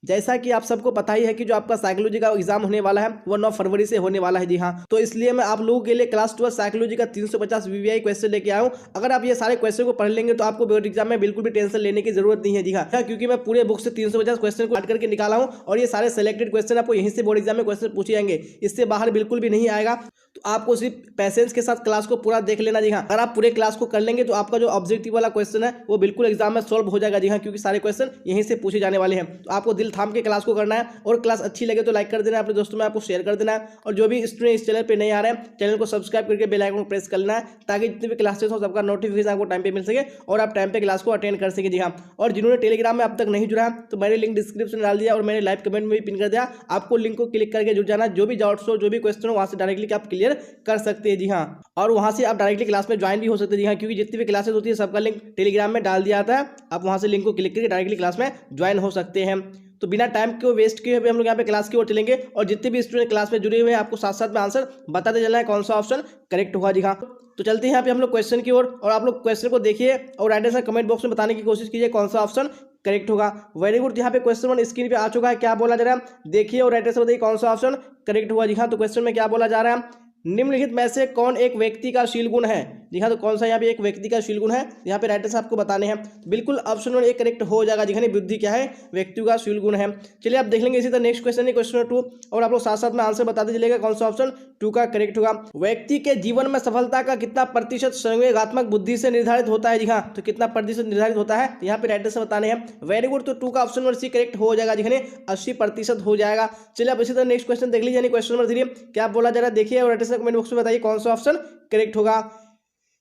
जैसा कि आप सबको पता ही है कि जो आपका साइकोलॉजी का एग्जाम होने वाला है वो 9 फरवरी से होने वाला है। जी हाँ, तो इसलिए मैं आप लोगों के लिए क्लास 12 साइकोलॉजी का 350 वीवीआई क्वेश्चन लेके आया हूँ। अगर आप ये सारे क्वेश्चन को पढ़ लेंगे तो आपको बोर्ड एग्जाम में बिल्कुल भी टेंशन लेने की जरूरत नहीं है। जी हाँ, क्योंकि मैं पूरे बुक से 350 क्वेश्चन को काट करके निकाला हूँ और ये सारे सिलेक्टेड क्वेश्चन आपको यहीं से बोर्ड एग्जाम में क्वेश्चन पूछे जाएंगे, इससे बाहर बिल्कुल भी नहीं आएगा। तो आपको सिर्फ पैसेंस के साथ क्लास को पूरा देख लेना। जी हाँ, अगर आप पूरे क्लास को कर लेंगे तो आपका जो ऑब्जेक्टिव वाला क्वेश्चन है वो बिल्कुल एग्जाम में सॉल्व हो जाएगा। जी हाँ, क्योंकि सारे क्वेश्चन यहीं से पूछे जाने वाले हैं। तो आपको दिल थाम के क्लास को करना है और क्लास अच्छी लगे तो लाइक कर देना है, अपने दोस्तों में आपको शेयर कर देना है। और जो भी स्टूडेंट इस चैनल पे नहीं आ रहे हैं चैनल को सब्सक्राइब करके बेल आइकन को प्रेस कर लेना है, ताकि जितने भी क्लासेस हो सबका नोटिफिकेशन आपको टाइम पे मिल सके और आप टाइम पे क्लास को अटेंड कर सके। जी हाँ, और जिन्होंने टेलीग्राम में अब तक नहीं जुड़ा है तो मैंने लिंक डिस्क्रिप्शन में डाल दिया और मैंने लाइव कमेंट में भी पिन कर दिया, आपको लिंक को क्लिक करके जुड़ जाना। जो भी डाउट्स हो, जो भी क्वेश्चन हो, वहां से डायरेक्टली आप क्लियर कर सकते हैं। जी हाँ, और वहां से आप डायरेक्टली क्लास में ज्वाइन भी हो सकते हैं। जी हाँ, क्योंकि जितनी भी क्लासेस होती है सबका लिंक टेलीग्राम में डाल दिया जाता है, आप वहां से लिंक को क्लिक करके डायरेक्टली क्लास में ज्वाइन हो सकते हैं। तो बिना टाइम को वेस्ट किए हुए हम लोग यहाँ पे क्लास की ओर चलेंगे और जितने भी स्टूडेंट क्लास में जुड़े हुए हैं आपको साथ साथ में आंसर बताते चलना है कौन सा ऑप्शन करेक्ट होगा। जी हाँ, तो चलते हैं यहाँ पे हम लोग क्वेश्चन की ओर और आप लोग क्वेश्चन को देखिए और राइट आंसर कमेंट बॉक्स में बताने की कोशिश कीजिए कौन सा ऑप्शन करेक्ट होगा। वेरी गुड, यहाँ पे क्वेश्चन 1 स्क्रीन पे आ चुका है, क्या बोला जा रहा है देखिए और राइट आंसर बताइए कौन सा ऑप्शन करेक्ट हुआ। जी हाँ, तो क्वेश्चन में क्या बोला जा रहा है, निम्नलिखित में से कौन एक व्यक्ति का शील गुण है। जी हाँ, तो कौन सा यहाँ पे एक व्यक्ति का शील गुण है, यहाँ पे राइट आंसर आपको बताने हैं। बिल्कुल ऑप्शन नंबर 1 करेक्ट हो जाएगा। जी हाँ, बुद्धि क्या है, व्यक्ति का शील गुण है। चलिए आप देख लेंगे इसी तरह नेक्स्ट क्वेश्चन है क्वेश्चन नंबर 2 और आप लोग साथ साथ में आंसर बताते चलेगा कौन सा ऑप्शन 2 का करेक्ट होगा। व्यक्ति के जीवन में सफलता का कितना प्रतिशत संवेगात्मक बुद्धि से निर्धारित होता है। जी हाँ, तो कितना प्रतिशत निर्धारित होता है यहाँ पे राइट आंसर बताने हैं। वेरी गुड, तो 2 का ऑप्शन नंबर सी करेक्ट हो जाएगा। जी हाँ, 80% हो जाएगा। चलिए आप इसी तरह नेक्स्ट क्वेश्चन देख लीजिए, क्वेश्चन नंबर 3 क्या बोला जा रहा है देखिए और राइट आंसर कमेंट बॉक्स में बताइए कौन सा ऑप्शन करेक्ट होगा।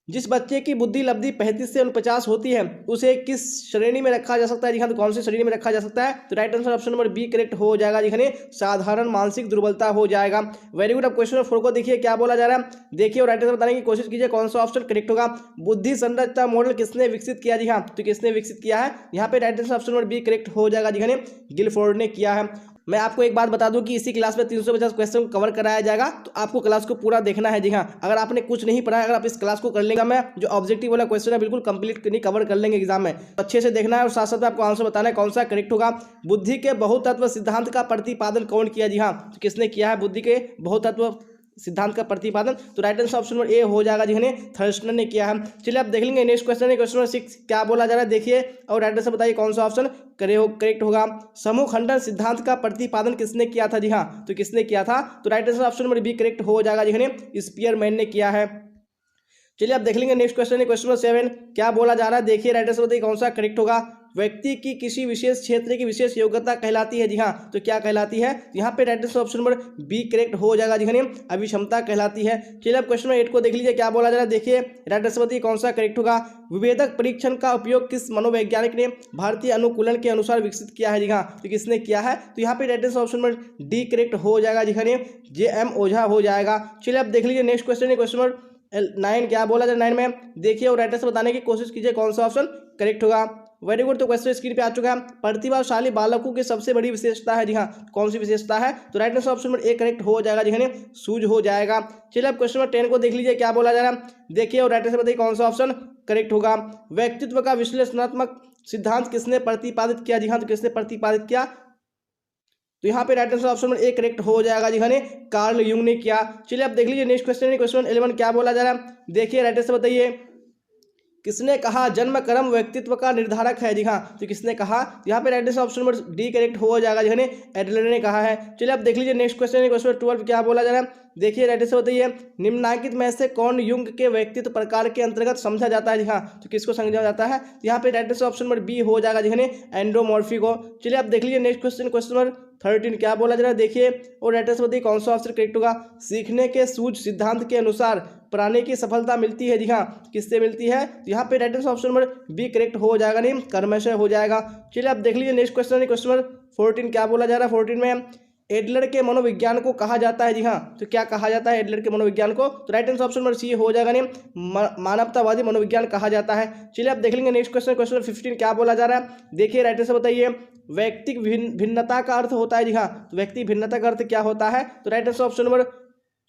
जिस बच्चे की बुद्धि लब्धि 35 से 49 होती है उसे किस श्रेणी में रखा जा सकता है। जी हाँ, तो कौन सी श्रेणी में रखा जा सकता है, तो right answer option number B correct हो जाएगा। जी हाँ, साधारण मानसिक दुर्बलता हो जाएगा। वेरी गुड, अब क्वेश्चन नंबर 4 को देखिए क्या बोला जा रहा है देखिए और राइट आंसर बताने की कोशिश कीजिए कौन सा ऑप्शन करेक्ट होगा। बुद्धि संरचना मॉडल किसने विकसित किया। जी हाँ, तो किसने विकसित किया है, यहाँ पे right answer option number B correct हो जाएगा। जी हाँ, गिलफोर्ड ने किया है। मैं आपको एक बात बता दूं कि इसी क्लास में 350 क्वेश्चन कवर कराया जाएगा, तो आपको क्लास को पूरा देखना है। जी हाँ, अगर आपने कुछ नहीं पढ़ा, अगर आप इस क्लास को कर लेंगे, मैं जो ऑब्जेक्टिव वाला क्वेश्चन है बिल्कुल कंप्लीट नहीं कवर कर लेंगे एग्जाम में, तो अच्छे से देखना है और साथ साथ में आपको आंसर बताना है कौन सा करेक्ट होगा। बुद्धि के बहुतत्व सिद्धांत का प्रतिपादन कौन किया। जी हाँ, तो किसने किया है बुद्धि के बहुतत्व सिद्धांत का प्रतिपादन, तो right answer option number A हो जाएगा। जी हाँ, थर्स्टन ने किया है। चलिए आप देख लेंगे नेक्स्ट क्वेश्चन है क्वेश्चन नंबर 6 क्या बोला जा रहा है देखिए और राइट आंसर बताइए कौन सा ऑप्शन करेक्ट होगा। समूह खंडन सिद्धांत का प्रतिपादन किसने किया था। जी हाँ, तो किसने किया था, तो right answer option number B correct हो जाएगा। जी हाँ, स्पीयरमैन ने किया है। चलिए आप देख लेंगे नेक्स्ट क्वेश्चन है क्वेश्चन नंबर 7 क्या बोला जा रहा है देखिए राइट आंसर बताइए कौन सा करेक्ट होगा। व्यक्ति की किसी विशेष क्षेत्र की विशेष योग्यता कहलाती है। जी हाँ, तो क्या कहलाती है, यहाँ पे right answer option number B correct हो जाएगा। जी हाँ, अभिक्षमता कहलाती है। चलिए अब क्वेश्चन नंबर 8 को देख लीजिए क्या बोला जा रहा है देखिए राइट आंसर बताइए कौन सा करेक्ट होगा। विभेदक परीक्षण का उपयोग किस मनोवैज्ञानिक ने भारतीय अनुकूलन के अनुसार विकसित किया है। जी हाँ, तो किसने किया है, तो यहाँ पे right answer option number D correct हो जाएगा। जी हाँ, जे.एम. ओझा हो जाएगा। चलिए अब देख लीजिए नेक्स्ट क्वेश्चन है क्वेश्चन नंबर 9 क्या बोला जाए 9 में देखिए और राइट आंसर बताने की कोशिश कीजिए कौन सा ऑप्शन करेक्ट होगा। वेरी गुड, तो क्वेश्चन स्क्रीन पे आ चुका है। प्रतिभाशाली बालकों की सबसे बड़ी विशेषता है। जी हाँ, कौन सी विशेषता है, तो right answer option number A correct हो जाएगा। जी हाँ, सूझ हो जाएगा। चलिए अब क्वेश्चन नंबर 10 को देख लीजिए क्या बोला जा रहा है देखिए और राइट आंसर बताइए कौन सा ऑप्शन करेक्ट होगा। व्यक्तित्व का विश्लेषणात्मक सिद्धांत किसने प्रतिपादित किया। जी हाँ, तो किसने प्रतिपादित किया, तो यहाँ पे right answer option number A correct हो जाएगा। जी हाँ, कार्ल यूंग ने किया। चलिए आप देख लीजिए नेक्स्ट क्वेश्चन है क्वेश्चन 11 क्या बोला जा रहा है देखिए राइट आंसर बताइए किसने कहा जन्म कर्म व्यक्तित्व का निर्धारक है। जी हाँ, तो किसने कहा, यहाँ पे right answer option number D correct हो जाएगा। जी हाँ, एडलर ने कहा है। चलिए आप देख लीजिए नेक्स्ट क्वेश्चन है क्वेश्चन 12 क्या बोला जा रहा है देखिए राइट आंसर बताइए निम्नलिखित में से कौन युंग के व्यक्तित्व प्रकार के अंतर्गत समझा जाता है। जी हाँ, तो किसको समझा जाता है, यहाँ पे right answer option number B हो जाएगा। जी हाँ, एंडोमॉर्फी को। चलिए आप देख लीजिए नेक्स्ट क्वेश्चन क्वेश्चन नंबर 13 क्या बोला जा रहा है देखिए और राइट आंसर बताइए कौन सा ऑप्शन करेक्ट होगा। सीखने के सूझ सिद्धांत के अनुसार प्राणी की सफलता मिलती है। जी हाँ, किससे मिलती है, तो यहाँ पे right answer option number B correct हो जाएगा, नहीं कर्मशय हो जाएगा। चलिए आप देख लीजिए नेक्स्ट क्वेश्चन है क्वेश्चन नंबर 14 क्या बोला जा रहा है 14 में एडलर के मनोविज्ञान को कहा जाता है। जी हाँ, तो क्या कहा जाता है एडलर के मनोविज्ञान को, तो right answer option number C हो जाएगा, नहीं मानवतावादी मनोविज्ञान कहा जाता है। चलिए आप देख लेंगे नेक्स्ट क्वेश्चन क्वेश्चन 15 क्या बोला जा रहा है देखिए राइट आंसर बताइए व्यक्ति भिन्नता का अर्थ होता है। जी हाँ, तो व्यक्ति भिन्नता का अर्थ क्या होता है, तो right answer option number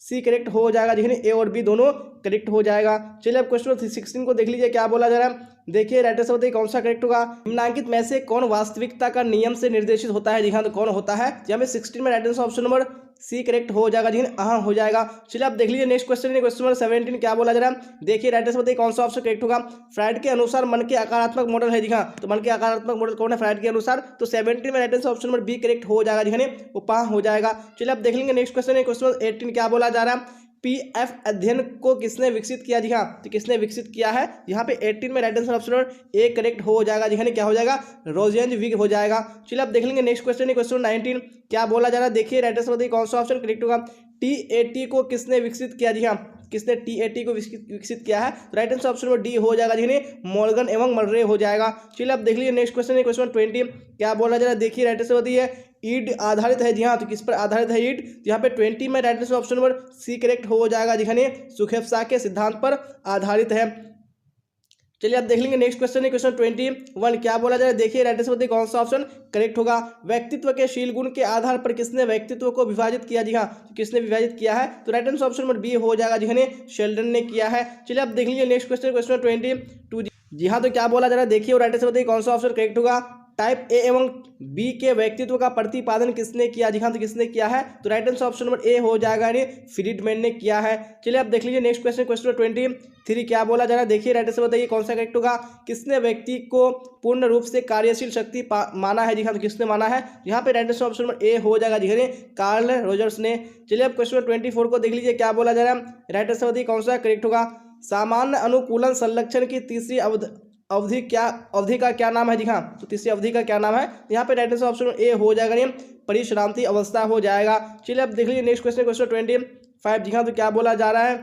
C correct हो जाएगा जी, ए और बी दोनों करेक्ट हो जाएगा। चलिए अब क्वेश्चन 16 को देख लीजिए क्या बोला जा रहा है। देखिए राइट आंसर बताइए कौन सा करेक्ट होगा। निम्नलिखित में से कौन वास्तविकता का नियम से निर्देशित होता है? जी हाँ, तो कौन होता है? यहाँ पे 16 में right answer option number C correct हो जाएगा जी, हाँ हो जाएगा। चलिए आप देख लीजिए नेक्स्ट क्वेश्चन, क्वेश्चन नंबर 17 क्या बोला जा रहा है। देखिए राइट आंसर बताइए कौन सा ऑप्शन करेक्ट होगा। फ्राइड के अनुसार मन के आकारात्मक मॉडल है जी हाँ, तो मन के आकारात्मक मॉडल कौन है फ्राइड के अनुसार? तो 17 में right answer option number B correct हो जाएगा जी, वो पा हो जाएगा। चलिए आप देख लेंगे नेक्स्ट क्वेश्चन, क्वेश्चन नंबर 18 क्या बोला जा रहा है। पीएफ अध्ययन को किसने विकसित किया? जी हाँ, तो किसने विकसित किया है? यहाँ पे 18 में right answer option number A correct हो जाएगा जी, क्या हो जाएगा? रोजेंज विग हो जाएगा। चलिए आप देख लेंगे नेक्स्ट क्वेश्चन, क्वेश्चन 19 क्या बोला जा रहा है। देखिए राइट आंसर बताइए कौन सा ऑप्शन करेक्ट होगा। टीएटी को किसने विकसित किया? जी हाँ, किसने टीएटी को विकसित किया है? तो right answer option number D हो जाएगा जी, मॉर्गन एवं मर्रे हो जाएगा। चलिए आप देख लीजिए नेक्स्ट क्वेश्चन, क्वेश्चन 20 क्या बोला जा रहा है। देखिए राइट आंसर बताइए ईड आधारित है जी हाँ, तो किस पर आधारित है ईड? तो यहाँ पे 20 में right answer option number C correct हो जाएगा जी, सुखेफसा के सिद्धांत पर आधारित है। चलिए आप देख लेंगे नेक्स्ट क्वेश्चन, क्वेश्चन 21 क्या बोला जा रहा है। देखिए राइट आंसर बताइए कौन सा ऑप्शन करेक्ट होगा। व्यक्तित्व के शील गुण के आधार पर किसने व्यक्तित्व को विभाजित किया? जी हाँ, तो किसने विभाजित किया है? तो right answer option number B हो जाएगा जी, शेल्डन ने किया है। चलिए आप देख लीजिए नेक्स्ट क्वेश्चन, क्वेश्चन 22 जी हाँ, तो क्या बोला जा रहा है। देखिए राइट आंसर बताइए कौन सा ऑप्शन करेक्ट होगा। टाइप ए एवं बी के व्यक्तित्व का प्रतिपादन किसने किया? जी हाँ, तो किसने किया है? तो right answer option number A हो जाएगा, फ्रीडमैन ने किया है। चलिए आप देख लीजिए नेक्स्ट क्वेश्चन, क्वेश्चन 23 क्या बोला जा रहा है। देखिए राइट आंसर बताइए कौन सा करेक्ट होगा। किसने व्यक्ति को पूर्ण रूप से कार्यशील शक्ति माना है? जी हाँ, तो किसने माना है? यहाँ पे right answer option number A हो जाएगा जी, कार्ल रोजर्स ने। चलिए अब क्वेश्चन 24 को देख लीजिए क्या बोला जा रहा है। राइट आंसर बताइए कौन सा करेक्ट होगा। सामान्य अनुकूलन संरक्षण की तीसरी अवधि का क्या नाम है? जी हाँ, तो तीसरी अवधि का क्या नाम है? यहाँ पे राइट आंसर ऑप्शन ए हो जाएगा, परिश्रांति अवस्था हो जाएगा। चलिए अब देख लीजिए नेक्स्ट क्वेश्चन, क्वेश्चन 25 जी हाँ, तो क्या बोला जा रहा है।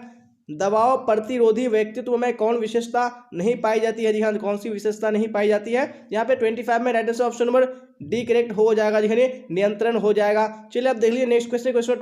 दबाव प्रतिरोधी व्यक्तित्व में कौन विशेषता नहीं पाई जाती है? जी हाँ, तो कौन सी विशेषता नहीं पाई जाती है? यहाँ पे 25 में right answer option number D correct हो जाएगा जी, नियंत्रण हो जाएगा। चलिए अब देख लीजिए नेक्स्ट क्वेश्चन, क्वेश्चन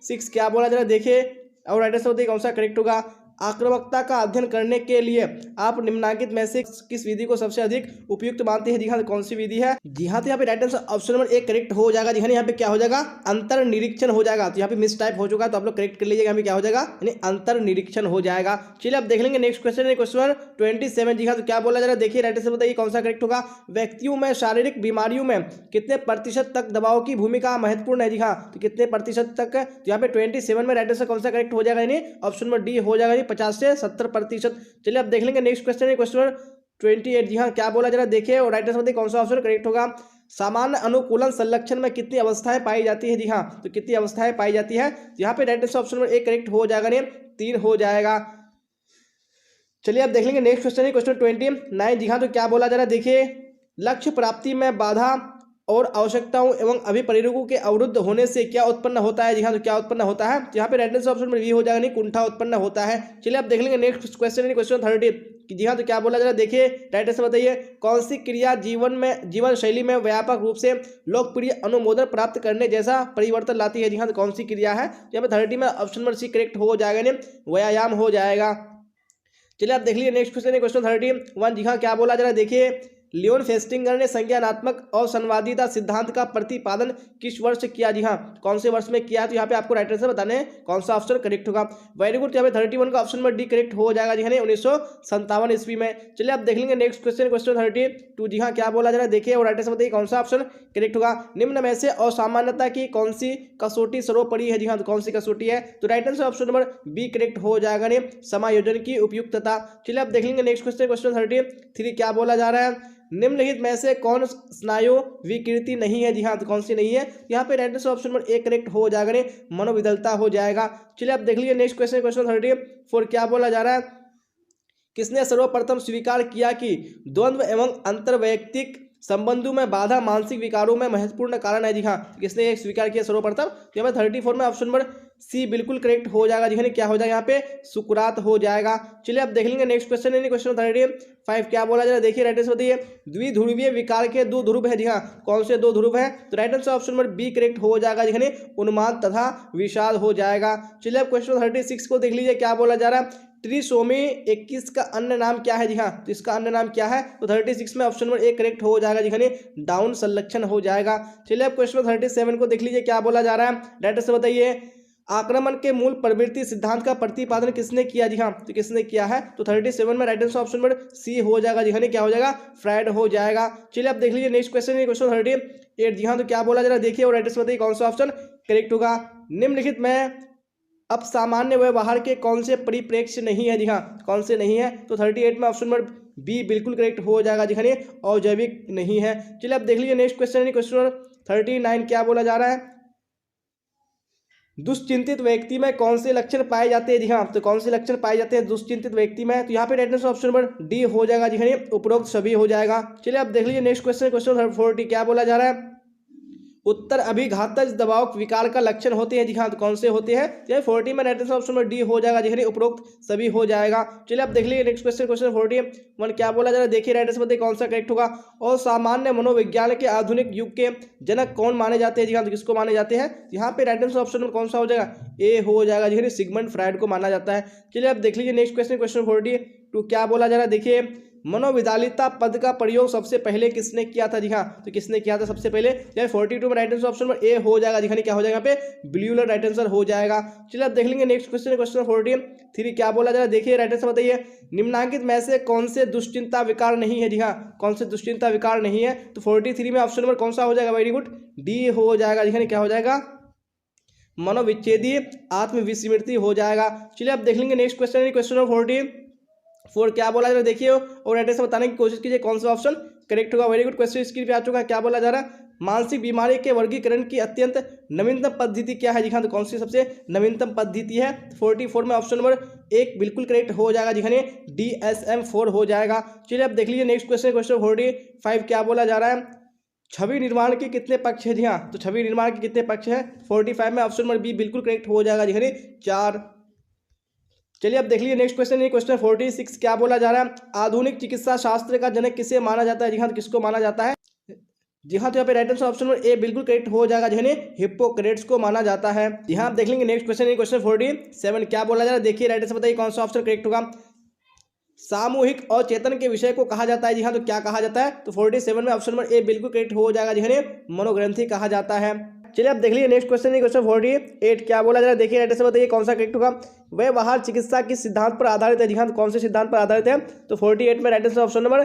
26 क्या बोला जा रहा है। देखिए और राइट आंसर बताइए कौन सा करेक्ट होगा। आक्रामकता का अध्ययन करने के लिए आप निम्नलिखित में से किस विधि को सबसे अधिक उपयुक्त मानते हैं? जी हाँ, तो कौन सी विधि है? जी हाँ, तो यहाँ पे right answer option number A correct हो जाएगा जी, यहाँ पे क्या हो जाएगा? अंतर निरीक्षण हो जाएगा। तो यहाँ पे मिस टाइप हो चुका है, तो आप लोग करेक्ट कर लीजिएगा। यहाँ पे क्या हो जाएगा? यानी अंतर निरीक्षण हो जाएगा। चलिए आप देख लेंगे नेक्स्ट क्वेश्चन, क्वेश्चन 27 जी हाँ, तो क्या बोला जा रहा है। देखिए राइट आंसर बताइए कौन सा करेक्ट होगा। व्यक्तियों में शारीरिक बीमारियों में कितने प्रतिशत तक दबाव की भूमिका महत्वपूर्ण है? जी हाँ, तो कितने प्रतिशत तक? तो यहाँ पे 27 में राइट आंसर कौन सा करेक्ट हो जाएगा? यानी ऑप्शन नंबर डी हो जाएगा, 50 से 70%। चलिए आप देख लेंगे नेक्स्ट क्वेश्चन, क्वेश्चन 28 जी हाँ, क्या बोला जा रहा है। देखिए और राइट आंसर बताइए कौन सा ऑप्शन करेक्ट होगा। सामान्य अनुकूलन संरक्षण में कितनी अवस्थाएं पाई जाती है? जी हाँ, तो कितनी अवस्थाएं पाई जाती है? यहाँ पे right answer option number A correct हो जाएगा, 3 हो जाएगा। चलिए आप देख लेंगे नेक्स्ट क्वेश्चन, क्वेश्चन 29 जी हाँ, तो क्या बोला जा रहा है। देखिए लक्ष्य प्राप्ति में बाधा और आवश्यकताओं एवं अभिप्रेरकों के अवरुद्ध होने से क्या उत्पन्न होता है? जी हाँ, तो क्या उत्पन्न होता है? तो यहाँ पे राइट आंसर ऑप्शन में बी हो जाएगा, कुंठा उत्पन्न होता है। चलिए आप देख लेंगे नेक्स्ट क्वेश्चन, क्वेश्चन 30 जी हाँ, तो क्या बोला जा रहा है। देखिए राइट आंसर बताइए कौन सी क्रिया जीवन शैली में व्यापक रूप से लोकप्रिय अनुमोदन प्राप्त करने जैसा परिवर्तन लाती है? जी हाँ, तो कौन सी क्रिया है? यहाँ पे 30 में ऑप्शन नंबर सी करेक्ट हो जाएगा, व्यायाम हो जाएगा। चलिए आप देख लीजिए नेक्स्ट क्वेश्चन, क्वेश्चन 31 जी हाँ, क्या बोला जा रहा है। देखिए लियोन फेस्टिंगर ने संज्ञानात्मक और संवादिता सिद्धांत का प्रतिपादन किस वर्ष किया? जी हाँ, कौन से वर्ष में किया? तो यहाँ पे आपको राइट आंसर बताने कौन सा ऑप्शन करेक्ट होगा। वेरी गुड, यहाँ पे 31 का ऑप्शन नंबर डी करेक्ट हो जाएगा जी, 1957 ईस्वी में। चलिए आप देख लेंगे नेक्स्ट क्वेश्चन, क्वेश्चन 32 जी हाँ, क्या बोला जा रहा है। देखिए और राइट आंसर बताइए कौन सा ऑप्शन करेक्ट होगा। निम्न में से असामान्यता की कौन सी कसौटी सर्वोपरि है? जी हाँ, तो कौन सी कसौटी है? तो right answer option number B correct हो जाएगा, समायोजन की उपयुक्तता। चलिए आप देख लेंगे नेक्स्ट क्वेश्चन, क्वेश्चन 33 क्या बोला जा रहा है। निम्नलिखित में से कौन स्नायु विकृति नहीं है? जी हाँ, तो कौन सी नहीं है? यहाँ पे right answer option number A correct हो जाएगा, मनोविदलता हो जाएगा। चलिए आप देख लीजिए नेक्स्ट क्वेश्चन, क्वेश्चन 34 क्या बोला जा रहा है। किसने सर्वप्रथम स्वीकार किया कि द्वंद्व एवं अंतर्वैयक्तिक संबंधों में बाधा मानसिक विकारों में महत्वपूर्ण कारण है? जी हाँ, किसने स्वीकार किया सर्वप्रथम? तो यहाँ पे 34 में ऑप्शन नंबर सी बिल्कुल करेक्ट हो जाएगा जी, क्या हो जाएगा यहाँ पे? सुकरात हो जाएगा। चलिए आप देख लेंगे नेक्स्ट क्वेश्चन, क्वेश्चन 35 क्या बोला जा रहा है। देखिए राइट आंसर बताइए द्विध्रुवीय विकार के 2 ध्रुव है? जी हाँ, कौन से 2 ध्रुव है? तो right answer option number B correct हो जाएगा जी, उन्माद तथा विषाद हो जाएगा। चलिए आप क्वेश्चन 36 को देख लीजिए क्या बोला जा रहा है। ट्रिसोमी 21 का अन्य नाम क्या है? जी हाँ, तो इसका अन्य नाम क्या है? तो 36 में ऑप्शन नंबर ए करेक्ट हो जाएगा जी, डाउन संलक्षण हो जाएगा। चलिए अब क्वेश्चन 37 को देख लीजिए क्या बोला जा रहा है। राइट आंसर बताइए आक्रमण के मूल प्रवृत्ति सिद्धांत का प्रतिपादन किसने किया? जी हाँ, तो किसने किया है? तो 37 में right answer option number C हो जाएगा जी हाँ, क्या हो जाएगा? फ्रायड हो जाएगा। चलिए आप देख लीजिए नेक्स्ट क्वेश्चन है क्वेश्चन 38। जी हाँ, तो क्या बोला जरा देखिए और राइट आंसर बताइए कौन सा ऑप्शन करेक्ट होगा। निम्नलिखित में अब सामान्य व्यवहार के कौन से परिप्रेक्ष्य नहीं है? जी हाँ, कौन से नहीं है? तो 38 में ऑप्शन नंबर बी बिल्कुल करेक्ट हो जाएगा जी हाँ, अजैविक नहीं है। चलिए आप देख लीजिए नेक्स्ट क्वेश्चन है क्वेश्चन नंबर 39। क्या बोला जा रहा है? दुश्चिंतित व्यक्ति में कौन से लक्षण पाए जाते हैं? जी हाँ, तो कौन से लक्षण पाए जाते हैं दुश्चिंतित व्यक्ति में? तो यहाँ पे right answer option number D हो जाएगा जी हाँ, उपरोक्त सभी हो जाएगा। चलिए आप देख लीजिए नेक्स्ट क्वेश्चन क्वेश्चन 40। क्या बोला जा रहा है? उत्तर अभिघातज दबाव विकार का लक्षण होते हैं। जी हाँ, तो कौन से होते हैं? तो 40 में right answer option number D हो जाएगा जी हाँ, उपरोक्त सभी हो जाएगा। चलिए आप देख लीजिए नेक्स्ट क्वेश्चन क्वेश्चन 41। क्या बोला जा रहा है देखिए राइट आंसर बताइए कौन सा करेक्ट होगा। और सामान्य मनोविज्ञान के आधुनिक युग के जनक कौन माने जाते हैं? जी हाँ, तो किसको माने जाते हैं? यहाँ पे राइट आंसर ऑप्शन नंबर कौन सा हो जाएगा? ए हो जाएगा जी हाँ, सिगमंड फ्रायड को माना जाता है। चलिए आप देख लीजिए नेक्स्ट क्वेश्चन क्वेश्चन 42। क्या बोला जा रहा है देखिए मनोविदालिता पद का प्रयोग सबसे पहले किसने किया था? जी हाँ, तो किसने किया था सबसे पहले? 42 में right answer option number A हो जाएगा जी हाँ, क्या हो जाएगा यहाँ पे? ब्यूलर राइट आंसर हो जाएगा। चलिए आप देख लेंगे नेक्स्ट क्वेश्चन क्वेश्चन 43। क्या बोला जा रहा है देखिए राइट आंसर बताइए निम्नांकित में से कौन से दुश्चिंता विकार नहीं है? जी हाँ, कौन से दुश्चिंता विकार नहीं है? तो 43 में ऑप्शन नंबर कौन सा हो जाएगा? वेरी गुड, डी हो जाएगा जी हाँ, क्या हो जाएगा? मनोविच्छेदी आत्मविस्मृति हो जाएगा। चलिए आप देख लेंगे नेक्स्ट क्वेश्चन क्वेश्चन नंबर 44। क्या बोला जा रहा है देखिए और एड्रेस बताने की कोशिश कीजिए कौन सा ऑप्शन करेक्ट होगा। वेरी गुड, क्वेश्चन स्क्रीन पे आ चुका है। क्या बोला जा रहा है? मानसिक बीमारी के वर्गीकरण की अत्यंत नवीनतम पद्धति क्या है? जी हाँ, तो कौन सी सबसे नवीनतम पद्धति है? 44 में ऑप्शन नंबर एक बिल्कुल करेक्ट हो जाएगा जी हाँ, DSM-4 हो जाएगा। चलिए आप देख लीजिए नेक्स्ट क्वेश्चन क्वेश्चन 45। क्या बोला जा रहा है? छवि निर्माण के कितने पक्ष है? जी हाँ, तो छवि निर्माण के कितने पक्ष है? 45 में ऑप्शन नंबर बी बिल्कुल करेक्ट हो जाएगा जी हाँ, 4। चलिए अब देख लीजिए नेक्स्ट क्वेश्चन है क्वेश्चन 46। क्या बोला जा रहा है? आधुनिक चिकित्सा शास्त्र का जनक किसे माना जाता है? जी हाँ, तो किसको माना जाता है? जी हाँ, तो यहाँ पे right answer option number A बिल्कुल करेक्ट हो जाएगा जी हाँ, हिप्पोक्रेट्स को माना जाता है। जी हाँ, आप देख लेंगे नेक्स्ट क्वेश्चन है क्वेश्चन 47। क्या बोला जा रहा है देखिए राइट आंसर बताइए कौन सा ऑप्शन करेक्ट होगा। सामूहिक और चेतन के विषय को कहा जाता है। जी हाँ, तो क्या कहा जाता है? तो 47 में ऑप्शन नंबर ए बिल्कुल करेक्ट हो जाएगा जी हाँ, मनोग्रंथि कहा जाता है। चलिए आप देख लीजिए नेक्स्ट क्वेश्चन है क्वेश्चन 48। क्या बोला जा रहा है देखिए राइट आंसर बताइए कौन सा करेक्ट होगा। व्यवहार चिकित्सा किस सिद्धांत पर आधारित है? जी हाँ, तो कौन से सिद्धांत पर आधारित है? तो 48 में right answer option number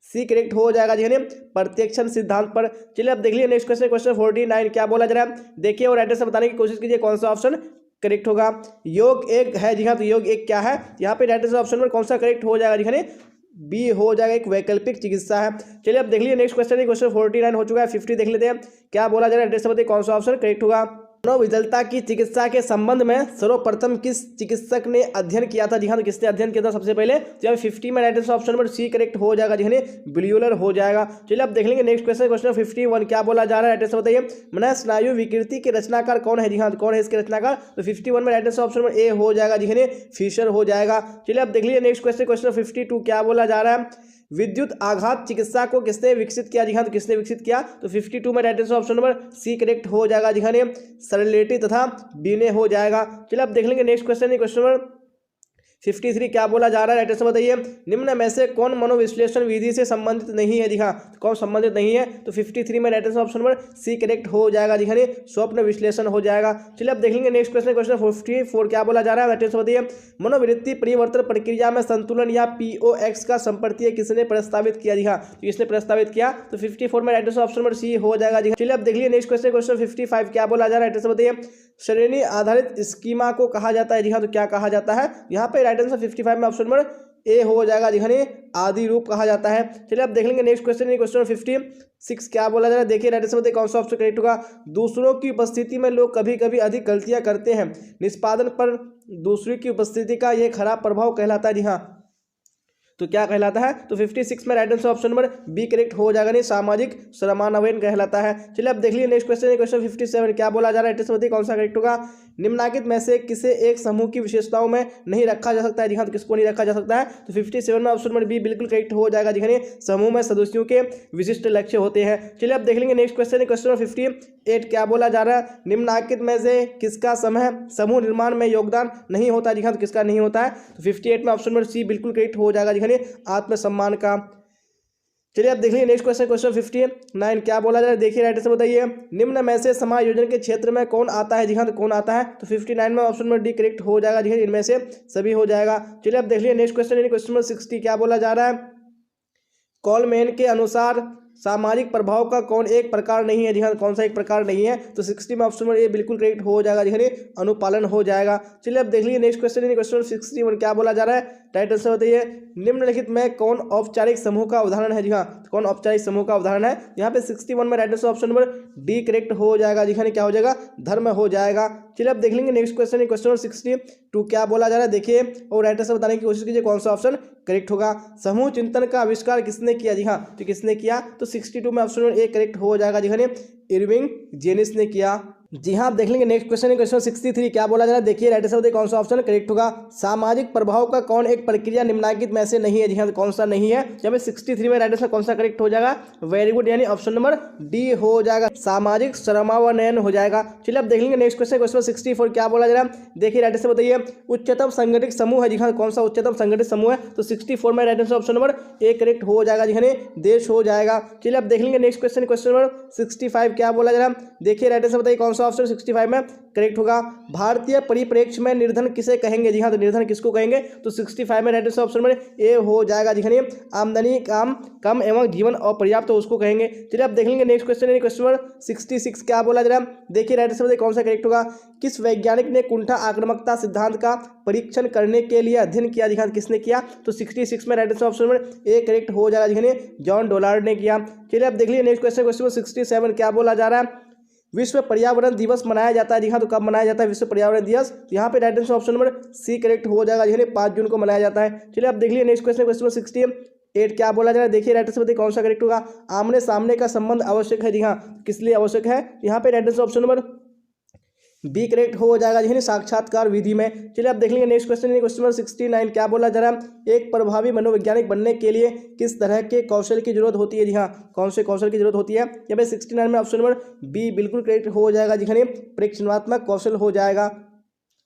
C correct हो जाएगा जी हाँ, प्रत्यक्षण सिद्धांत पर। चलिए आप देख लीजिए नेक्स्ट क्वेश्चन क्वेश्चन 49। क्या बोला जा रहा है देखिए और राइट आंसर बताने की कोशिश कीजिए कौन सा ऑप्शन करेक्ट होगा। योग एक है। जी हाँ, तो योग एक क्या है? यहाँ पे राइट आंसर ऑप्शन नंबर कौन सा करेक्ट हो जाएगा जी हाँ, बी हो जाएगा, एक वैकल्पिक चिकित्सा है। चलिए अब देख लीजिए नेक्स्ट क्वेश्चन है क्वेश्चन 49 हो चुका है। 50 देख लेते हैं। क्या बोला जा रहा है एड्रेस बताइए कौन सा ऑप्शन करेक्ट होगा। मनोविदलता की चिकित्सा के संबंध में सर्वप्रथम किस चिकित्सक ने अध्ययन किया था? जी हाँ, तो किसने अध्ययन किया था सबसे पहले? तो 50 में right answer option number C correct हो जाएगा जी हाँ, ब्यूलर हो जाएगा। चलिए अब देख लेंगे नेक्स्ट क्वेश्चन क्वेश्चन 51। क्या बोला जा रहा है एड्रेस बताइए मन स्नायु विकृति के रचनाकार कौन है? जी हाँ, तो कौन है इसके रचनाकार? तो 51 में right answer option number A हो जाएगा जी हाँ, फिशर हो जाएगा। चलिए अब देख लीजिए नेक्स्ट क्वेश्चन क्वेश्चन 52। क्या बोला जा रहा है? विद्युत आघात चिकित्सा को किसने विकसित किया? जी हाँ, तो किसने विकसित किया? तो 52 में right answer option number C correct हो जाएगा जी हाँ, सरलेटी तथा बीने हो जाएगा। चलिए अब देख लेंगे नेक्स्ट क्वेश्चन है क्वेश्चन नंबर 53। क्या बोला जा रहा है राइट आंसर बताइए निम्न में से कौन मनोविश्लेषण विधि से संबंधित नहीं है? जी हाँ, कौन संबंधित नहीं है? तो 53 में right answer option number C correct हो जाएगा जी हाँ, स्वप्न विश्लेषण हो जाएगा। चलिए अब देखेंगे नेक्स्ट क्वेश्चन क्वेश्चन 54। क्या बोला जा रहा है राइट आंसर बताइए मनोवृत्ति परिवर्तन प्रक्रिया में संतुलन या POX का संपर्तीय किसने प्रस्तावित किया? जी हाँ, तो किसने प्रस्तावित किया? तो 54 में right answer option number C हो जाएगा जी हाँ। चलिए अब देख लीजिए नेक्स्ट क्वेश्चन क्वेश्चन 55। क्या बोला जा रहा है राइट आंसर बताइए श्रेणी आधारित स्कीमा को कहा जाता है? जी हाँ, तो क्या कहा जाता है? यहाँ पे राइट आंसर 55 में ऑप्शन नंबर ए हो जाएगा जी हाँ, आदि रूप कहा जाता है। चलिए अब देख लेंगे नेक्स्ट क्वेश्चन क्वेश्चन 56। क्या बोला जा रहा है देखिए राइट आंसर बताइए कौन सा ऑप्शन करेक्ट होगा। दूसरों की उपस्थिति में लोग कभी कभी अधिक गलतियां करते हैं, निष्पादन पर दूसरे की उपस्थिति का यह खराब प्रभाव कहलाता है। जी हाँ, तो क्या कहलाता है? तो 56 में right answer option number B correct हो जाएगा, नहीं सामाजिक समानवयन कहलाता है। चलिए अब देख लीजिए नेक्स्ट क्वेश्चन क्वेश्चन 57। क्या बोला जा रहा है बताइए कौन सा करेक्ट होगा। निम्नलिखित में से किसे एक समूह की विशेषताओं में नहीं रखा जा सकता है? जी हाँ, तो किसको नहीं रखा जा सकता है? तो 57 में ऑप्शन नंबर बी बिल्कुल करेक्ट हो जाएगा जी हाँ, समूह में सदस्यों के विशिष्ट लक्ष्य होते हैं। चलिए अब देख लेंगे नेक्स्ट क्वेश्चन क्वेश्चन 58। क्या बोला जा रहा है निम्नलिखित में से किसका समूह निर्माण में योगदान नहीं होता? जी हाँ, तो किसका नहीं होता है? तो 58 में ऑप्शन नंबर सी बिल्कुल करेक्ट हो जाएगा जी हाँ, आत्मसम्मान का। चलिए आप देख लीजिए नेक्स्ट क्वेश्चन, क्वेश्चन 59 क्या बोला जा रहा है, देखिए राइट से बताइए। निम्न में से समायोजन के क्षेत्र में कौन आता है, जी हाँ तो कौन आता है, तो 59 में ऑप्शन नंबर डी करेक्ट हो जाएगा, जी हाँ इनमें से सभी हो जाएगा। चलिए आप देख लीजिए नेक्स्ट क्वेश्चन, क्वेश्चन नंबर 60 क्या बोला जा रहा है, कॉलमैन के अनुसार सामाजिक प्रभाव का कौन एक प्रकार नहीं है, जी हाँ कौन सा एक प्रकार नहीं है, तो 60 में ऑप्शन नंबर ए बिल्कुल करेक्ट हो जाएगा, जी हाँ अनुपालन हो जाएगा। चलिए अब देख लीजिए नेक्स्ट क्वेश्चन, क्वेश्चन 61 क्या बोला जा रहा है, टाइटल से बताइए। निम्नलिखित में कौन औपचारिक समूह का उदाहरण है, जी हाँ कौन औपचारिक समूह का उदाहरण है, यहाँ पे 61 में right answer option number D correct हो जाएगा, जी हाँ क्या हो जाएगा, धर्म हो जाएगा। चलिए अब देख लेंगे नेक्स्ट क्वेश्चन, क्वेश्चन 62 क्या बोला जा रहा है, देखिए और राइट आंसर बताने की कोशिश कीजिए कौन सा ऑप्शन करेक्ट होगा। समूह चिंतन का आविष्कार किसने किया, जी हाँ तो किसने किया, तो 62 में ऑप्शन नंबर ए करेक्ट हो जाएगा, जी हाँ इरविंग जेनिस ने किया। जी हाँ आप देख लेंगे नेक्स्ट क्वेश्चन, क्वेश्चन 63 क्या बोला जा रहा है, देखिए राइट आंसर कौन सा ऑप्शन करेक्ट होगा। सामाजिक प्रभाव का कौन एक प्रक्रिया निम्नलिखित में से नहीं है, जी हाँ कौन सा नहीं है, जब 63 में राइट आंसर कौन सा करेक्ट हो जाएगा, वेरी गुड यानी ऑप्शन नंबर डी हो जाएगा, सामाजिक श्रमावनयन हो जाएगा। चलिए अब देख लेंगे नेक्स्ट क्वेश्चन, क्वेश्चन 64 क्या बोला जा रहा है, देखिए राइट आंसर बताइए। उच्चतम संगठित समूह है, जी हाँ कौन सा उच्चतम संगठित समूह है, तो 64 में right answer option number A correct हो जाएगा, जी हाँ देश हो जाएगा। चलिए अब देख लेंगे नेक्स्ट क्वेश्चन, क्वेश्चन नंबर 65 क्या बोला जा रहा है, देखिए राइट आंसर बताइए कौन सा ऑप्शन 65 में करेक्ट होगा। भारतीय परिप्रेक्ष्य में निर्धन किसे कहेंगे, जी हाँ तो निर्धन किसको कहेंगे, तो 65 में right answer option number A हो जाएगा, जी हाँ आमदनी कम एवं जीवन अपर्याप्त तो उसको कहेंगे। चलिए अब देख लेंगे नेक्स्ट क्वेश्चन, क्वेश्चन नंबर 66 क्या बोला जा रहा है, देखिए राइट आंसर बताइए कौन सा करेक्ट होगा। किस वैज्ञानिक ने कुंठा आक्रामकता सिद्धांत का परीक्षण करने के लिए अध्ययन किया, जी हाँ किसने किया, तो 66 में right answer option number A correct हो जाएगा, जी हाँ जॉन डोलार्ड ने किया। चलिए अब देख लीजिए नेक्स्ट क्वेश्चन, क्वेश्चन 67 क्या बोला जा रहा है, विश्व पर्यावरण दिवस मनाया जाता है, जी हाँ तो कब मनाया जाता है विश्व पर्यावरण दिवस, यहाँ पे right answer option number C correct हो जाएगा, जी 5 जून को मनाया जाता है। चलिए अब देख लीजिए नेक्स्ट क्वेश्चन, क्वेश्चन 68 क्या बोला जा रहा है, देखिए राइट आंसर बताइए कौन सा करेक्ट होगा। आमने सामने का संबंध आवश्यक है, जी हाँ किस लिए आवश्यक है, यहाँ पे right answer option number B correct हो जाएगा, जी साक्षात्कार विधि में। चलिए अब देख लेंगे नेक्स्ट क्वेश्चन, क्वेश्चन नंबर 69 क्या बोला जा रहा है, एक प्रभावी मनोवैज्ञानिक बनने के लिए किस तरह के कौशल की जरूरत होती है, जी हाँ कौन से कौशल की जरूरत होती है, यहाँ पे 69 में ऑप्शन नंबर बी बिल्कुल करेक्ट हो जाएगा, जी हाँ प्रेक्षणात्मक कौशल हो जाएगा।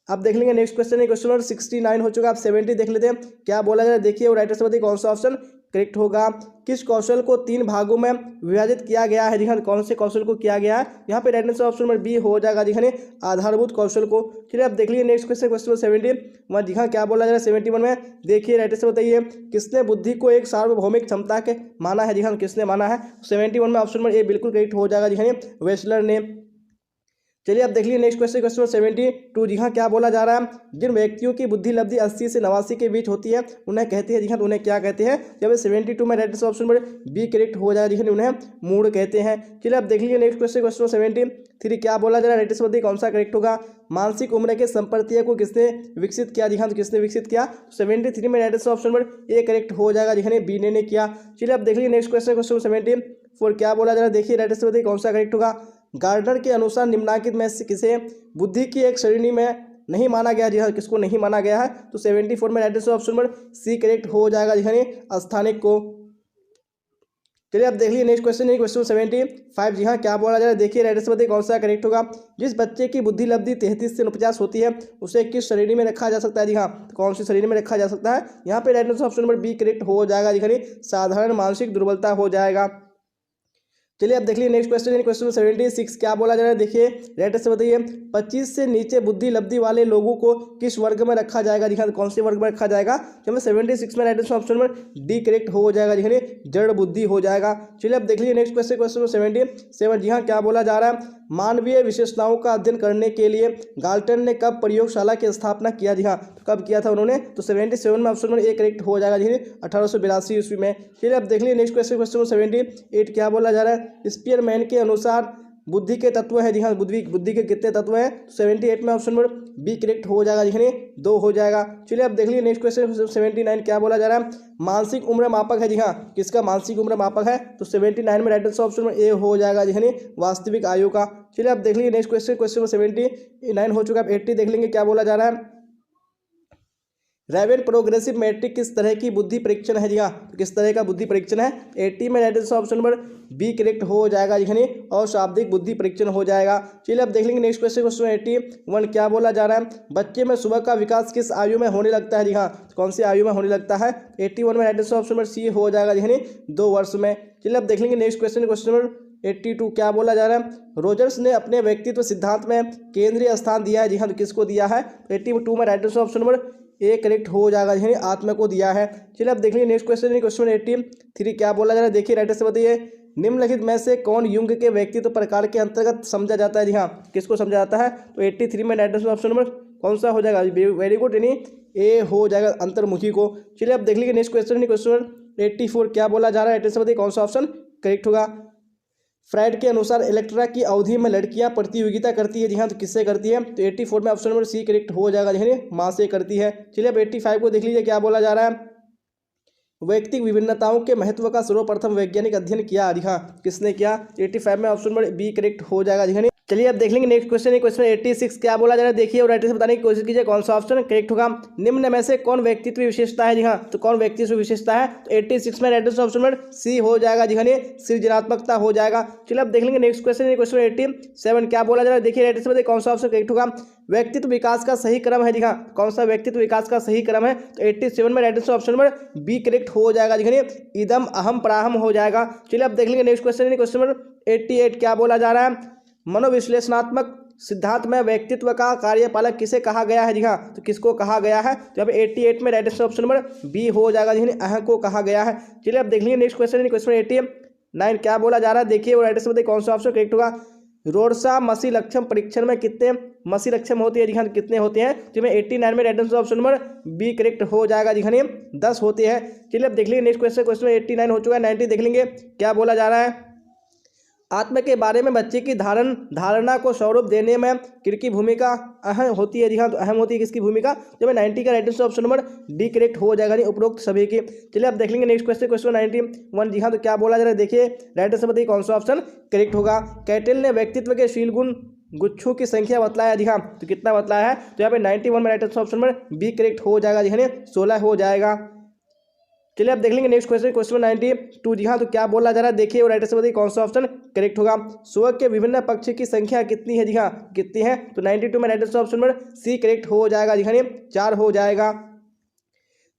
अब देख लेंगे नेक्स्ट क्वेश्चन, क्वेश्चन नंबर 69 हो चुका, आप 70 देख लेते हैं क्या बोला जा रहा है, देखिए और राइट आंसर बताइए कौन सा ऑप्शन करेक्ट होगा। किस कौशल को 3 भागों में विभाजित किया गया है, जी हाँ कौन से कौशल को किया गया है, यहाँ पे right answer option number B हो जाएगा, जी हाँ आधारभूत कौशल को। चलिए अब देख लीजिए नेक्स्ट क्वेश्चन, क्वेश्चन 71 जी हाँ क्या बोला जा रहा है 71 में, देखिए राइट आंसर बताइए। किसने बुद्धि को एक सार्वभौमिक क्षमता के माना है, जी हाँ किसने माना है, 71 में ऑप्शन नंबर ए बिल्कुल करेक्ट हो जाएगा, जी हाँ वेस्लर ने। चलिए अब देख लीजिए नेक्स्ट क्वेश्चन, क्वेश्चन 72 जी हाँ क्या बोला जा रहा है, जिन व्यक्तियों की बुद्धि लब्धि 80 से 89 के बीच होती है उन्हें कहते हैं, जी हाँ तो उन्हें क्या कहते हैं, जब 72 में right answer option number B correct हो जाएगा, जी हाँ उन्हें मूड कहते हैं। चलिए अब देख लीजिए नेक्स्ट क्वेश्चन, क्वेश्चन 73 क्या बोला जा रहा है, राइट आंसर बताइए कौन सा करेक्ट होगा। मानसिक उम्र के संप्रत्यय को किसने विकसित किया, जी हाँ तो किसने विकसित किया, 73 में right answer option number A correct हो जाएगा, जी हाँ बी ने किया। चलिए अब देख लीजिए नेक्स्ट क्वेश्चन, क्वेश्चन 74 क्या बोला जा रहा है, देखिए राइट आंसर बताइए कौन सा करेक्ट होगा। गार्डनर के अनुसार निम्नलिखित में से किसे बुद्धि की एक श्रेणी में नहीं माना गया, जी हाँ किसको नहीं माना गया है, तो 74 में right answer option number C correct हो जाएगा, जी हाँ स्थानिक को। चलिए अब देख लीजिए नेक्स्ट क्वेश्चन, क्वेश्चन 75 जी हाँ क्या बोला जा रहा है, देखिए राइट आंसर बताइए कौन सा करेक्ट होगा। जिस बच्चे की बुद्धि लब्धि 33 से 49 होती है उसे किस श्रेणी में रखा जा सकता है, जी हाँ तो कौन सी श्रेणी में रखा जा सकता है, यहाँ पे right answer option number B correct हो जाएगा, जी हाँ साधारण मानसिक दुर्बलता हो जाएगा। चलिए अब देख लीजिए नेक्स्ट क्वेश्चन, क्वेश्चन 76 क्या बोला जा रहा है, देखिए राइट आंसर बताइए। 25 से नीचे बुद्धि लब्धि वाले लोगों को किस वर्ग में रखा जाएगा, जी हाँ कौन से वर्ग में रखा जाएगा, जब 76 में right answer option number D correct हो जाएगा, जी हाँ जड़ बुद्धि हो जाएगा। चलिए अब देख लीजिए नेक्स्ट क्वेश्चन, क्वेश्चन 77 जी हाँ क्या बोला जा रहा है। मानवीय विशेषताओं का अध्ययन करने के लिए गाल्टन ने कब प्रयोगशाला की स्थापना किया, जी हाँ तो कब किया था उन्होंने, तो 77 में ऑप्शन नंबर ए करेक्ट हो जाएगा, जी 1882 ईस्वी में। चलिए अब देख लीजिए नेक्स्ट क्वेश्चन, क्वेश्चन 78 क्या बोला जा रहा है। स्पीयरमैन के अनुसार बुद्धि के तत्व है, जी हाँ बुद्धि के कितने तत्व हैं, 78 में ऑप्शन नंबर बी करेक्ट हो जाएगा, जी हाँ 2 हो जाएगा। चलिए अब देख लीजिए नेक्स्ट क्वेश्चन 79 क्या बोला जा रहा है। मानसिक उम्र मापक है, जी हाँ किसका मानसिक उम्र मापक है, तो 79 में right answer option number A हो जाएगा, जी हाँ वास्तविक आयु का। चलिए अब देख लीजिए नेक्स्ट क्वेश्चन, क्वेश्चन 79 हो चुका है, 80 देख लेंगे क्या बोला जा रहा है। रेवेन प्रोग्रेसिव मैट्रिक किस तरह की बुद्धि परीक्षण है जी हाँ, तो किस तरह का बुद्धि परीक्षण है? 80 में right answer option number B correct हो जाएगा जी हाँ, और शाब्दिक बुद्धि परीक्षण हो जाएगा। चलिए अब देख लेंगे नेक्स्ट क्वेश्चन। क्वेश्चन 81 क्या बोला जा रहा है? बच्चे में सुबह का विकास किस आयु में होने लगता है जी हाँ, तो कौन सी आयु में होने लगता है? 81 में right answer option number C हो जाएगा जी हाँ, 2 वर्ष में। चलिए अब देख लेंगे नेक्स्ट क्वेश्चन। क्वेश्चन नंबर 82 क्या बोला जा रहा है? रोजर्स ने अपने व्यक्तित्व सिद्धांत में केंद्रीय स्थान दिया है जी हाँ, तो किसको दिया है? 82 में right answer option number A correct हो जाएगा जी, आत्मा को दिया है। चलिए अब देख लीजिए नेक्स्ट क्वेश्चन। क्वेश्चन 83 क्या बोला जा रहा है? देखिए राइट से बताइए, निम्नलिखित में से कौन युंग के व्यक्तित्व प्रकार के अंतर्गत समझा जाता है जी हाँ, किसको समझा जाता है? तो 83 में राइट आंसर ऑप्शन नंबर कौन सा हो जाएगा? वेरी गुड, यानी ए हो जाएगा अंतर्मुखी को। चलिए अब देख लीजिए नेक्स्ट क्वेश्चन। क्वेश्चन 84 क्या बोला जा रहा है? एट से बताइए कौन सा ऑप्शन करेक्ट होगा? फ्राइड के अनुसार इलेक्ट्रा की अवधि में लड़कियां प्रतियोगिता करती है जी हाँ, तो किससे करती है? तो 84 में ऑप्शन नंबर सी करेक्ट हो जाएगा जी, माँ से करती है। चलिए अब 85 को देख लीजिए क्या बोला जा रहा है? वैयक्तिक विभिन्नताओं के महत्व का सर्वप्रथम वैज्ञानिक अध्ययन किया जी हाँ, किसने किया? 85 में ऑप्शन नंबर बी करेक्ट हो जाएगा जी हाँ। चलिए अब देख लेंगे नेक्स्ट क्वेश्चन। क्वेश्चन 86 क्या बोला जा रहा है? देखिए और राइट से बताने की कोशिश कीजिए कौन सा ऑप्शन करेक्ट होगा। निम्न में से कौन व्यक्तित्व विशेषता है जी हाँ, तो कौन व्यक्तित्व विशेषता है? तो 86 में right answer option number C हो जाएगा जी हाँ, सृजनात्मकता हो जाएगा। चलिए अब देख लेंगे नेक्स्ट क्वेश्चन। क्वेश्चन 87 क्या बोला जा रहा है? देखिए राइट से बताइए कौन सा ऑप्शन करेक्ट होगा। व्यक्तित्व विकास का सही क्रम है जी हाँ, कौन सा व्यक्तित्व विकास का सही क्रम है? तो 87 में right answer option number B correct हो जाएगा जी हाँ, इदम अहम प्राहम हो जाएगा। चलिए अब देख लेंगे नेक्स्ट क्वेश्चन। क्वेश्चन नंबर 88 क्या बोला जा रहा है? मनोविश्लेषणात्मक सिद्धांत में व्यक्तित्व का कार्यपालक किसे कहा गया है जी हाँ, तो किसको कहा गया है? तो यहाँ पे 88 में right answer option number B हो जाएगा जी, अह को कहा गया है। चलिए अब देख लीजिए नेक्स्ट क्वेश्चन। क्वेश्चन 89 क्या बोला जा रहा है? देखिए वो राइट आंसर बताइए कौन सा ऑप्शन करेक्ट होगा। रोडसा मसी लक्षण परीक्षण में कितने मसी लक्षण होती है जी हाँ, कितने होते हैं? तो में 89 में right answer option number B correct हो जाएगा जी हाँ, 10 होते हैं। चलिए अब देख लीजिए नेक्स्ट क्वेश्चन। क्वेश्चन 89 हो चुका है, 90 देख लेंगे क्या बोला जा रहा है? आत्मा के बारे में बच्चे की धारणा को स्वरूप देने में किसकी भूमिका अहम होती है जी हाँ, तो अहम होती है किसकी भूमिका? जब 90 का right answer option number D correct हो जाएगा नहीं, उपरोक्त सभी की। चलिए अब देख लेंगे नेक्स्ट क्वेश्चन। क्वेश्चन 91 जी हाँ, तो क्या बोला जा रहा है? देखिए राइट आंसर बताइए कौन सा ऑप्शन करेक्ट होगा। कैटल ने व्यक्तित्व के शील गुण गुच्छों की संख्या बतलाया जी हाँ, तो कितना बतलाया है? तो यहाँ पे 91 में right answer option number B correct हो जाएगा जी हाँ, 16 हो जाएगा। चलिए अब देख लेंगे नेक्स्ट क्वेश्चन। क्वेश्चन 92 जी हाँ, तो क्या बोला जा रहा है? देखिए और राइट से बताइए कौन सा ऑप्शन करेक्ट होगा। सुअर के विभिन्न पक्ष की संख्या कितनी है जी हाँ, कितनी है? तो 92 में right option number C correct हो जाएगा जी हाँ, 4 हो जाएगा।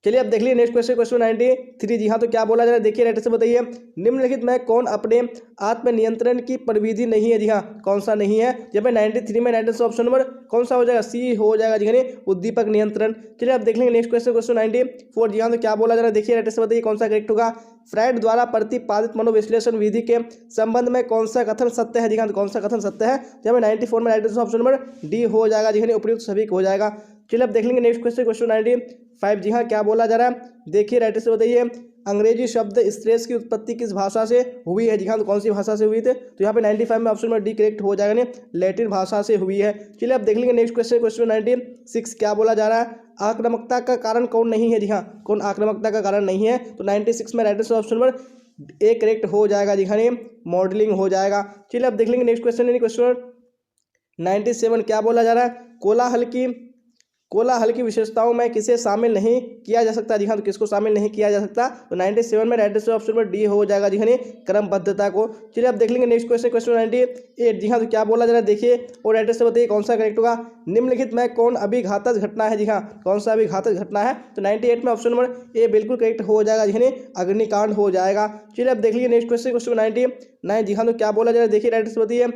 चलिए अब देख लीजिए नेक्स्ट क्वेश्चन। क्वेश्चन 93 जी हाँ, तो क्या बोला जा रहा है? देखिए राइट से बताइए, निम्नलिखित में कौन अपने आत्मनियंत्रण की परिविधि नहीं है जी हाँ, कौन सा नहीं है? जब 93 में राइट ऑप्शन नंबर कौन सा हो जाएगा? सी हो जाएगा जी हाँ, उद्दीपक नियंत्रण। चलिए अब देख लेंगे नेक्स्ट क्वेश्चन। क्वेश्चन 94 जी हाँ, तो क्या बोला जा रहा है? देखिए राइट से बताइए कौन सा करेक्ट होगा। फ्राइड द्वारा प्रतिपादित मनोविश्लेषण विधि के संबंध में कौन सा कथन सत्य है जी हाँ, तो कौन सा कथन सत्य है? जब 94 में राइट ऑप्शन नंबर डी हो जाएगा जी हाँ, उपयुक्त सभी हो जाएगा। चलिए अब देख लेंगे नेक्स्ट क्वेश्चन। क्वेश्चन 95 जी हाँ, क्या बोला जा रहा है? देखिए राइट से बताइए, अंग्रेजी शब्द स्ट्रेस की उत्पत्ति किस भाषा से हुई है जी हाँ, तो कौन सी भाषा से हुई थे? तो यहाँ पे 95 में ऑप्शन नंबर डी करेक्ट हो जाएगा, लैटिन भाषा से हुई है। चलिए अब देख लेंगे नेक्स्ट क्वेश्चन। क्वेश्चन 96 क्या बोला जा रहा है? आक्रामकता का कारण कौन नहीं है जी हाँ, कौन आक्रामकता का कारण नहीं है? तो 96 में right option number A correct हो जाएगा जी हाँ, मॉडलिंग हो जाएगा। चलिए अब देख लेंगे नेक्स्ट क्वेश्चन। क्वेश्चन 97 क्या बोला जा रहा है? कोलाहल की विशेषताओं में किसे शामिल नहीं किया जा सकता जी हाँ, तो किसको शामिल नहीं किया जा सकता? तो 97 में राइट ऑप्शन नंबर डी हो जाएगा जी हाँ, क्रमबद्धता को। चलिए अब देख लेंगे नेक्स्ट क्वेश्चन। क्वेश्चन 98 जी हाँ, तो क्या बोला जा रहा है? देखिए और राइट से बताइए कौन सा करेक्ट होगा। निम्नलिखित में कौन अभिघातक घटना है जी हाँ, कौन सा अभिघातक घटना है? तो 98 में ऑप्शन नंबर ए बिल्कुल करेक्ट हो जाएगा जी हाँ, अग्निकांड हो जाएगा। चलिए अब देख लीजिए नेक्स्ट क्वेश्चन। क्वेश्चन 99 जी हाँ, तो क्या बोला जा रहा है? देखिए राइट से बताइए,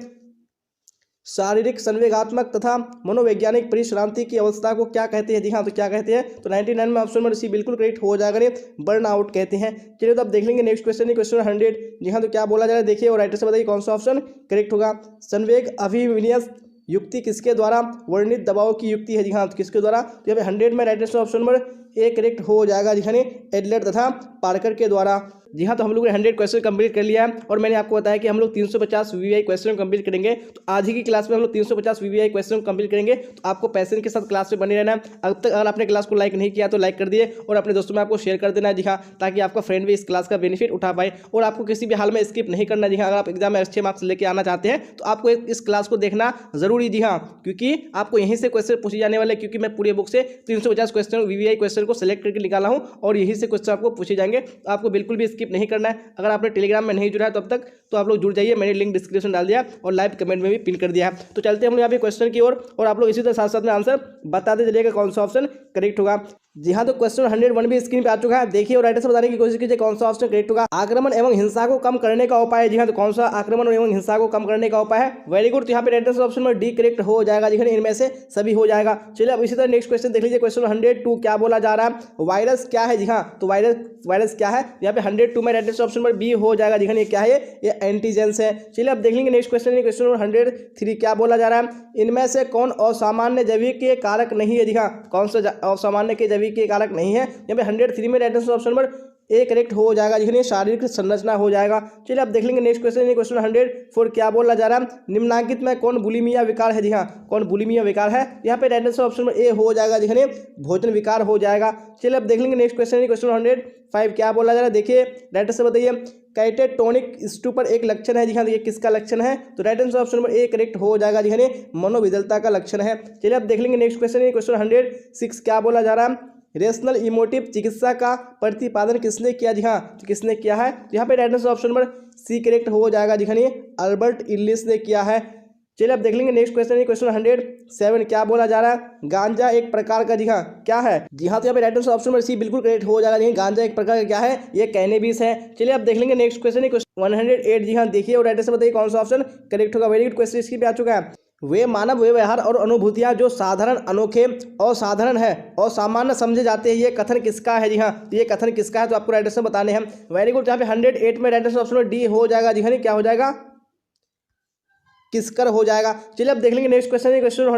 शारीरिक संवेगात्मक तथा मनोवैज्ञानिक परिश्रांति की अवस्था को क्या कहते हैं जी हाँ, तो क्या कहते हैं? तो 99 में ऑप्शन नंबर सी बिल्कुल करेक्ट हो जाएगा, बर्न आउट कहते हैं। चलिए तो अब देख लेंगे नेक्स्ट क्वेश्चन। क्वेश्चन 100 जी हाँ, तो क्या बोला जा रहा है? देखिए और राइटर से बताइए कौन सा ऑप्शन करेक्ट होगा। संवेग अभिविन्यास युक्ति किसके द्वारा वर्णित दबाव की युक्ति है जी हाँ, तो किसके द्वारा? तो यहाँ पे 100 में right option number A correct हो जाएगा जी हाँ एडलर तथा पार्कर के द्वारा। जी हाँ, तो हम लोगों ने 100 क्वेश्चन कंप्लीट कर लिया है और मैंने आपको बताया कि हम लोग 350 वीवीआई क्वेश्चन कंप्लीट करेंगे। तो आज ही की क्लास में हम लोग 350 वीवीआई क्वेश्चन कंप्लीट करेंगे। तो आपको पैशन के साथ क्लास में बने रहना है। अब तक अगर आपने क्लास को लाइक नहीं किया तो लाइक कर दिए और अपने दोस्तों में आपको शेयर कर देना है जी हाँ, ताकि आपका फ्रेंड भी इस क्लास का बेनिफिट उठा पाए। और आपको किसी भी हाल में स्किप नहीं करना जी हाँ। अगर आप एग्जाम में अच्छे मार्क्स लेके आना चाहते हैं तो आपको इस क्लास को देखना जरूरी जी हाँ, क्योंकि आपको यहीं से क्वेश्चन पूछे जाने वाले, क्योंकि मैं पूरे बुक से 350 क्वेश्चन वीवीआई क्वेश्चन को सिलेक्ट करके निकाला हूँ और यहीं से क्वेश्चन आपको पूछे जाएंगे। तो आपको बिल्कुल भी स्किप नहीं करना है। अगर आपने टेलीग्राम में नहीं जुड़ा है तो अब तक तो आप लोग जुड़ जाइए, मैंने लिंक डिस्क्रिप्शन डाल दिया और लाइव कमेंट में भी पिन कर दिया है। तो चलते हैं हम यहाँ पे क्वेश्चन की ओर और आप लोग इसी तरह साथ साथ में आंसर बताते चलिएगा कौन सा ऑप्शन करेक्ट होगा। जी हाँ, तो क्वेश्चन 101 भी स्क्रीन पे आ चुका है। देखिए और राइटर से बताने की कोशिश कीजिए कौन सा ऑप्शन करेक्ट होगा। आक्रमण एवं हिंसा को कम करने का उपाय। जी हाँ, तो कौन सा आक्रमण एवं हिंसा को कम करने का उपाय है? Very good. तो यहाँ पे राइटर से ऑप्शन में डी करेक्ट हो जाएगा। जी हाँ, इनमें से सभी हो जाएगा। चलिए अब इसी तरह नेक्स्ट क्वेश्चन देख लीजिए। क्वेश्चन 102 क्या बोला जा रहा है? वायरस क्या है? जी हाँ, तो वायरस क्या है? यहाँ पे 102 में राइटर से ऑप्शन पर बी हो जाएगा। जी हाँ, ये क्या है? ये एंटीजेंस है। चलिए अब देख लेंगे नेक्स्ट क्वेश्चन। क्वेश्चन 103 क्या बोला जा रहा है? इनमें से कौन असामान्य जैविक के कारक नहीं है? जी हाँ, कौन सा असामान्य के जैविक के कारक नहीं है? यहाँ पे 103 में right answer option number A correct हो जाएगा। जिसमें शारीरिक संरचना हो जाएगा। चलिए अब देख लेंगे नेक्स्ट क्वेश्चन। क्वेश्चन 104 क्या बोला जा रहा है? निम्नांकित में कौन बुलिमिया विकार है? जी हाँ, कौन बुलिमिया विकार है? यहाँ पे right answer option number A हो जाएगा। जिसमें भोजन विकार हो जाएगा। चलिए अब देख लेंगे नेक्स्ट क्वेश्चन। क्वेश्चन 105 क्या बोला जा रहा है? देखिए राइट आंसर बताइए। कैटेटोनिक स्टूपर एक लक्षण है। जी हाँ, ये किसका लक्षण है? तो right answer option number A correct हो जाएगा। जी हाँ, मनोविदलता का लक्षण है। चलिए अब देख लेंगे नेक्स्ट क्वेश्चन। क्वेश्चन 106 क्या बोला जा रहा है? रेशनल इमोटिव चिकित्सा का प्रतिपादन किसने किया? जी हाँ, तो किसने किया है? यहाँ पे right answer option number C correct हो जाएगा। जी हाँ, अल्बर्ट इल्लिस ने किया है। चलिए अब देख लेंगे नेक्स्ट क्वेश्चन। क्वेश्चन 107 क्या बोला जा रहा है? गांजा एक प्रकार का जी हाँ क्या है? जी हाँ, तो यहाँ पे right answer option number C बिल्कुल करेक्ट हो जाएगा। गांजा एक प्रकार का क्या है? ये कैनेबिस है। चलिए अब देख लेंगे नेक्स्ट क्वेश्चन। क्वेश्चन 108 जी हाँ, देखिए और राइट आंसर बताइए कौन सा ऑप्शन करेक्ट होगा। वेरी गुड क्वेश्चन इसकी भी आ चुका है। वे मानव व्यवहार और अनुभूतियां जो साधारण, अनोखे, असाधारण है और सामान्य समझे जाते हैं, ये कथन किसका है? जी हाँ, ये कथन किसका है? तो आपको राइट आंसर बताने हैं। Very good. यहाँ पे 108 में राइट आंसर ऑप्शन डी हो जाएगा। जी हाँ, क्या हो जाएगा? किसकर हो जाएगा। चलिए अब देख लेंगे नेक्स्ट क्वेश्चन। क्वेश्चन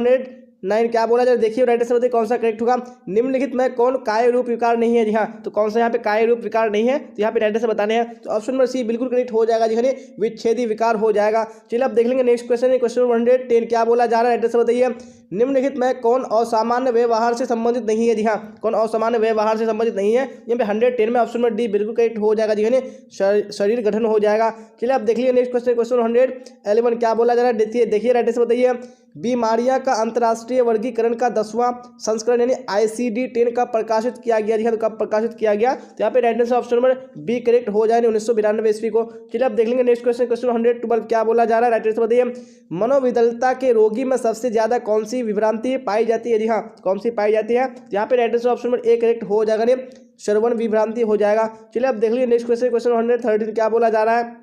109 क्या बोला जाए? देखिए राइट आंसर बताइए कौन सा करेक्ट होगा। निम्नलिखित में कौन काय रूप विकार नहीं है? जी हाँ, तो कौन सा यहाँ पे काय रूप विकार नहीं है? तो यहाँ पे राइट आंसर बताने हैं। तो ऑप्शन नंबर सी बिल्कुल करेक्ट हो जाएगा। जी हाँ, विच्छेदी विकार हो जाएगा। चलिए अब देख लेंगे नेक्स्ट क्वेश्चन। क्वेश्चन 110 क्या बोला जा रहा है? राइट आंसर बताइए। निम्नलिखित में कौन असामान्य व्यवहार से संबंधित नहीं है? जी हाँ, कौन असामान्य व्यवहार से संबंधित नहीं है? यहाँ पे 110 में ऑप्शन नंबर डी बिल्कुल करेक्ट हो जाएगा। जी हाँ, शरीर गठन हो जाएगा। चलिए अब देख लीजिए नेक्स्ट क्वेश्चन। क्वेश्चन 111 क्या बोला जा रहा है? देखिए राइट आंसर बताइए। बीमारियां का अंतर्राष्ट्रीय वर्गीकरण का 10वां संस्करण यानी ICD-10 का प्रकाशित किया गया। जी हाँ, तो कब प्रकाशित किया गया? तो यहाँ पे right answer option number B correct हो जाए 1992 ईस्वी को। चलिए अब देख लेंगे नेक्स्ट क्वेश्चन। क्वेश्चन 112 क्या बोला जा रहा है? राइट आंसर बताइए। मनोविदलता के रोगी में सबसे ज्यादा कौन सी विभ्रांति पाई जाती है? जी हाँ, कौन सी पाई जाती है? यहाँ पे right answer option number A correct हो जाएगा। श्रवण विभ्रांति हो जाएगा। चलिए अब देख लीजिए नेक्स्ट क्वेश्चन। क्वेश्चन 113 क्या बोला जा रहा है?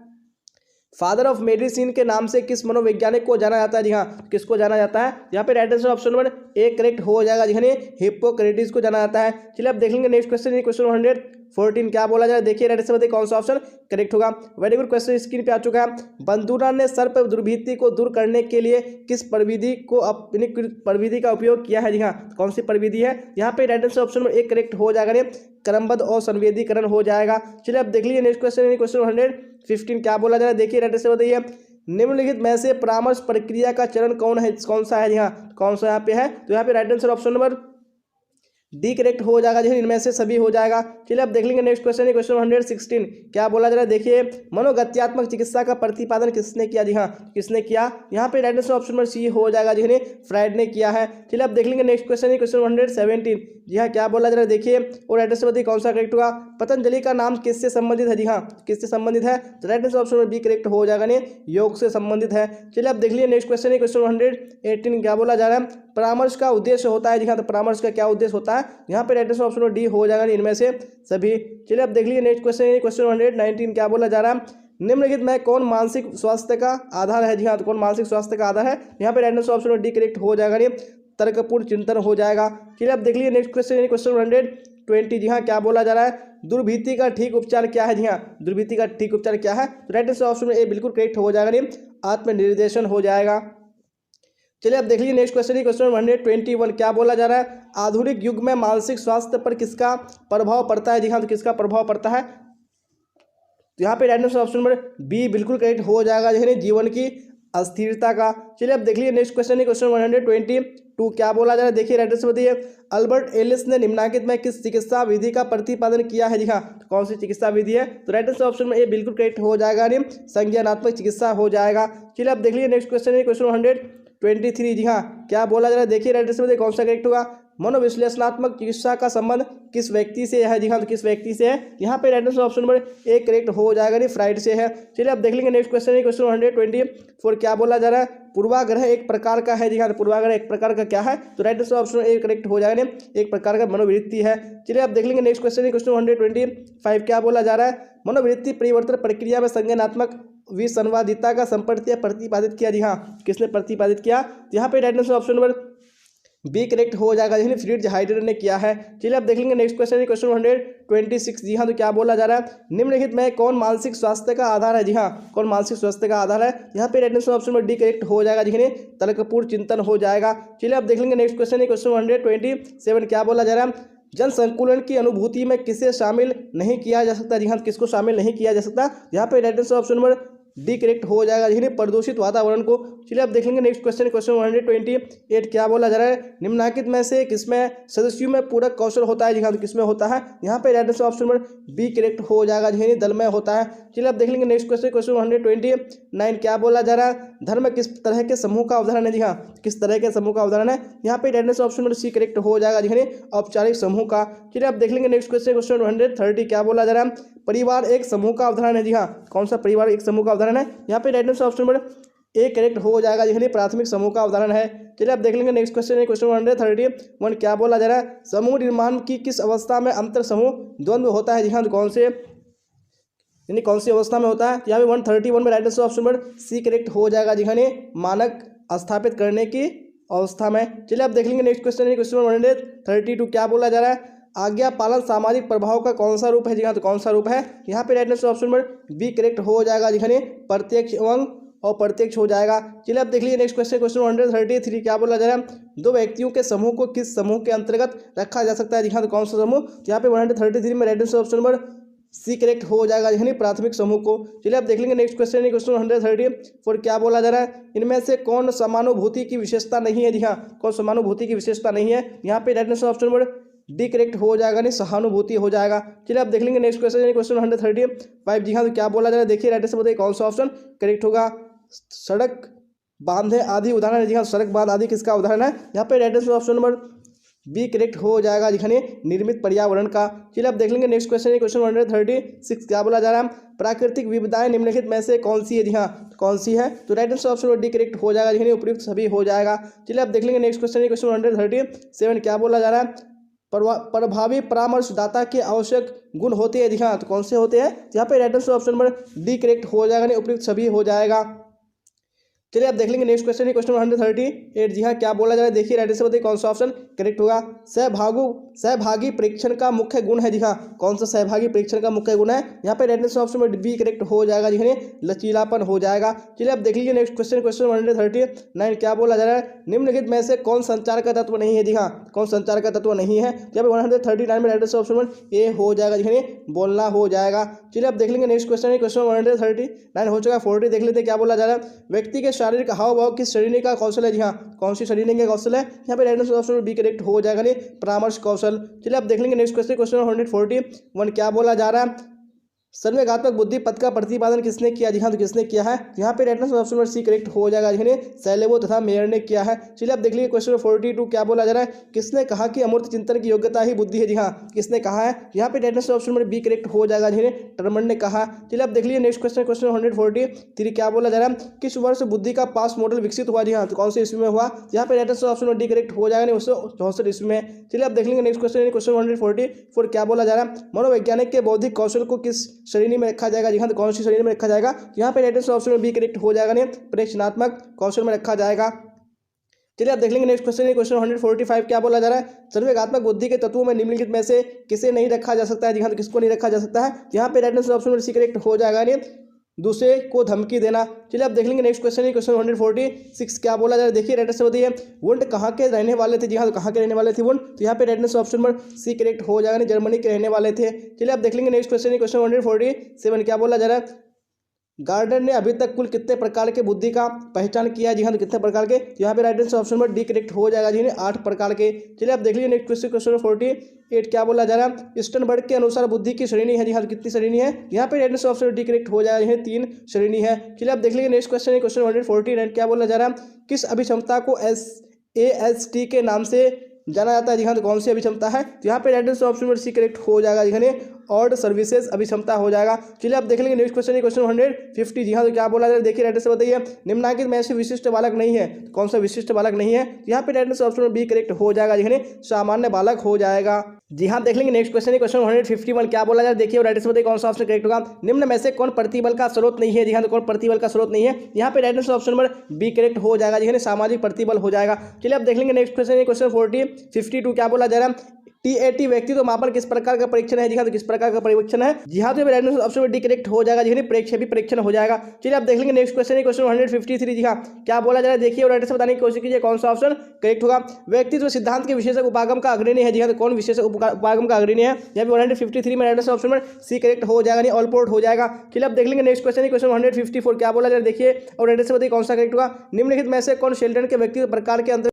फादर ऑफ मेडिसिन के नाम से किस मनोवैज्ञानिक को जाना जाता है? जी हाँ, किसको जाना जाता है? यहाँ पे right answer option number A correct हो जाएगा। जी हाँ, हिप्पोक्रेटिस को जाना जाता है। चलिए अब देख लेंगे नेक्स्ट क्वेश्चन। क्वेश्चन 114 क्या बोला जा रहा है? देखिए राइट आंसर बताइए कौन सा ऑप्शन करेक्ट होगा। वेरी गुड क्वेश्चन स्क्रीन पे आ चुका है। बंदूरा ने सर्प दुर्भिति को दूर करने के लिए किस प्रविधि को अपनी प्रविधि का उपयोग किया है? जी हाँ, कौन सी प्रविधि है? यहाँ पे right answer option number A correct हो जाएगा। क्रमबद्ध और संवेदीकरण हो जाएगा। चलिए अब देख लीजिए नेक्स्ट क्वेश्चन। क्वेश्चन 115 क्या बोला जा रहा है? देखिए राइट आंसर बताइए। निम्नलिखित में से परामर्श प्रक्रिया का चरण कौन है? कौन सा है? जी हाँ, कौन सा यहाँ पे है? तो यहाँ पे right answer option number D correct हो जाएगा। जी इनमें से सभी हो जाएगा। चलिए अब देख लेंगे नेक्स्ट क्वेश्चन। क्वेश्चन 116 क्या बोला जा रहा है? देखिए मनोगत्यात्मक चिकित्सा का प्रतिपादन किसने किया? जी हाँ, किसने किया? यहाँ पे right answer option number C हो जाएगा। जी फ्राइड ने किया है। चलिए अब देख लेंगे नेक्स्ट क्वेश्चन। क्वेश्चन 117 जी हाँ, क्या बोला जा रहा है? देखिए और राइट आंसर बताइए कौन सा करेक्ट होगा। पतंजलि का नाम किससे संबंधित है? जी हाँ, किससे संबंधित है? तो right answer option number B correct हो जाएगा। योग से संबंधित है। चलिए अब देख लीजिए नेक्स्ट क्वेश्चन। क्वेश्चन 118 क्या बोला जा रहा है? परामर्श का उद्देश्य होता है। जी हाँ, तो परामर्श का क्या उद्देश्य होता है? यहाँ पे right answer option number D हो जाएगा इनमें से सभी। चलिए अब देख लीजिए नेक्स्ट क्वेश्चन। क्वेश्चन 119 क्या बोला जा रहा है? निम्नलिखित में कौन मानसिक स्वास्थ्य का आधार है? जी हाँ, तो कौन मानसिक स्वास्थ्य का आधार है? यहाँ पे right answer option number D correct हो जाएगा। तर्कपूर्ण चिंतन हो जाएगा। चलिए अब देख लीजिए नेक्स्ट क्वेश्चन। क्वेश्चन 120 जी हाँ, क्या बोला जा रहा है? दुर्भीति का ठीक उपचार क्या है? जी हाँ, दुर्भीति का ठीक उपचार क्या है? तो राइट आंसर ऑप्शन ए बिल्कुल करेक्ट हो जाएगा। आत्मनिर्देशन हो जाएगा। चलिए अब देख लीजिए नेक्स्ट क्वेश्चन है, क्वेश्चन 121। क्या बोला जा रहा है? आधुनिक युग में मानसिक स्वास्थ्य पर किसका प्रभाव पड़ता है? जी हाँ, तो किसका प्रभाव पड़ता है? तो यहाँ पे right answer option number B बिल्कुल करेक्ट हो जाएगा, जो है जीवन की अस्थिरता का। चलिए अब देख लीजिए नेक्स्ट क्वेश्चन है, क्वेश्चन 122। क्या बोला जा रहा है? देखिए राइट आंसर बताइए। अल्बर्ट एलिस ने निम्नलिखित में किस चिकित्सा विधि का प्रतिपादन किया है? जी हाँ, तो कौन सी चिकित्सा विधि है? तो राइट आंसर ऑप्शन में ए बिल्कुल करेक्ट हो जाएगा, संज्ञानात्मक चिकित्सा हो जाएगा। चलिए अब देख लीजिए नेक्स्ट क्वेश्चन है, क्वेश्चन 123। जी हाँ, क्या बोला जा रहा है? देखिए राइट आंसर बताइए कौन सा करेक्ट होगा। मनोविश्लेषणात्मक चिकित्सा का संबंध किस व्यक्ति से है? जी हाँ, तो किस व्यक्ति से है? यहाँ पे right answer option number A correct हो जाएगा, नहीं फ्राइड से है। चलिए अब देख लेंगे नेक्स्ट क्वेश्चन है, क्वेश्चन 124। क्या बोला जा रहा है? पूर्वाग्रह एक प्रकार का है। जी हाँ, तो पूर्वाग्रह एक प्रकार का क्या है? तो right answer option A correct हो जाएगा, एक प्रकार का मनोवृत्ति है। चलिए अब देख लेंगे नेक्स्ट क्वेश्चन है, क्वेश्चन 125। क्या बोला जा रहा है? मनोवृत्ति परिवर्तन प्रक्रिया में संज्ञानात्मक विसंवादिता का संपर्क प्रतिपादित किया। जी हाँ, किसने प्रतिपादित किया? यहाँ पे right answer option number B correct हो जाएगा, जिन्हें फ्रिट्ज हाइड्रेट ने किया है। चलिए अब देख लेंगे नेक्स्ट क्वेश्चन है, क्वेश्चन 126। जी हाँ, तो क्या बोला जा रहा है? निम्नलिखित में कौन मानसिक स्वास्थ्य का आधार है? जी हाँ, कौन मानसिक स्वास्थ्य का आधार है? यहाँ पे right answer option number D correct हो जाएगा, जिन्हें तर्कपूर्ण चिंतन हो जाएगा। चलिए अब देख लेंगे नेक्स्ट क्वेश्चन है, क्वेश्चन 127। क्या बोला जा रहा है? जन संकुलन की अनुभूति में किसे शामिल नहीं किया जा सकता? जी हाँ, किसको शामिल नहीं किया जा सकता? यहाँ पे right answer option number D correct हो जाएगा, जिन्हें प्रदूषित वातावरण को। चलिए अब देख लेंगे नेक्स्ट क्वेश्चन, क्वेश्चन 128। क्या बोला जा रहा है? निम्नलिखित में से किसमें सदस्यों में पूरक कौशल होता है? जी हाँ, तो किसमें होता है? यहाँ पे right answer option number B correct हो जाएगा, जिन्हें दल में होता है। चलिए अब देख लेंगे नेक्स्ट क्वेश्चन, क्वेश्चन 129। क्या बोला जा रहा है? धर्म किस तरह के समूह का उदाहरण है? जी हाँ, किस तरह के समूह का उदाहरण है? यहाँ पे right answer option number C correct हो जाएगा, जिन्हें औपचारिक समूह का। चलिए अब देख लेंगे नेक्स्ट क्वेश्चन, क्वेश्चन 130। क्या बोला जा रहा है? परिवार एक समूह का उदाहरण है। जी हाँ, कौन सा परिवार एक समूह का उदाहरण है? यहाँ पे right answer option number A correct हो जाएगा, जिन्हें प्राथमिक समूह का उदाहरण है। चलिए अब देख लेंगे नेक्स्ट क्वेश्चन है, क्वेश्चन 131। क्या बोला जा रहा है? समूह निर्माण की किस अवस्था में अंतर समूह द्वंद्व होता है? जी हाँ, तो कौन से यानी कौन सी अवस्था में होता है? यहाँ पे 131 में right answer option number C correct हो जाएगा, जिन्हें मानक स्थापित करने की अवस्था में। चलिए अब देख लेंगे नेक्स्ट क्वेश्चन है, क्वेश्चन 132। क्या बोला जा रहा है? आज्ञा पालन सामाजिक प्रभाव का कौन सा रूप है? जी हाँ, तो कौन सा रूप है? यहाँ पे right answer option number B correct हो जाएगा, जिन्हें प्रत्यक्ष एवं अप्रत्यक्ष हो जाएगा। चलिए अब देख लीजिए नेक्स्ट क्वेश्चन, क्वेश्चन 133। क्या बोला जा रहा है? दो व्यक्तियों के समूह को किस समूह के अंतर्गत रखा जा सकता है? जी हाँ, तो कौन सा समूह? यहाँ पे 133 में right answer option number C correct हो जाएगा, यानी प्राथमिक समूह को। चलिए अब देख लेंगे नेक्स्ट क्वेश्चन है, क्वेश्चन 134। क्या बोला जा रहा है? इनमें से कौन समानुभूति की विशेषता नहीं है? जी हाँ, कौन समानुभूति की विशेषता नहीं है? यहाँ पे right answer option number D correct हो जाएगा, नहीं सहानुभूति हो जाएगा। चलिए अब देख लेंगे नेक्स्ट क्वेश्चन है, क्वेश्चन 135। जी हाँ, तो क्या बोला जा रहा है? देखिए राइट आंसर बताइए कौन सा ऑप्शन करेक्ट होगा। सड़क बांधे आदि उदाहरण है। जी हाँ, सड़क बांध आदि किसका उदाहरण है? यहाँ पे right answer option number B correct हो जाएगा, जिन्हें निर्मित पर्यावरण का। चलिए अब देख लेंगे नेक्स्ट क्वेश्चन है, क्वेश्चन 136। क्या बोला जा रहा है? प्राकृतिक विविधताएं निम्नलिखित में से कौन सी है? जी हाँ, कौन सी है? तो right answer option D correct हो जाएगा, जिन्हें उपयुक्त सभी हो जाएगा। चलिए अब देख लेंगे नेक्स्ट क्वेश्चन है, क्वेश्चन 137। क्या बोला जा रहा है? प्रभावी परामर्शदाता के आवश्यक गुण होते हैं। जी हाँ, तो कौन से होते हैं? यहाँ पे right answer option number D correct हो जाएगा, नहीं उपयुक्त सभी हो जाएगा। चलिए अब देख लेंगे नेक्स्ट क्वेश्चन है, क्वेश्चन 138। जी हाँ, क्या बोला जा रहा है? देखिए राइट आंसर बताइए कौन सा ऑप्शन करेक्ट होगा। सहभागी परीक्षण का मुख्य गुण है। जी हाँ, कौन सा सहभागी परीक्षण का मुख्य गुण है? यहाँ पे राइट आंसर ऑप्शन में बी करेक्ट हो जाएगा, जिन्हें लचीलापन हो जाएगा। चलिए अब देख लीजिए नेक्स्ट क्वेश्चन, क्वेश्चन 139। क्या बोला जा रहा है? निम्नलिखित में से कौन संचार का तत्व नहीं है? जी हाँ, कौन संचार का तत्व नहीं है? यहाँ पे 139 में राइट आंसर ऑप्शन में ए हो जाएगा, जिन्हें बोलना हो जाएगा। चलिए अब देख लेंगे नेक्स्ट क्वेश्चन है, क्वेश्चन 139 हो चुका। 40 देख लेते हैं। क्या बोला जा रहा है? व्यक्ति के शारीरिक हाव भाव किस श्रेणी का कौशल है? जी हाँ, कौन सी श्रेणी का कौशल है? यहाँ पे right answer option B correct हो जाएगा, नहीं परामर्श कौशल। चलिए अब देख लेंगे नेक्स्ट क्वेश्चन, क्वेश्चन 141। क्या बोला जा रहा है? संवेगात्मक बुद्धि पद का प्रतिपादन किसने किया? जी हाँ, तो किसने किया है? यहाँ पे right answer option number C correct हो जाएगा, जिन्हें सैलेवो तथा मेयर ने किया है। चलिए अब देख लीजिए क्वेश्चन 42। क्या बोला जा रहा है? किसने कहा कि अमूर्त चिंतन की योग्यता ही बुद्धि है? जी हाँ, किसने कहा है? यहाँ पे right answer option number B correct हो जाएगा, जिन्हें टर्मन ने कहा। चलिए अब देख लीजिए नेक्स्ट क्वेश्चन, क्वेश्चन 143। क्या बोला जा रहा है? किस वर्ष बुद्धि का पास मॉडल विकसित हुआ? जी हाँ, तो कौन से ईस्वी में हुआ? यहाँ पे right answer option number D correct हो जाएगा, 1964 ईस्वी में। चलिए अब देख लेंगे नेक्स्ट क्वेश्चन, क्वेश्चन 144। क्या बोला जा रहा है? मनोवैज्ञानिक के बौद्धिक कौशल को किस श्रेणी में रखा जाएगा? जी हाँ, तो कौन सी श्रेणी में रखा जाएगा? यहाँ पे राइट आंसर ऑप्शन में बी करेक्ट हो जाएगा, नहीं प्रेक्षणात्मक कौशल में रखा जाएगा। चलिए आप देख लेंगे नेक्स्ट क्वेश्चन है, क्वेश्चन 145। क्या बोला जा रहा है? संवेगात्मक बुद्धि के तत्वों में निम्नलिखित में से किसे नहीं रखा जा सकता है? जी हाँ, तो किसको नहीं रखा जा सकता है? यहाँ पे राइट आंसर ऑप्शन में सी करेक्ट हो जाएगा, नहीं दूसरे को धमकी देना। चलिए आप देख लेंगे नेक्स्ट क्वेश्चन है क्वेश्चन 146 क्या बोला जा रहा है, देखिए राइट आंसर बताइए। वुंड कहाँ के रहने वाले थे, जी हाँ तो कहाँ के रहने वाले थे वुंड, तो यहाँ पे right answer option number C correct हो जाएगा, जर्मनी के रहने वाले थे। चलिए आप देख लेंगे नेक्स्ट क्वेश्चन है क्वेश्चन 147 क्या बोला जा रहा है, गार्डन ने अभी तक कुल कितने प्रकार के बुद्धि का पहचान किया है, जी हाँ तो कितने प्रकार के, यहाँ पे right answer option number D correct हो जाएगा जी, 8 प्रकार के। चलिए आप देख लीजिए नेक्स्ट क्वेश्चन क्वेश्चन 48 क्या बोला जा रहा है, स्टर्नबर्ग के अनुसार बुद्धि की श्रेणी है, जी हाँ तो कितनी श्रेणी है, यहाँ पे right answer option D correct हो जाएगा, यह 3 श्रेणी है। चलिए आप देख लीजिए नेक्स्ट क्वेश्चन है क्वेश्चन 149 क्या बोला जा रहा है, किस अभिक्षमता को AST के नाम से जाना जाता है, जी हाँ तो कौन सी अभिक्षमता है, तो यहाँ पे right answer option number C correct हो जाएगा, जी ऑड सर्विसेज अभिक्षमता हो जाएगा। चलिए आप देख लेंगे नेक्स्ट क्वेश्चन है क्वेश्चन 150 जी हाँ तो क्या बोला जाए, देखिए राइट आंसर बताइए। निम्नलिखित में से विशिष्ट बालक नहीं है, कौन सा विशिष्ट बालक नहीं है, यहाँ पे right answer option number B correct हो जाएगा, जी सामान्य बालक हो जाएगा। जी हाँ देख लेंगे नेक्स्ट क्वेश्चन है क्वेश्चन 151 क्या बोला जाए, देखिए राइट आंसर बताइए कौन सा ऑप्शन करेक्ट होगा। निम्न में से कौन प्रतिबल का स्रोत नहीं है, जी हाँ तो कौन प्रतिबल का स्रोत नहीं है, यहाँ पे right answer option number B correct हो जाएगा, जी सामाजिक प्रतिबल हो जाएगा। चलिए आप देख लेंगे नेक्स्ट क्वेश्चन है क्वेश्चन 52 क्या बोला जा रहा है, TAT व्यक्तित्व मापन किस प्रकार का परीक्षण है, जी हाँ तो किस प्रकार का परीक्षण है, जी हाँ तो राइट आंसर ऑप्शन में डी करेक्ट हो जाएगा, जी प्रेक्षेपी परीक्षण हो जाएगा। चलिए आप देख लेंगे नेक्स्ट क्वेश्चन है क्वेश्चन 153 जी हाँ क्या बोला जा रहा है, देखिए और राइट आंसर बताने की कोशिश कीजिए कौन सा ऑप्शन करेक्ट होगा। व्यक्तित्व सिद्धांत के विशेषक उपागम का अग्रणी है, जी हाँ तो कौन विशेषक उपागम का अग्रणी है, यहाँ पे 153 में राइट आंसर ऑप्शन में सी करेक्ट हो जाएगा, ऑल पोर्ट हो जाएगा। चलिए आप देख लेंगे नेक्स्ट क्वेश्चन है क्वेश्चन 154 क्या बोला जा रहा है, देखिए और राइट आंसर बताइए कौन सा करेक्ट होगा। निम्नलिखित में से कौन शेल्डन के व्यक्तित्व प्रकार के अंतर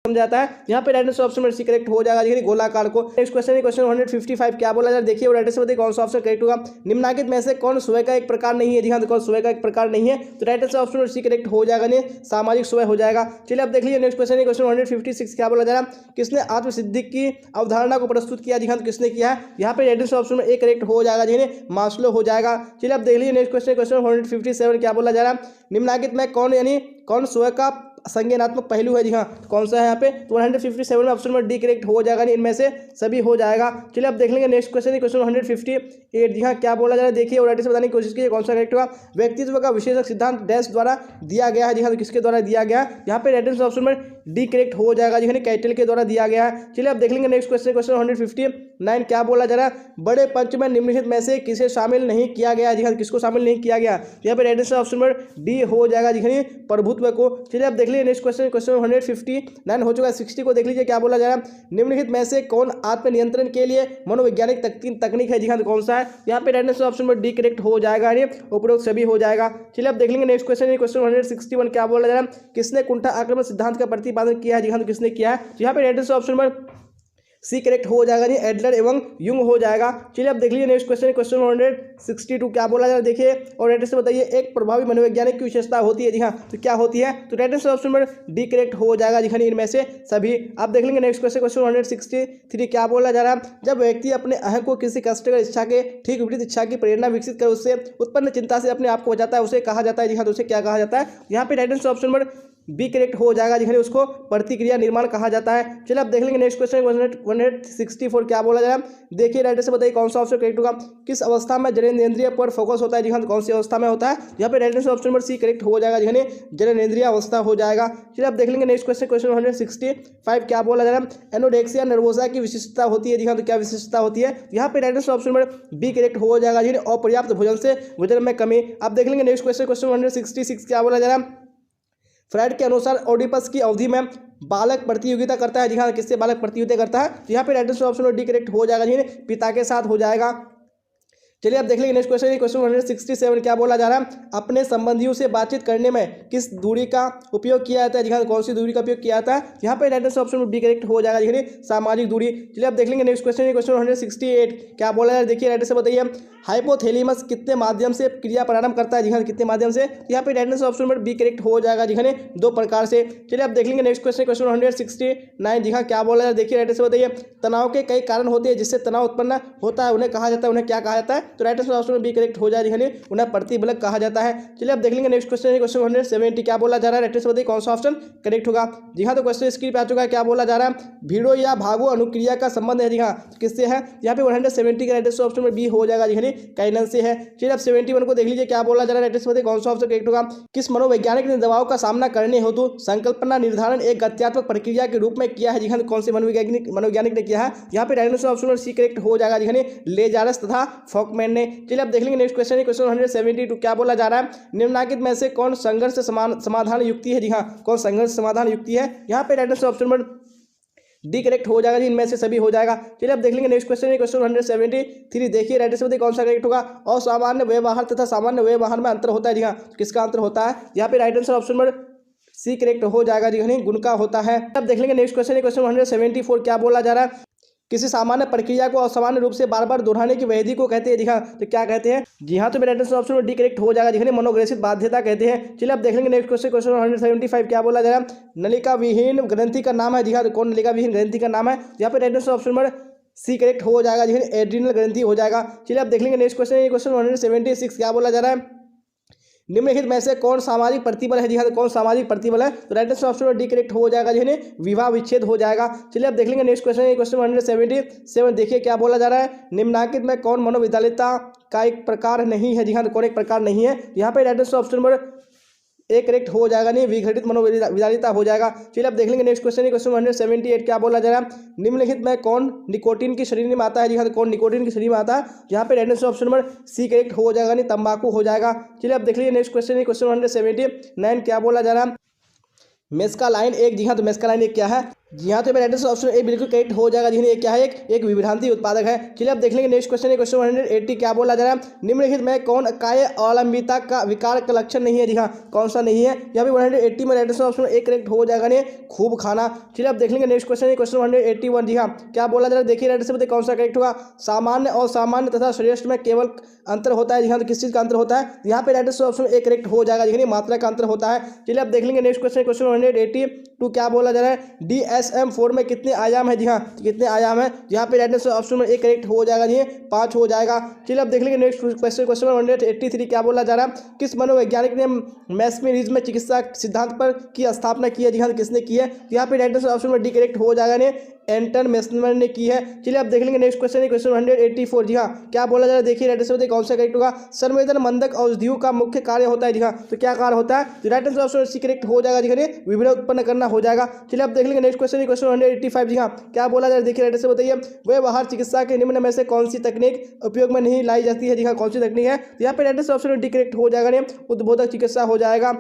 जाता है, यहाँ पे राइट आंसर ऑप्शन में सी करेक्ट हो जाएगा, देखिए गोलाकार को। नेक्स्ट क्वेश्चन है क्वेश्चन 155 क्या बोला जा रहा है, देखिए राइट आंसर बताइए कौन सा ऑप्शन करेक्ट होगा। निम्नलिखित में से कौन स्वयं का एक प्रकार नहीं है, जी हाँ तो कौन स्वयं का एक प्रकार नहीं है, तो राइट आंसर ऑप्शन में सी करेक्ट हो जाएगा, नहीं सामाजिक स्वयं हो जाएगा। चलिए आप देख लीजिए नेक्स्ट क्वेश्चन है क्वेश्चन 156 क्या बोला जा रहा है, किसने आत्मसिद्धि की अवधारणा को प्रस्तुत किया, जी हाँ तो किसने किया है, यहाँ पे राइट आंसर ऑप्शन में ए करेक्ट हो जाएगा, जी मास्लो हो जाएगा। चलिए आप देख लीजिए नेक्स्ट क्वेश्चन क्वेश्चन 157 क्या बोला जा रहा है, निम्नलिखित में कौन यानी कौन स्वयं का संज्ञानात्मक पहलू है, जी हाँ कौन सा है यहाँ पे, तो 157 में ऑप्शन में डी करेक्ट हो जाएगा, नहीं इनमें से सभी हो जाएगा। चलिए आप देख लेंगे नेक्स्ट क्वेश्चन है क्वेश्चन 158 जी हाँ क्या बोला जा रहा है, देखिए और राइट से बताने की कोशिश कीजिए कौन सा करेक्ट होगा। व्यक्तित्व का विशेषक सिद्धांत डैश द्वारा दिया गया है, जी हाँ तो किसके द्वारा दिया गया है, यहाँ पे राइट आंसर ऑप्शन में डी करेक्ट हो जाएगा, जी हाँ कैटल के द्वारा दिया गया है। चलिए आप देख लेंगे नेक्स्ट क्वेश्चन क्वेश्चन 159 क्या बोला जा रहा है, बड़े पंच में निम्नलिखित में से किसे शामिल नहीं किया गया, जी हाँ किसको शामिल नहीं किया गया, यहाँ पे राइट आंसर ऑप्शन में डी हो जाएगा, जी हाँ प्रभुत्व को। चलिए आप देख लीजिए नेक्स्ट क्वेश्चन 159 हो चुका है, 60 को देख लीजिए क्या बोला जा रहा है, निम्नलिखित में से कौन आत्मनियंत्रण के लिए मनोवैज्ञानिक तकनीक है, जी हाँ तो कौन सा है, यहाँ पे राइट आंसर ऑप्शन में डी करेक्ट हो जाएगा, उपरोक्त सभी हो जाएगा। चलिए आप देख लेंगे नेक्स्ट क्वेश्चन क्वेश्चन 161 क्या बोला जा रहा है, किसने कुंठा आक्रमण सिद्धांत का प्रतिपादन किया है, जी हाँ तो किसने किया है, यहाँ पे राइट आंसर ऑप्शन में सी करेक्ट हो जाएगा, जी एडलर एवं युंग हो जाएगा। चलिए आप देख लीजिए नेक्स्ट क्वेश्चन क्वेश्चन 162 क्या बोला जा रहा है, देखिए और राइट आंसर बताइए एक प्रभावी मनोवैज्ञानिक की विशेषता होती है, जी हाँ तो क्या होती है, तो राइट आंसर ऑप्शन में डी करेक्ट हो जाएगा, जी हाँ इनमें से सभी। आप देख लेंगे नेक्स्ट क्वेश्चन क्वेश्चन 163 क्या बोला जा रहा है, जब व्यक्ति अपने अहं को किसी कष्टकर इच्छा के ठीक विपरीत इच्छा की प्रेरणा विकसित कर उससे उत्पन्न चिंता से अपने आप को बचाता है, उसे कहा जाता है, जी हाँ तो उसे क्या कहा जाता है, यहाँ पे राइट आंसर ऑप्शन में बी करेक्ट हो जाएगा, जी उसको प्रतिक्रिया निर्माण कहा जाता है। चलिए आप देख लेंगे नेक्स्ट क्वेश्चन 164 क्या बोला जा रहा है, देखिए राइट से बताइए कौन सा ऑप्शन करेक्ट होगा। किस अवस्था में जननेंद्रिय पर फोकस होता है, जी हाँ तो कौन सी अवस्था में होता है, यहाँ पे right answer option number C correct हो जाएगा, जी जननेंद्रिय अवस्था हो जाएगा। चलिए आप देख लेंगे नेक्स्ट क्वेश्चन क्वेश्चन 165 क्या बोला जा रहा है, एनोरेक्सिया नर्वोसा की विशिष्टता होती है, जी हाँ तो क्या विशिष्टता होती है, यहाँ पे right answer option number B correct हो जाएगा, जी अपर्याप्त भोजन से वजन में कमी। आप देख लेंगे नेक्स्ट क्वेश्चन क्वेश्चन 166 क्या बोला जा रहा है, फ्राइड के अनुसार ओडिपस की अवधि में बालक प्रतियोगिता करता है, जी हाँ किससे बालक प्रतियोगिता करता है, तो यहाँ पे right answer option D correct हो जाएगा, जी पिता के साथ हो जाएगा। चलिए आप देख लेंगे नेक्स्ट क्वेश्चन क्वेश्चन 167 क्या बोला जा रहा है, अपने संबंधियों से बातचीत करने में किस दूरी का उपयोग किया जाता है, जी हाँ कौन सी दूरी का उपयोग किया जाता है, यहाँ पे राइट आंसर ऑप्शन में बी करेक्ट हो जाएगा, जी सामाजिक दूरी। चलिए आप देख लेंगे नेक्स्ट क्वेश्चन क्वेश्चन 168 क्या बोला जा रहा है, देखिए राइट से बताइए हाइपोथैलेमस कितने माध्यम से क्रिया प्रारंभ करता है, जी हाँ कितने माध्यम से, यहाँ पे राइट आंसर ऑप्शन में बी करेक्ट हो जाएगा, जी हाँ 2 प्रकार से। चलिए आप देख लेंगे नेक्स्ट क्वेश्चन क्वेश्चन 169 जी हाँ क्या बोला जा रहा है, देखिए राइट से बताइए तनाव के कई कारण होते हैं जिससे तनाव उत्पन्न होता है, उन्हें कहा जाता है, उन्हें क्या कहा जाता है, तो राइट आंसर ऑप्शन में करेक्ट हो जाए, उन्हें प्रतिबलक कहा जाता है। चलिए आप देख लेंगे नेक्स्ट क्वेश्चन क्वेश्चन 170 क्या बोला जा रहा है, राइट से बताइए कौन सा ऑप्शन करेक्ट होगा। जी हाँ तो क्वेश्चन स्क्रीन पे आ चुका है, क्या बोला जा रहा है, भीड़ो या भागो अनुक्रिया का संबंध है, जी हाँ किससे है, यहाँ पे 170 का राइट ऑप्शन में बी हो जाएगा, जी काइनन से है। चलिए आप 71 को देख लीजिए क्या बोला जा रहा है, राइट से बताइए कौन सा ऑप्शन करेक्ट होगा। किस मनोवैज्ञानिक ने दबाव का सामना करने हेतु संकल्पना निर्धारण एक गत्यात्मक प्रक्रिया के रूप में किया है, जी हाँ कौन से मनोवैज्ञानिक ने किया है, यहाँ पे राइट ऑप्शन में सी करेक्ट हो जाएगा, जी लेजारस तथा वॉकमैन ने। चलिए अब देख लेंगे नेक्स्ट क्वेश्चन है क्वेश्चन 172। क्या बोला जा रहा है, निम्नलिखित में से कौन संघर्ष समाधान युक्ति है। जी हाँ, कौन संघर्ष समाधान युक्ति है। यहाँ पे right answer option number D correct हो जाएगा जी, इनमें से सभी हो जाएगा। चलिए अब देख लेंगे नेक्स्ट क्वेश्चन है क्वेश्चन 173। देखिए राइट आंसर कौन सा करेक्ट होगा। असामान्य व्यवहार तथा सामान्य व्यवहार में अंतर होता है। जी हाँ, किसका अंतर होता है। यहाँ पे right answer option number C correct हो जाएगा जी, गुण का होता है। अब देख लेंगे नेक्स्ट क्वेश्चन है क्वेश्चन 174। क्या बोला जा रहा है, किसी सामान्य प्रक्रिया को असामान्य रूप से बार बार दोहराने की विधि को कहते हैं। जी हाँ, तो क्या कहते हैं। जी हाँ, तो मेरा आंसर ऑप्शन डी करेक्ट हो जाएगा जी, मनोग्रसित बाध्यता कहते हैं। चलिए अब देख लेंगे नेक्स्ट क्वेश्चन क्वेश्चन 175। क्या बोला जा रहा है, नलिका विहीन ग्रंथि का नाम है। जी हाँ, तो कौन नलिका विहीन ग्रंथि का नाम है। यहाँ पे right answer option number C correct हो जाएगा जी, एड्रिनल ग्रंथि हो जाएगा। चलिए अब देख लेंगे नेक्स्ट क्वेश्चन क्वेश्चन 176। क्या बोला जा रहा है, निम्नलिखित में से कौन सामाजिक प्रतिबल है। जी हाँ, तो कौन सामाजिक प्रतिबल है। तो right answer option D correct हो जाएगा जी, विवाह विच्छेद हो जाएगा। चलिए अब देख लेंगे नेक्स्ट क्वेश्चन क्वेश्चन 177। देखिए क्या बोला जा रहा है, निम्नलिखित में कौन मनोविद्यालयता का एक प्रकार नहीं है। जी हाँ, तो कौन एक प्रकार नहीं है। यहाँ पे राइट आंसर ऑप्शन नंबर एक करेक्ट हो जाएगा, नहीं विघटित मनोविद्यालयता हो जाएगा। चलिए अब देख लेंगे नेक्स्ट क्वेश्चन क्वेश्चन 178। क्या बोला जा रहा है, निम्नलिखित में कौन निकोटीन की श्रेणी में आता है। जी हाँ, तो कौन निकोटीन की श्रेणी में आता है। यहाँ पे right answer option number C correct हो जाएगा, नहीं तंबाकू हो जाएगा। चलिए अब देख लीजिए नेक्स्ट क्वेश्चन क्वेश्चन 179। क्या बोला जा रहा है, मेस्कालाइन एक। जी हाँ, तो मेस्कालाइन एक क्या है। जी हाँ, तो मेरा आंसर ऑप्शन ए बिल्कुल करेक्ट हो जाएगा जी, ये क्या है, एक विभ्रांति उत्पादक है। चलिए अब देख लेंगे नेक्स्ट क्वेश्चन क्वेश्चन 180। क्या बोला जा रहा है, निम्नलिखित में कौन काय अवलंबिता का विकार का लक्षण नहीं है। जी हाँ, कौन सा नहीं है। यहाँ पे 180 में आंसर ऑप्शन ए करेक्ट हो जाएगा, नहीं खूब खाना। चलिए अब देख लेंगे नेक्स्ट क्वेश्चन क्वेश्चन 181। जी हाँ, क्या बोला जा रहा है, देखिए राइट आंसर कौन सा करेक्ट होगा। सामान्य और सामान्य तथा श्रेष्ठ में केवल अंतर होता है। जी हाँ, तो किस चीज़ का अंतर होता है। यहाँ पे right answer option A correct हो जाएगा, लेकिन मात्रा का अंतर होता है। चलिए अब देख लेंगे नेक्स्ट क्वेश्चन क्वेश्चन 182। क्या बोला जा रहा है, DSM-4 में कितने आयाम है। जी हाँ, कितने आयाम है। यहाँ पे right answer option number A correct हो जाएगा जी, 5 हो जाएगा। चलिए अब देख लेंगे नेक्स्ट क्वेश्चन क्वेश्चन 183। क्या बोला जा रहा है, किस मनोवैज्ञानिक ने मैस्मेरिज्म में चिकित्सा सिद्धांत पर की स्थापना की है। जी हाँ, किसने की है। यहाँ पे right answer option number D correct हो जाएगा, ने एंटन मेस्मर ने की है। चलिए अब देख लेंगे नेक्स्ट क्वेश्चन क्वेश्चन 184। जी हाँ, क्या बोला जा रहा है, देखिए राइट आंसर कौन सा करेक्ट होगा। संवेदन मंदक औषधियों का मुख्य कार्य होता है। जी हाँ, तो क्या कार्य होता है। तो right answer option C correct हो जाएगा, जी विभेद उत्पन्न करना हो जाएगा। चलिए अब देख लेंगे नेक्स्ट क्वेश्चन क्वेश्चन 185। जी हाँ, क्या बोला जा रहा है, देखिए राइट आंसर बताइए, व्यवहार चिकित्सा के निम्न में से कौन सी तकनीक उपयोग में नहीं लाई जाती है। जी हाँ, कौन सी तकनीक है। तो यहाँ पे right answer option D correct हो जाएगा, उद्बोधक चिकित्सा हो जाएगा।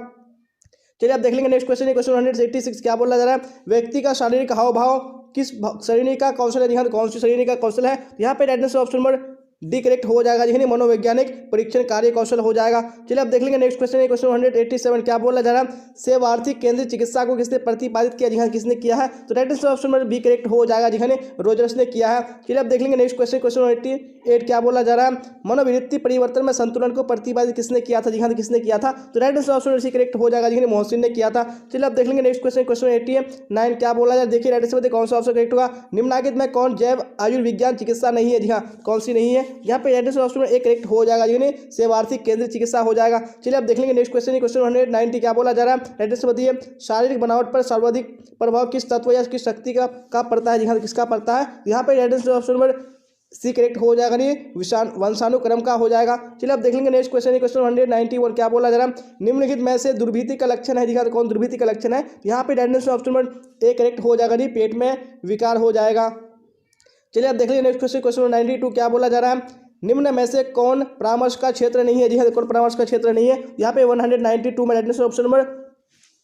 चलिए आप देख लेंगे नेक्स्ट क्वेश्चन क्वेश्चन 186। क्या बोला जा रहा है, व्यक्ति का शारीरिक हाव भाव किस श्रेणी का कौशल है। जी हाँ, तो कौन सी श्रेणी का कौशल है। यहाँ पे right answer option number D correct हो जाएगा, जी मनोवैज्ञानिक परीक्षण कार्य कौशल हो जाएगा। चलिए अब देख लेंगे नेक्स्ट क्वेश्चन क्वेश्चन 187। क्या बोला जा रहा है, सेवार्थी केंद्रित चिकित्सा को किसने प्रतिपादित किया। जी हाँ, किसने किया है। तो right answer option number B correct हो जाएगा, जी रोजर्स ने किया है। चलिए अब देख लेंगे नेक्स्ट क्वेश्चन क्वेश्चन 188। क्या बोला जा रहा है, मनोवृत्ति परिवर्तन में संतुलन को प्रतिपादित किसने किया था। जी हाँ, तो किसने किया था। तो right answer option C correct हो जाएगा, जी मोहसिन ने किया था। चलिए अब देख लेंगे नेक्स्ट क्वेश्चन क्वेश्चन 89। क्या बोला जा रहा है, देखिए राइट आंसर कौन सा ऑप्शन करेक्ट होगा। निम्नलिखित में कौन जैव आयुर्विज्ञान चिकित्सा नहीं है। जी हाँ, कौन सी नहीं है। यहाँ पे राइट आंसर एक करेक्ट हो जाएगा, यानी सेवार्थी केंद्रित चिकित्सा हो जाएगा। चलिए अब देख लेंगे नेक्स्ट क्वेश्चन क्वेश्चन 190। क्या बोला जा रहा है, राइट आंसर बताइए, शारीरिक बनावट पर सर्वाधिक प्रभाव किस तत्व या किस शक्ति का पड़ता है। जी हाँ, किसका पड़ता है। यहाँ पे right answer option number C correct हो जाएगा, नहीं वंशानुक्रम का हो जाएगा। चलिए अब देख लेंगे नेक्स्ट क्वेश्चन क्वेश्चन 191। क्या बोला जा रहा है, निम्नलिखित में से दुर्भीति का लक्षण है। जी हाँ, तो कौन दुर्भीति का लक्षण है। यहाँ पे right answer option number A correct हो जाएगा, नहीं पेट में विकार हो जाएगा। चलिए अब देख लीजिए नेक्स्ट क्वेश्चन क्वेश्चन 92। क्या बोला जा रहा है, निम्न में से कौन परामर्श का क्षेत्र नहीं है। जी हाँ, कौन परामर्श का क्षेत्र नहीं है। यहाँ पे 192 में right answer option number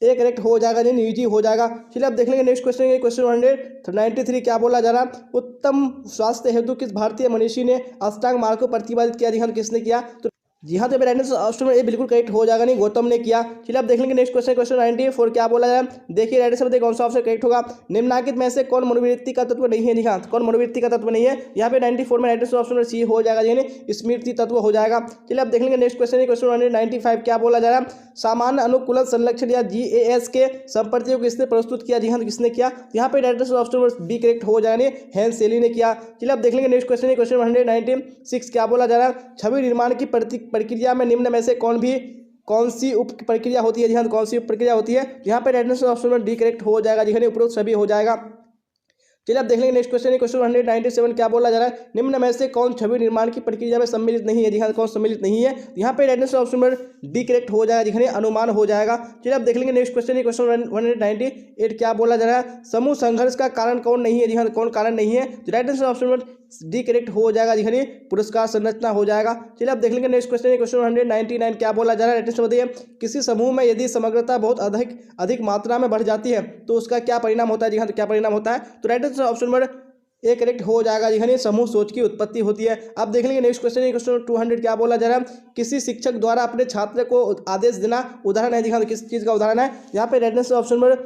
A correct हो जाएगा, जी निजी हो जाएगा। चलिए अब देख लेंगे नेक्स्ट क्वेश्चन क्वेश्चन 193। क्या बोला जा रहा है, उत्तम स्वास्थ्य हेतु किस भारतीय मनीषी ने अष्टांग मार्ग को प्रतिपादित किया। जी हाँ, किसने किया। तो जी हाँ, तो मेरा आंसर ऑप्शन ए बिल्कुल करेक्ट हो जाएगा, नहीं गौतम ने किया। चलिए आप देख लेंगे नेक्स्ट क्वेश्चन क्वेश्चन 94। क्या बोला जाए, देखिए राइट आंसर कौन सा ऑप्शन करेक्ट होगा। निम्नलिखित में से कौन मनोवृत्ति का तत्व नहीं है। जी हाँ, कौन मनोवृत्ति का तत्व नहीं है। यहाँ पे 94 में राइट आंसर ऑप्शन सी हो जाएगा, यानी स्मृति तत्व हो जाएगा। चलिए आप देख लेंगे नेक्स्ट क्वेश्चन क्वेश्चन 195। क्या बोला जा रहा है, सामान्य अनुकूलन संरक्षण या GAS के संपर्तियों को किसने प्रस्तुत किया। जी हाँ, तो किसने किया। यहाँ पे right answer option B correct हो जाएगा, हेंस सेली ने किया। चलिए आप देख लेंगे नेक्स्ट क्वेश्चन क्वेश्चन 196। क्या बोला जा रहा है, छवि निर्माण की प्रक्रिया में निम्न में से कौन सी उप प्रक्रिया होती है। जी हाँ, तो कौन सी उप प्रक्रिया होती है। यहाँ पे right answer option D correct हो जाएगा, जी हाँ उपरोक्त सभी हो जाएगा। चलिए आप देख लेंगे नेक्स्ट क्वेश्चन क्वेश्चन 197। क्या बोला जा रहा है, निम्न में से कौन छवि निर्माण की प्रक्रिया में सम्मिलित नहीं है। जी हाँ, कौन सम्मिलित नहीं है। यहाँ पे right answer option number D correct हो जाएगा, जी हाँ अनुमान हो जाएगा। चलिए आप देख लेंगे नेक्स्ट क्वेश्चन क्वेश्चन 198। क्या बोला जा रहा है, समूह संघर्ष का कारण कौन नहीं है। जी हाँ, कौन कारण नहीं है। Right answer option number D correct हो जाएगा जी हाँ, पुरस्कार संरचना हो जाएगा। चलिए आप देख लेंगे नेक्स्ट क्वेश्चन है, क्वेश्चन 199 क्या बोला जा रहा है, राइट आंसर बताइए। किसी समूह में यदि समग्रता बहुत अधिक मात्रा में बढ़ जाती है तो उसका क्या परिणाम होता है जी हाँ, तो क्या परिणाम होता है, तो right answer option number A correct हो जाएगा जी हाँ, समूह सोच की उत्पत्ति होती है। आप देख लेंगे नेक्स्ट क्वेश्चन है, क्वेश्चन 200 क्या बोला जा रहा है, किसी शिक्षक द्वारा अपने छात्र को आदेश देना उदाहरण है जी हाँ, तो किस चीज़ का उदाहरण है, यहाँ पे right answer option number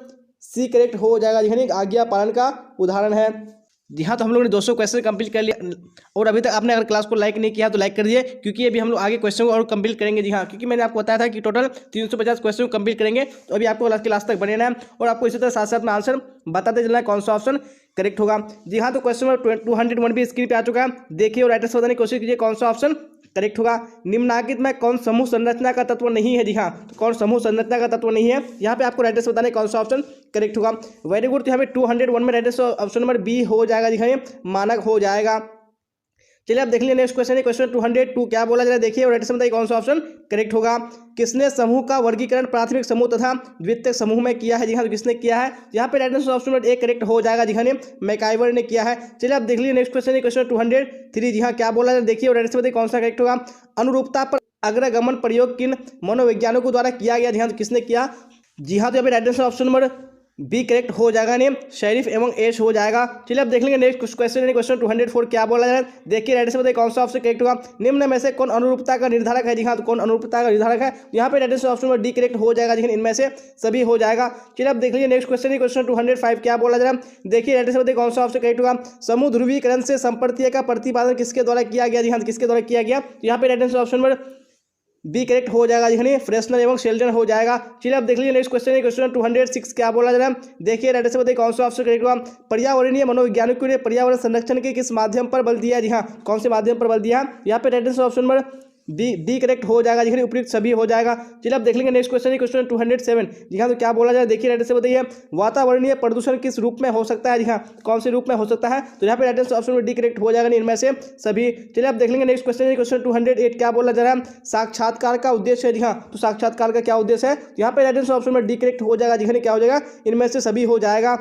C correct हो जाएगा जी हाँ, आज्ञा पालन का उदाहरण है। जी हाँ, तो हम लोगों ने 200 क्वेश्चन कंप्लीट कर लिया और अभी तक आपने अगर क्लास को लाइक नहीं किया तो लाइक कर दिए, क्योंकि अभी हम लोग आगे क्वेश्चन को और कंप्लीट करेंगे। जी हाँ, क्योंकि मैंने आपको बताया था कि टोटल 350 क्वेश्चन को कंप्लीट करेंगे, तो अभी आपको क्लास तक बने रहना है और आपको इसी तरह साथ साथ में आंसर बताते चलना है कौन सा ऑप्शन करेक्ट होगा। जी हाँ, तो क्वेश्चन नंबर 201 भी स्क्रीन पे आ चुका है, देखिए और राइट आंसर बताने की कोशिश कीजिए कौन सा ऑप्शन करेक्ट होगा। निम्नलिखित में कौन समूह संरचना का तत्व नहीं है, जी हाँ, तो कौन समूह संरचना का तत्व नहीं है, यहाँ पे आपको राइट आंसर बताना है कौन सा ऑप्शन करेक्ट होगा। वेरी गुड, तो यहाँ पे 201 में right answer option number B हो जाएगा, जी हाँ, मानक हो जाएगा। चलिए आप देख लीजिए नेक्स्ट क्वेश्चन है, क्वेश्चन 202 क्या बोला जा रहा है, देखिए और राइट आंसर बताइए कौन सा ऑप्शन करेक्ट होगा। किसने समूह का वर्गीकरण प्राथमिक समूह तथा द्वितीयक समूह में किया है, जी हाँ, तो किसने किया है, यहाँ पे right answer option number A correct हो जाएगा, जी हाँ, मैकाइवर ने किया है। चलिए आप देख लीजिए नेक्स्ट क्वेश्चन है, क्वेश्चन 203 जी हाँ, क्या बोला जा रहा है, देखिए और राइट आंसर बताइए कौन सा करेक्ट होगा। अनुरूपता पर अग्रगमन प्रयोग किन मनोवैज्ञानिकों द्वारा किया गया, जी हाँ, तो किसने किया, जी हाँ, तो यहाँ पे right answer option number B correct हो जाएगा, नेम शेरिफ एवं एश हो जाएगा। चलिए अब देख लेंगे नेक्स्ट क्वेश्चन है, क्वेश्चन 204 क्या बोला जा रहा है, देखिए राइट आंसर बताइए कौन सा ऑप्शन करेक्ट होगा। निम्न में से कौन अनुरूपता का निर्धारक है, जी हाँ, तो कौन अनुरूपता का निर्धारक है, यहाँ पे right answer option number D correct हो जाएगा, जी हाँ, इनमें से सभी हो जाएगा। चलिए अब देख लीजिए नेक्स्ट क्वेश्चन है, क्वेश्चन 205 क्या बोला जा रहा है, देखिए राइट आंसर बताइए कौन सा ऑप्शन करेक्ट होगा। समूह ध्रुवीकरण से संपर्तीय का प्रतिपादन किसके द्वारा किया गया, जी हाँ, किसके द्वारा किया गया, यहाँ पे right answer option number B correct हो जाएगा, जी हाँ, फ्रेशनर एवं शेल्डन हो जाएगा। चलिए अब देख लीजिए नेक्स्ट क्वेश्चन है, क्वेश्चन 206 क्या बोला जा रहा है, देखिए राइट आंसर बताइए कौन सा ऑप्शन करेक्ट होगा। पर्यावरणीय मनोवैज्ञानिकों ने पर्यावरण संरक्षण के किस माध्यम पर बल दिया है, जी हाँ, कौन से माध्यम पर बल दिया, यहाँ पे right answer option number D correct हो जाएगा, जी हाँ, उपयुक्त सभी हो जाएगा। चलिए अब देख लेंगे नेक्स्ट क्वेश्चन है, क्वेश्चन 207 जी हाँ, तो क्या बोला जाए, देखिए राइट आंसर बताइए वातावरणीय प्रदूषण किस रूप में हो सकता है, जी हाँ, कौन से रूप में हो सकता है, तो यहाँ पे right answer option D correct हो जाएगा, इनमें से सभी। चलिए अब देख लेंगे नेक्स्ट क्वेश्चन है, क्वेश्चन 208 क्या बोला जा रहा है, साक्षात्कार का उद्देश्य है, जी हाँ, तो साक्षात्कार का क्या उद्देश्य है, यहाँ पे right answer option D correct हो जाएगा, जी हाँ, क्या हो जाएगा, इनमें से सभी हो जाएगा।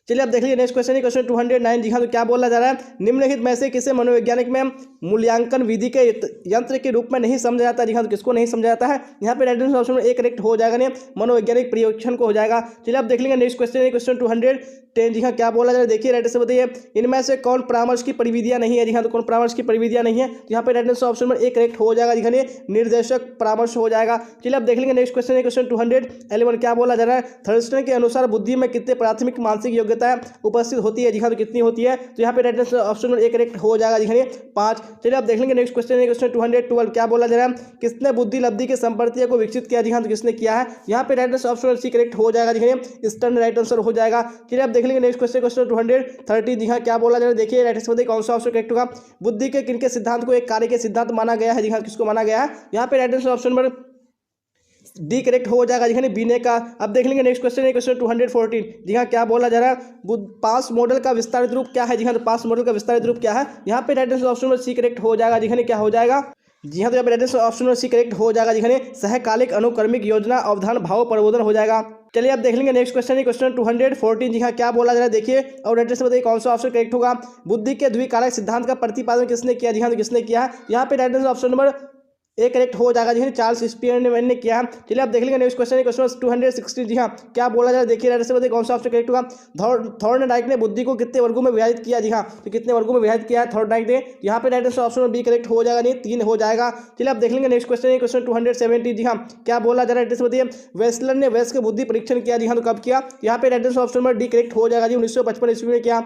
चलिए अब देख लीजिए नेक्स्ट क्वेश्चन है, क्वेश्चन 209 जी हाँ, तो क्या बोला जा रहा है, निम्नलिखित में से किसे मनोवैज्ञानिक में मूल्यांकन विधि के यंत्र के रूप में नहीं समझा जाता, जी हाँ, तो किसको नहीं समझा जाता है, यहाँ पे राइट आंसर ऑप्शन में ए करेक्ट हो जाएगा, नहीं मनोवैज्ञानिक परीक्षण को हो जाएगा। चलिए अब देख लेंगे नेक्स्ट क्वेश्चन है, क्वेश्चन 210 जी हाँ, क्या बोला जा रहा है, देखिए राइट आंसर बताइए इनमें से कौन परामर्श की परिविधियां नहीं है, जी हाँ, तो कौन परामर्श की परिविधियां नहीं है, यहाँ पे राइट आंसर ऑप्शन में ए करेक्ट हो जाएगा, जी हाँ, निर्देशक परामर्श हो जाएगा। चलिए अब देख लेंगे नेक्स्ट क्वेश्चन है, क्वेश्चन 211 क्या बोला जा रहा है, थर्स्टन के अनुसार बुद्धि में कितने प्राथमिक मानसिक योग्यताएं उपस्थित होती है, जी हाँ, तो कितनी होती है, तो यहाँ पे राइट आंसर ऑप्शन में ए करेक्ट हो जाएगा, जी हाँ, 5। चलिए अब देख लेंगे नेक्स्ट क्वेश्चन है, क्वेश्चन 212 क्या बोला जा रहा है, किसने बुद्धि लब्धि के संपर्तीय को विकसित किया, जी हाँ, तो किसने किया है, यहाँ पे right answer option C correct हो जाएगा, जी हाँ, स्टर्न राइट आंसर हो जाएगा। चलिए अब देख लेंगे नेक्स्ट क्वेश्चन, क्वेश्चन 230 जी हाँ, क्या बोला जा रहा है, देखिए राइट आंसर बताइए कौन सा ऑप्शन करेक्ट होगा। बुद्धि के किनके सिद्धांत को एक कार्य के सिद्धांत माना गया है, जी हाँ, किसको माना गया है, यहाँ पे right answer option number D correct हो जाएगा, जी हाँ, बीने का। अब देख लेंगे नेक्स्ट क्वेश्चन है, क्वेश्चन 214 जी हाँ, क्या बोला जा रहा है, पास मॉडल का विस्तारित रूप क्या है, जी हाँ, तो पास मॉडल का विस्तारित रूप क्या है, यहाँ पे right answer option number C correct हो जाएगा, जी हाँ, क्या हो जाएगा, जी हाँ, तो यहाँ पे right answer option number C correct हो जाएगा, जी हाँ, सहकालिक अनुक्रमिक योजना अवधान भाव प्रबोधन हो जाएगा। चलिए अब देख लेंगे नेक्स्ट क्वेश्चन है, क्वेश्चन 214 जी हाँ, क्या बोला जा रहा है, देखिए और राइट आंसर बताइए कौन सा ऑप्शन करेक्ट होगा। बुद्धि के द्विकारक सिद्धांत का प्रतिपादन किसने किया, जी हाँ, तो किसने किया है, यहाँ पे right answer option number A correct हो जाएगा, जी हाँ, चार्ल्स स्पीयर ने किया है। चलिए आप देख लेंगे नेक्स्ट क्वेश्चन है, क्वेश्चन 216 जी हाँ, क्या बोला जा रहा है, देखिए राइट आंसर बताइए कौन सा ऑप्शन करेक्ट होगा। थॉर्नडाइक ने बुद्धि को कितने वर्गों में विभाजित किया, जी हाँ, तो कितने वर्गों में विभाजित किया है थॉर्नडाइक ने, यहाँ पे right answer option B correct हो जाएगा, नहीं 3 हो जाएगा। चलिए आप देख लेंगे नेक्स्ट क्वेश्चन है, क्वेश्चन 270 जी हाँ, क्या बोला जा रहा है, राइट आंसर बताइए वेस्लर ने वयस्क बुद्धि परीक्षण किया, जी हाँ, तो कब किया, यहाँ पे right answer option number D correct हो जाएगा, जी 1955 ईस्वी में किया।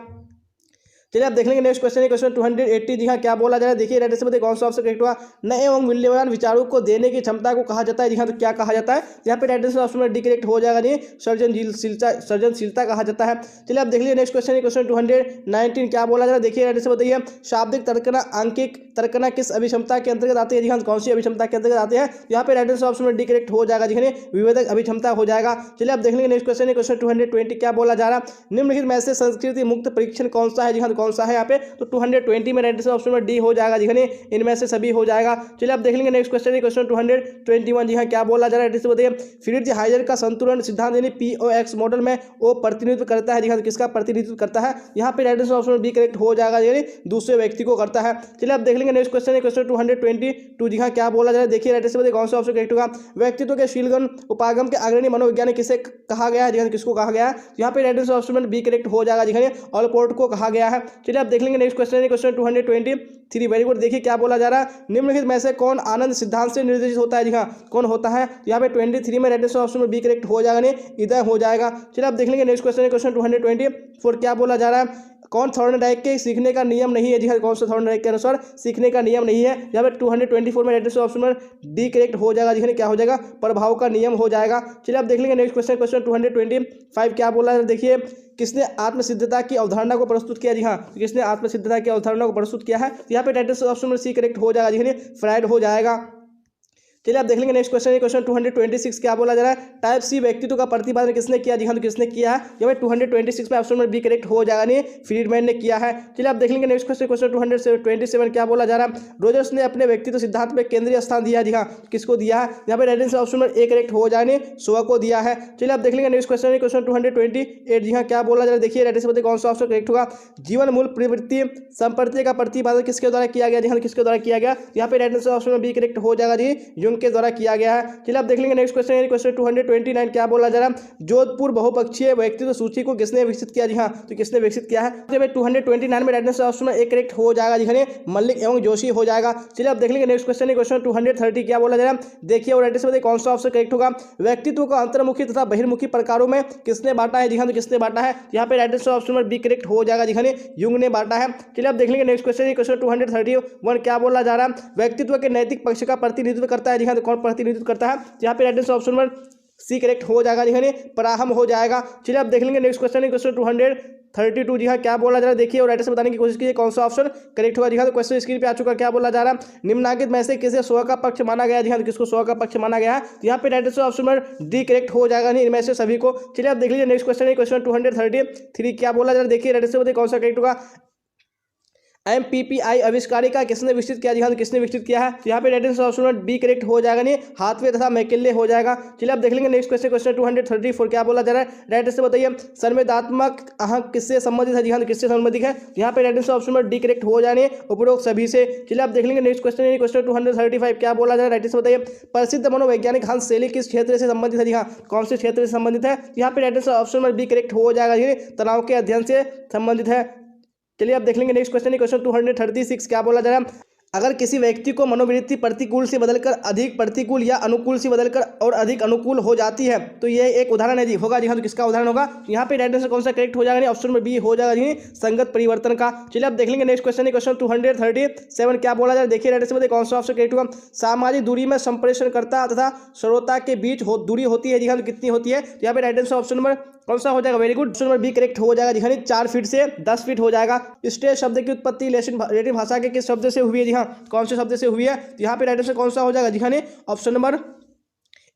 चलिए आप देख लेंगे नेक्स्ट क्वेश्चन है, क्वेश्चन 280 जी हाँ, क्या बोला जा रहा है, देखिए राइट आंसर बताइए कौन सा ऑप्शन करेक्ट होगा। नए एवं मूल्यवान विचारों को देने की क्षमता को कहा जाता है, जी हाँ, तो क्या कहा जाता है, यहाँ पे राइट आंसर ऑप्शन में डी करेक्ट हो जाएगा, नहीं सृजनशीलता कहा जाता है। चलिए आप देख लीजिए नेक्स्ट क्वेश्चन है, क्वेश्चन 219 क्या बोला जा रहा है, देखिए राइट आंसर बताइए शाब्दिक तर्कना आंकिक तर्कना किस अभिक्षमता के अंतर्गत आते हैं, जी हाँ, कौन सी अभिक्षमता के अंतर्गत आते हैं, यहाँ पे राइट आंसर ऑप्शन में डी करेक्ट हो जाएगा, जी हाँ, विवेदक अभिक्षमता हो जाएगा। चलिए आप देख लेंगे नेक्स्ट क्वेश्चन है, क्वेश्चन 220 क्या बोला जा रहा है, निम्नलिखित में से संस्कृति मुक्त परीक्षण कौन सा है, जी हाँ, कौन सा है यहाँ पे, तो 220 में right answer option number D हो जाएगा जी हाँ, इनमें से सभी हो जाएगा। चलिए आप देख लेंगे नेक्स्ट क्वेश्चन है क्वेश्चन 221। जी हाँ, क्या बोला जा रहा है बताइए। फ्रिट्ज हाइजर का संतुलन सिद्धांत यानी POX मॉडल में वो प्रतिनिधित्व करता है जी हाँ, किसका प्रतिनिधित्व करता है, यहाँ पे right answer option B correct हो जाएगा, यानी दूसरे व्यक्ति को करता है। चलिए आप देख लेंगे नेक्स्ट क्वेश्चन है क्वेश्चन 222। जी हाँ, क्या बोला जा रहा है देखिए राइट आंसर बताइए कौन सा ऑप्शन करेक्ट होगा। व्यक्तित्व के शीलगन उपागम के अग्रणी मनोवैज्ञानिक किसे कहा गया है जी हाँ, किसको कहा गया है, यहाँ पे right answer option B correct हो जाएगा जी हाँ, ऑलपोर्ट को कहा गया है। चलिए आप देख लेंगे नेक्स्ट क्वेश्चन है क्वेश्चन 223। Very good. देखिए क्या बोला जा रहा है, निम्नलिखित में से कौन आनंद सिद्धांत से निर्देशित होता है जी हाँ, कौन होता है, यहाँ पे 23 में राइट आंसर ऑप्शन में बी करेक्ट हो जाएगा, नहीं इधर हो जाएगा। चलिए आप देख लेंगे नेक्स्ट क्वेश्चन है क्वेश्चन 224। क्या बोला जा रहा है, कौन थॉर्नडाइक के सीखने का नियम नहीं है जी हाँ, कौन सा थॉर्नडाइक के अनुसार सीखने का नियम नहीं है, यहाँ पे 224 में राइट आंसर ऑप्शन में डी करेक्ट हो जाएगा जी हाँ, क्या हो जाएगा, प्रभाव का नियम हो जाएगा। चलिए आप देख लेंगे नेक्स्ट क्वेश्चन क्वेश्चन 225। क्या बोला है देखिए, किसने आत्मसिद्धता की अवधारणा को प्रस्तुत किया जी हाँ, किसने आत्मसिद्धता की अवधारणा को प्रस्तुत किया है, यहाँ पे राइट आंसर ऑप्शन में सी करेक्ट हो जाएगा जी हाँ, फ्राइड हो जाएगा। चलिए आप देख लेंगे नेक्स्ट क्वेश्चन है क्वेश्चन 226। क्या बोला जा रहा है, टाइप सी व्यक्तित्व का प्रतिपादन किसने किया जी हाँ, तो किसने किया है, यहाँ पे 226 में ऑप्शन में बी करेक्ट हो जाएगा, नहीं फ्रीडमैन ने किया है। चलिए आप देख लेंगे नेक्स्ट क्वेश्चन क्वेश्चन 227। क्या बोला जा रहा है, रोजर्स ने अपने व्यक्तित्व सिद्धांत में केंद्रीय स्थान दिया जी हाँ, किसको दिया है, यहाँ पे राइट आंसर ऑप्शन में ए करेक्ट हो जाएगा, शोवा को दिया है। चलिए आप देख लेंगे नेक्स्ट क्वेश्चन है क्वेश्चन 228। जी हाँ, क्या बोला जा रहा है देखिए राइट आंसर बताइए कौन सा ऑप्शन करेक्ट होगा। जीवन मूल प्रवृत्ति संपत्ति का प्रतिपादन किसके द्वारा किया गया जी हाँ, किसके द्वारा किया गया, यहाँ पे राइट आंसर ऑप्शन में बी करेक्ट हो जाएगा जी, युंग के द्वारा किया गया है। चलिए आप देख लेंगे नेक्स्ट क्वेश्चन है क्वेश्चन 229। क्या बोला जा रहा है, जोधपुर बहुपक्षीय व्यक्तित्व सूची को किसने विकसित किया जी हाँ, तो किसने विकसित किया है, तो 229 में राइट आंसर ऑप्शन में एक करेक्ट हो जाएगा जी हाँ, मल्लिक एवं जोशी हो जाएगा। चलिए आप देख लेंगे नेक्स्ट क्वेश्चन है क्वेश्चन 230। क्या बोला जा रहा है देखिए और राइट आंसर बताइए कौन सा ऑप्शन करेक्ट होगा। व्यक्तित्व को अंतर्मुखी तथा बहिर्मुखी प्रकारों में किसने बांटा है जी हाँ, तो किसने बांटा है, यहाँ पे राइट आंसर ऑप्शन में बी करेक्ट हो जाएगा जी हाँ, युंग ने बांटा है। चलिए आप देख लेंगे नेक्स्ट क्वेश्चन है क्वेश्चन 231। क्या बोला जा रहा है, व्यक्तित्व के नैतिक पक्ष का प्रतिनिधित्व करता है जी हाँ, तो कौन प्रतिनिधित्व करता है, यहाँ पे राइट आंसर ऑप्शन में सी करेक्ट हो जाएगा जी हाँ, पराहम हो जाएगा। चलिए आप देख लेंगे नेक्स्ट क्वेश्चन है क्वेश्चन 232। जी हाँ, क्या बोला जा रहा है देखिए और राइट आंसर बताने की कोशिश कीजिए कौन सा ऑप्शन करेक्ट होगा जी हाँ, तो क्वेश्चन स्क्रीन पे आ चुका। क्या बोला जा रहा है, निम्नलिखित में से किसे स्व का पक्ष माना गया जी हाँ, तो किसको स्व का पक्ष माना गया है, यहाँ पे राइट आंसर ऑप्शन में डी करेक्ट हो जाएगा नहीं, इनमें से सभी को। चलिए आप देख लीजिए नेक्स्ट क्वेश्चन है क्वेश्चन 233। क्या बोला जा रहा है देखिए राइट आंसर बताइए कौन सा करेक्ट होगा। MPPI आविष्कारिका किसने विकसित किया जी हाँ, तो किसने विकसित किया है, तो यहाँ पे राइट आंसर ऑप्शन में बी करेक्ट हो जाएगा नहीं, हाथवे तथा मैकेले हो जाएगा। चलिए आप देख लेंगे नेक्स्ट क्वेश्चन क्वेश्चन 234। क्या बोला जा रहा है, राइट आंसर बताइए संवेदनात्मक अहंक किससे संबंधित है जी हाँ, तो किससे संबंधित है, यहाँ पे राइट आंसर ऑप्शन में डी करेक्ट हो जाने उपरोक्त सभी से। चलिए आप देख लेंगे नेक्स्ट क्वेश्चन क्वेश्चन 235। क्या बोला जा रहा है, राइट आंसर बताइए प्रसिद्ध मनोवैज्ञानिक हंस शैली किस क्षेत्र से संबंधित है जी हाँ, कौन से क्षेत्र से संबंधित है, यहाँ पे राइट आंसर ऑप्शन में बी करेक्ट हो जाएगा, तनाव के अध्ययन से संबंधित है। चलिए आप देख लेंगे नेक्स्ट क्वेश्चन क्वेश्चन 236। क्या बोला जा रहा है, अगर किसी व्यक्ति को मनोवृत्ति प्रतिकूल से बदलकर अधिक प्रतिकूल या अनुकूल से बदलकर और अधिक अनुकूल हो जाती है तो यह एक उदाहरण है जी, होगा जी हाँ, तो किसका उदाहरण होगा, यहाँ पे राइट आंसर कौन सा करेक्ट हो जाएगा, ऑप्शन में बी हो जाएगा जी संगत परिवर्तन का। चलिए आप देख लेंगे नेक्स्ट क्वेश्चन क्वेश्चन 237। क्या बोला जाए देखिए राइट आंसर बताइए कौन सा ऑप्शन करेक्ट होगा। सामाजिक दूरी में संप्रेषणकर्ता तथा श्रोता के बीच दूरी होती है जी हाँ, तो कितनी होती है, यहाँ पे राइट आंसर ऑप्शन नंबर कौन सा हो जाएगा, very good, option number B correct हो जाएगा जी हाँ, 4 फीट से 10 फीट हो जाएगा। स्टेज शब्द की उत्पत्ति लैटिन भाषा के किस शब्द से हुई है जी हाँ, कौन से शब्द से हुई है, यहाँ पे राइट आंसर कौन सा हो जाएगा जी हाँ, ऑप्शन नंबर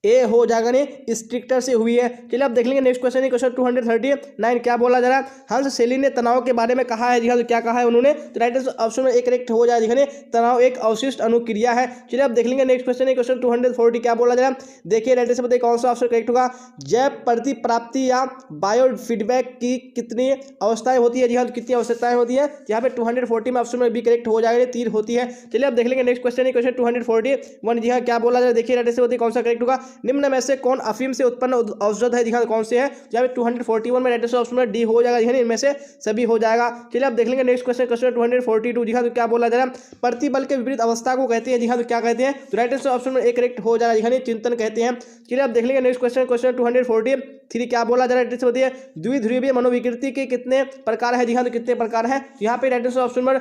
ए हो जाएगा नहीं, स्ट्रिक्टर से हुई है। चलिए आप देख लेंगे नेक्स्ट क्वेश्चन क्वेश्चन 239। क्या बोला जा रहा है, हंस शैली ने तनाव के बारे में कहा है जी हाँ, तो क्या कहा है उन्होंने, तो राइट आंसर ऑप्शन में एक करेक्ट हो जाएगा जी, तनाव एक अवशिष्ट अनुक्रिया है। चलिए आप देख लेंगे नेक्स्ट क्वेश्चन क्वेश्चन 240। क्या बोला जा रहा है देखिए राइट आंसर बताइए कौन सा ऑप्शन करेक्ट होगा। जैव प्रतिप्राप्ति या बायो फीडबैक की कितनी अवस्थाएं होती है जी हाँ, तो कितनी आवश्यकताएं होती है, यहाँ पे 240 में ऑप्शन में बी करेक्ट हो जाएगा, 3 होती है। चलिए आप देख लेंगे नेक्स्ट क्वेश्चन क्वेश्चन 241। जी हाँ, क्या बोला जा रहा है देखिए राइट आंसर बताइए कौन सा करेक्ट होगा। निम्न में से कौन अफीम से उत्पन्न औषध है जी हाँ, कौन से है, जहाँ पे 241 में राइट आंसर ऑप्शन में डी हो जाएगा जी, इनमें से सभी हो जाएगा। चलिए आप देख लेंगे नेक्स्ट क्वेश्चन क्वेश्चन 242। जी हाँ, तो क्या बोला जा रहा है प्रतिबल के विपरीत अवस्था को कहते हैं जी हाँ, तो क्या कहते हैं, तो राइट आंसर ऑप्शन में एक करेक्ट हो जाएगा जी, चिंतन कहते हैं। चलिए आप देख लेंगे नेक्स्ट क्वेश्चन क्वेश्चन 243। क्या बोला जा रहा है बताइए द्विध्रुवीय मनोविकृति के कितने प्रकार है जी हाँ, तो कितने प्रकार है, यहाँ पे राइट आंसर ऑप्शन में